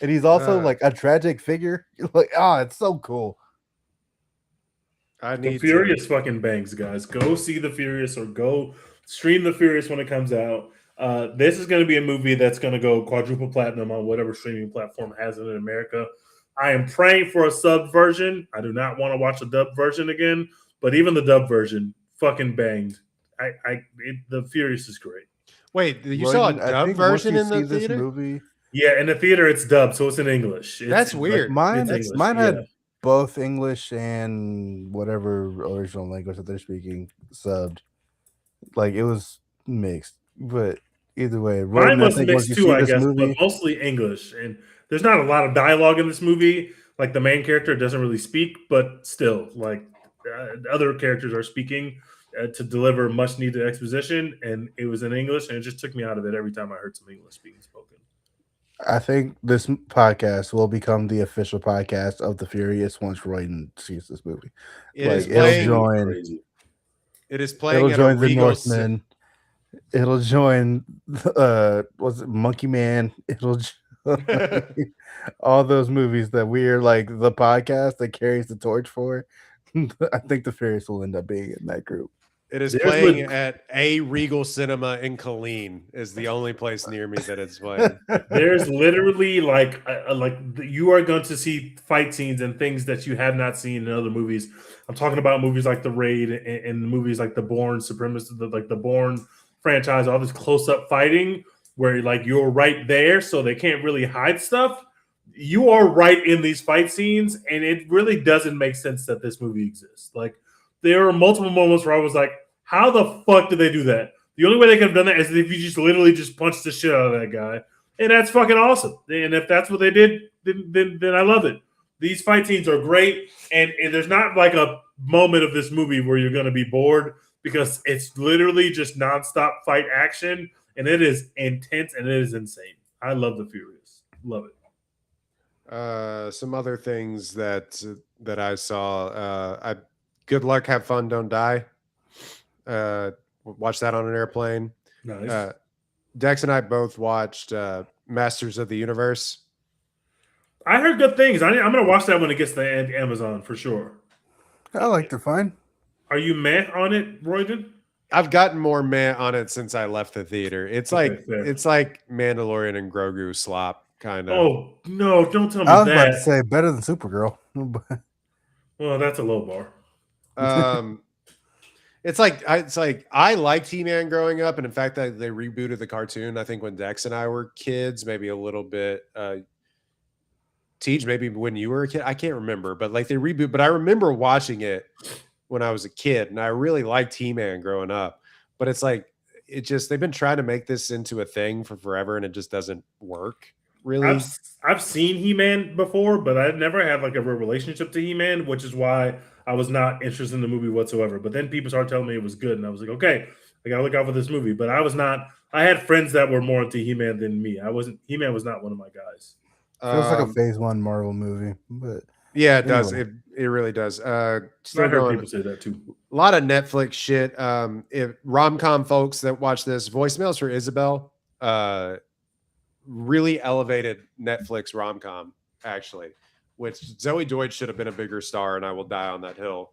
And he's also like a tragic figure. Like, it's so cool. The Furious fucking bangs, guys. Go see The Furious or go stream The Furious when it comes out. This is going to be a movie that's going to go quadruple platinum on whatever streaming platform has it in America. I am praying for a sub version. I do not want to watch a dub version again, but even the dub version fucking banged. The Furious is great. Wait, you saw a dub version in the theater? Movie? Yeah, in the theater it's dubbed, so it's in English. That's weird. Mine had both English and whatever original language that they're speaking subbed. Like, it was mixed, but either way, mine was mixed too, I guess, but mostly English. And there's not a lot of dialogue in this movie. Like, the main character doesn't really speak, but still, like, other characters are speaking to deliver much needed exposition. And it was in English, and it just took me out of it every time I heard some English being spoken. I think this podcast will become the official podcast of The Furious once Royden sees this movie. It'll join the Northman. It'll join was it Monkey Man? It'll all those movies that we're like the podcast that carries the torch for. I think The Furious will end up being in that group. It is playing at a Regal Cinema in Killeen. Is the only place near me that it's playing. There's literally like you are going to see fight scenes and things that you have not seen in other movies. I'm talking about movies like The Raid and movies like The Bourne Supremacist, like the Bourne franchise, all this close-up fighting where like you're right there, so they can't really hide stuff. You are right in these fight scenes, and it really doesn't make sense that this movie exists. Like, there are multiple moments where I was like, how the fuck did they do that? The only way they could have done that is if you just literally just punched the shit out of that guy. And that's fucking awesome. And if that's what they did, then I love it. These fight scenes are great. And there's not like a moment of this movie where you're going to be bored, because it's literally just nonstop fight action. And it is intense and it is insane. I love The Furious. Love it. Some other things that I saw. Good Luck, Have Fun, Don't Die. Watch that on an airplane. Nice. Dex and I both watched Masters of the Universe. I heard good things. I'm going to watch that when it gets to Amazon for sure. I liked it fine. Are you meh on it, Royden? I've gotten more meh on it since I left the theater. It's like Mandalorian and Grogu slop, kind of. Oh, no, don't tell me that. I was about to say better than Supergirl. Well, that's a low bar. It's like I liked He-Man growing up, and in fact, they rebooted the cartoon. I think when Dex and I were kids, maybe a little bit. Teach, maybe when you were a kid, I can't remember, but like they reboot. But I remember watching it when I was a kid, and I really liked He-Man growing up. But it's like they've been trying to make this into a thing for forever, and it just doesn't work. Really, I've seen He-Man before, but I've never had like a real relationship to He-Man, which is why I was not interested in the movie whatsoever. But then people started telling me it was good, and I was like, okay, I gotta look out for this movie. But I was not. I had friends that were more into He-Man than me. I wasn't. He-Man was not one of my guys. Feels like a Phase 1 Marvel movie, but yeah, it does. It really does. Still I heard going. people say that too. A lot of Netflix shit. If rom-com folks that watch this, Voicemails for Isabel, really elevated Netflix rom-com, actually, which Zoe Deutsch should have been a bigger star, and I will die on that hill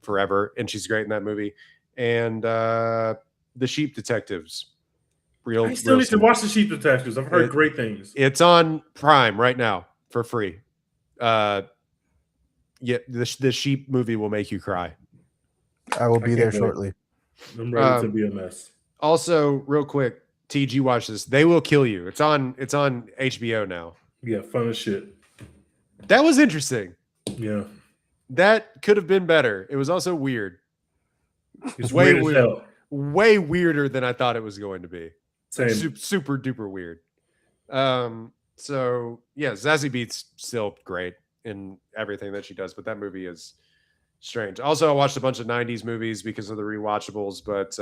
forever. And she's great in that movie. And The Sheep Detectives. I still need to watch The Sheep Detectives. I've heard great things. It's on Prime right now for free. Yeah, the Sheep movie will make you cry. I will be there shortly. I'm ready to be a mess. Also, real quick, TG, watch this. They Will Kill You. It's on HBO now. Yeah, fun as shit. That was interesting. Yeah. That could have been better. It was also weird. It's way weird as hell. Way weirder than I thought it was going to be. Same. Super duper weird. So yeah, Zazie Beetz still great in everything that she does, but that movie is strange. Also, I watched a bunch of 90s movies because of the rewatchables, but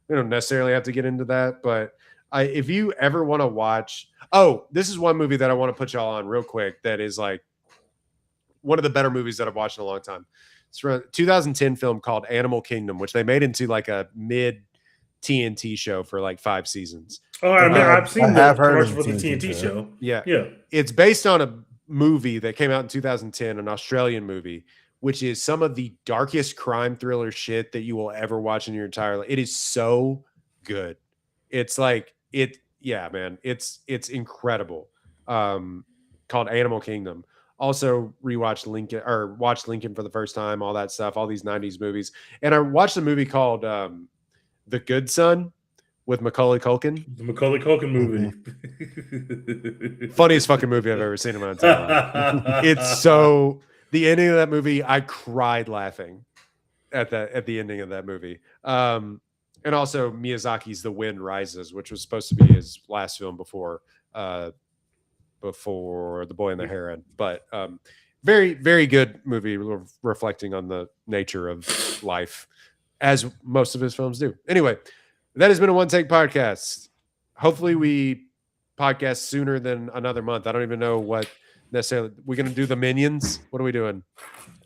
we don't necessarily have to get into that. But if you ever want to watch, this is one movie that I want to put y'all on real quick that is like one of the better movies that I've watched in a long time. It's from a 2010 film called Animal Kingdom, which they made into like a mid TNT show for like 5 seasons. Oh, I've seen the commercial for the TNT show. Yeah. It's based on a movie that came out in 2010, an Australian movie, which is some of the darkest crime thriller shit that you will ever watch in your entire life. It is so good. It's like man. It's incredible. Called Animal Kingdom. Also watched Lincoln for the first time, all that stuff, all these 90s movies. And I watched a movie called The Good Son with Macaulay Culkin. The Macaulay Culkin movie. Funniest fucking movie I've ever seen in my entire life. It's so, the ending of that movie, I cried laughing at the ending of that movie. And also Miyazaki's The Wind Rises, which was supposed to be his last film before The Boy and the Heron. But very, very good movie reflecting on the nature of life, as most of his films do. Anyway, that has been a One Take podcast. Hopefully we podcast sooner than another month. I don't even know what necessarily we're going to do. The Minions. What are we doing?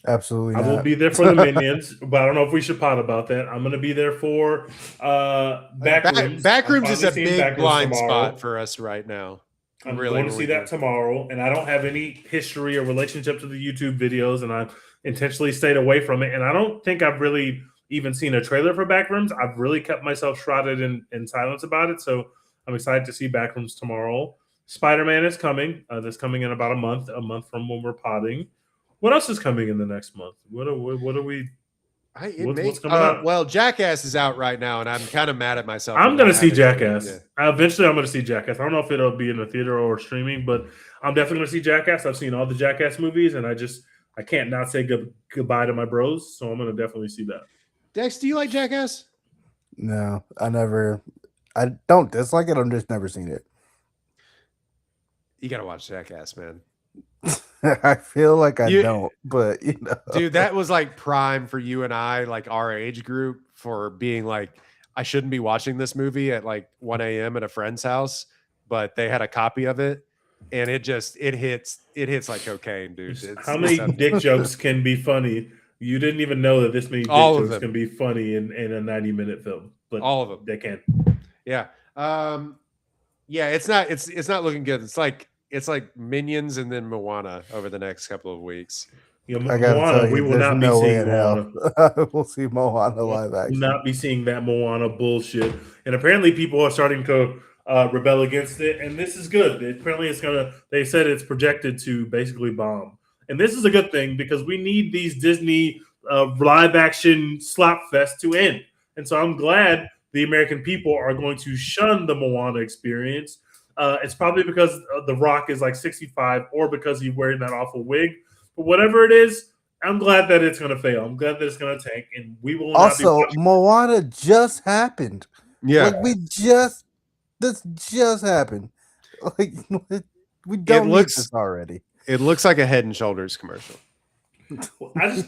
Absolutely I will be there for the Minions, but I don't know if we should pot about that. I'm going to be there for Backrooms. Backrooms is a big blind spot for us right now. I'm going to see that tomorrow, and I don't have any history or relationship to the YouTube videos, and I intentionally stayed away from it. And I don't think I've really even seen a trailer for Backrooms. I've really kept myself shrouded in silence about it, so I'm excited to see Backrooms tomorrow. Spider-Man is coming. That's coming in about a month from when we're potting. What else is coming in the next month? What are we? What's coming out? Well, Jackass is out right now, and I'm kind of mad at myself. I'm going to see Jackass. Eventually, I'm going to see Jackass. I don't know if it'll be in a theater or streaming, but I'm definitely going to see Jackass. I've seen all the Jackass movies, and I can't not say goodbye to my bros, so I'm going to definitely see that. Dex, do you like Jackass? No, I don't dislike it. I've just never seen it. You got to watch Jackass, man. I feel like I don't, but dude, that was like prime for you and I, like our age group, for being like, I shouldn't be watching this movie at like 1 a.m. at a friend's house, but they had a copy of it, and it hits like cocaine, dude. How many dick jokes can be funny? You didn't even know that this many dick jokes can be funny in a 90-minute film, but all of them, they can. Yeah. Yeah, it's not looking good. It's like Minions and then Moana over the next couple of weeks. Yeah, Moana, we will not be seeing Moana. We'll see Moana live action. We will not be seeing that Moana bullshit. And apparently people are starting to rebel against it, and this is good. Apparently they said it's projected to basically bomb. And this is a good thing because we need these Disney live action slop fest to end. And so I'm glad the American people are going to shun the Moana experience. It's probably because The Rock is like 65 or because he's wearing that awful wig. But whatever it is, I'm glad that it's going to fail. I'm glad that it's going to tank, and we will not Also, be Moana just happened. Yeah, Like this just happened. Like we don't need this already. it looks like a Head and Shoulders commercial. I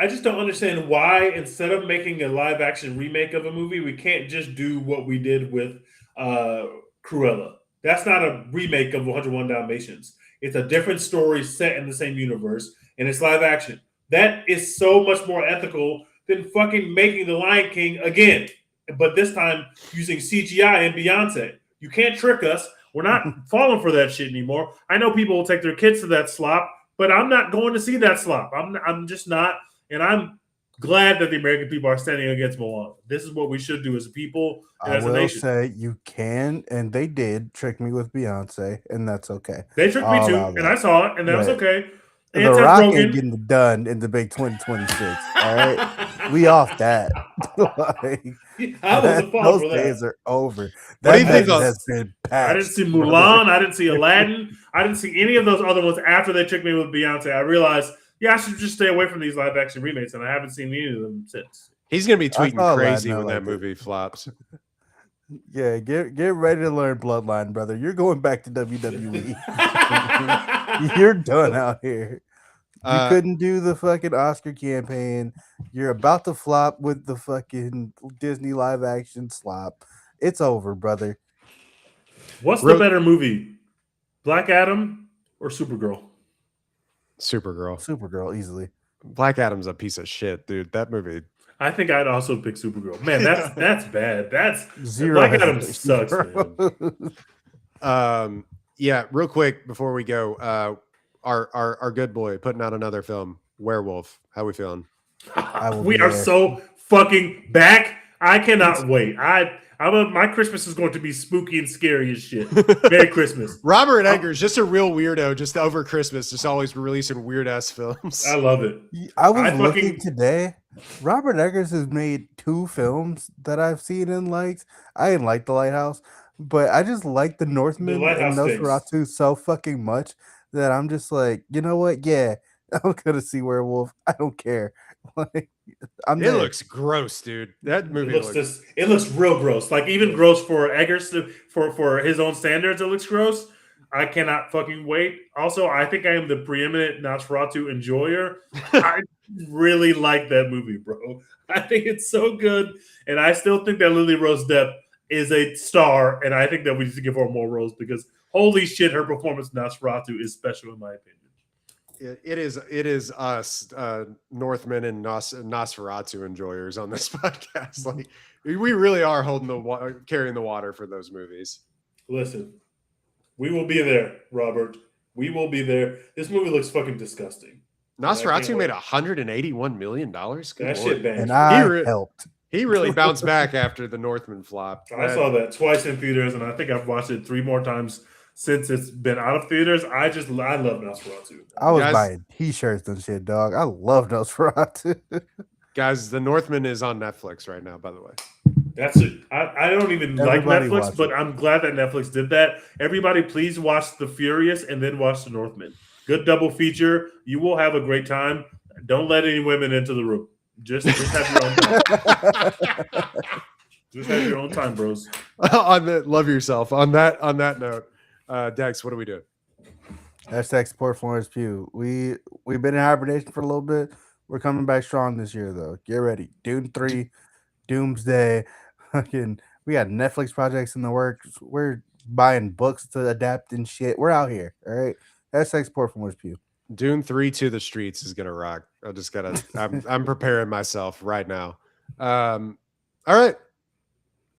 just don't understand why instead of making a live action remake of a movie, we can't just do what we did with Cruella. That's not a remake of 101 Dalmatians. It's a different story set in the same universe, and it's live action. That is so much more ethical than fucking making The Lion King again, but this time using CGI and Beyonce. You can't trick us. We're not falling for that shit anymore. I know people will take their kids to that slop, but I'm not going to see that slop. I'm just not, and I'm glad that the American people are standing against Moana. This is what we should do as a people and as a nation. Say you can, and they did trick me with Beyonce, and that's okay. They tricked me too, and I saw it, and that was okay. The Rock ain't getting it done in the big 2026. All right, we off that. Those days are over. What do you think has been passed? I didn't see Mulan. I didn't see Aladdin. I didn't see any of those other ones after they tricked me with Beyonce. I realized, I should just stay away from these live action remakes, and I haven't seen any of them since. He's gonna be tweeting crazy when that movie flops. Yeah, get ready to learn Bloodline, brother. You're going back to WWE. You're done out here. You couldn't do the fucking Oscar campaign. You're about to flop with the fucking Disney live action slop. It's over, brother. What's the better movie? Black Adam or Supergirl? Supergirl, easily. Black Adam's a piece of shit, dude. That movie. I think I'd also pick Supergirl. Man, that's bad. That's zero. Black Adam sucks, man. Yeah, real quick before we go, our good boy putting out another film, Werewolf. How we feeling? We are so fucking back. I cannot wait. My Christmas is going to be spooky and scary as shit. Merry Christmas. Robert Eggers, just a real weirdo, just over Christmas, just always releasing weird ass films. I love it. I was looking today. Robert Eggers has made 2 films that I've seen and liked. I didn't like The Lighthouse, but I just like The Northman and Nosferatu so fucking much that I'm just like, you know what? Yeah, I'm gonna see Werewolf. I don't care. Like, it looks gross, dude. That movie it looks real gross. Like even gross for Eggers for his own standards. It looks gross. I cannot fucking wait. Also, I think I am the preeminent Nosferatu enjoyer. I really like that movie, bro. I think it's so good, and I still think that Lily Rose Depp is a star, and I think that we need to give her more roles because holy shit, her performance in Nosferatu is special in my opinion. It is us Northmen and Nosferatu enjoyers on this podcast. Like we really are carrying the water for those movies. Listen, we will be there, Robert. We will be there. This movie looks fucking disgusting. Nosferatu made $181 million. That shit banged. And I helped. He really bounced back after the Northman flop. I saw that twice in theaters, and I think I've watched it 3 more times since it's been out of theaters. I love Nosferatu. I was buying t-shirts and shit, dog. I love Nosferatu. Guys, The Northman is on Netflix right now, by the way. That's it. I don't even like Netflix, but I'm glad that Netflix did that. Everybody, please watch The Furious and then watch The Northman. Good double feature. You will have a great time. Don't let any women into the room. Just have your own time. Just have your own time, bros. Love yourself. On that note, Dex, what are we doing? Hashtag support Florence Pugh. We've been in hibernation for a little bit. We're coming back strong this year, though. Get ready. Dune 3, Doomsday. We got Netflix projects in the works. We're buying books to adapt and shit. We're out here. All right. Hashtag support Florence Pugh. Dune 3 to the streets is gonna rock. I'm preparing myself right now. All right.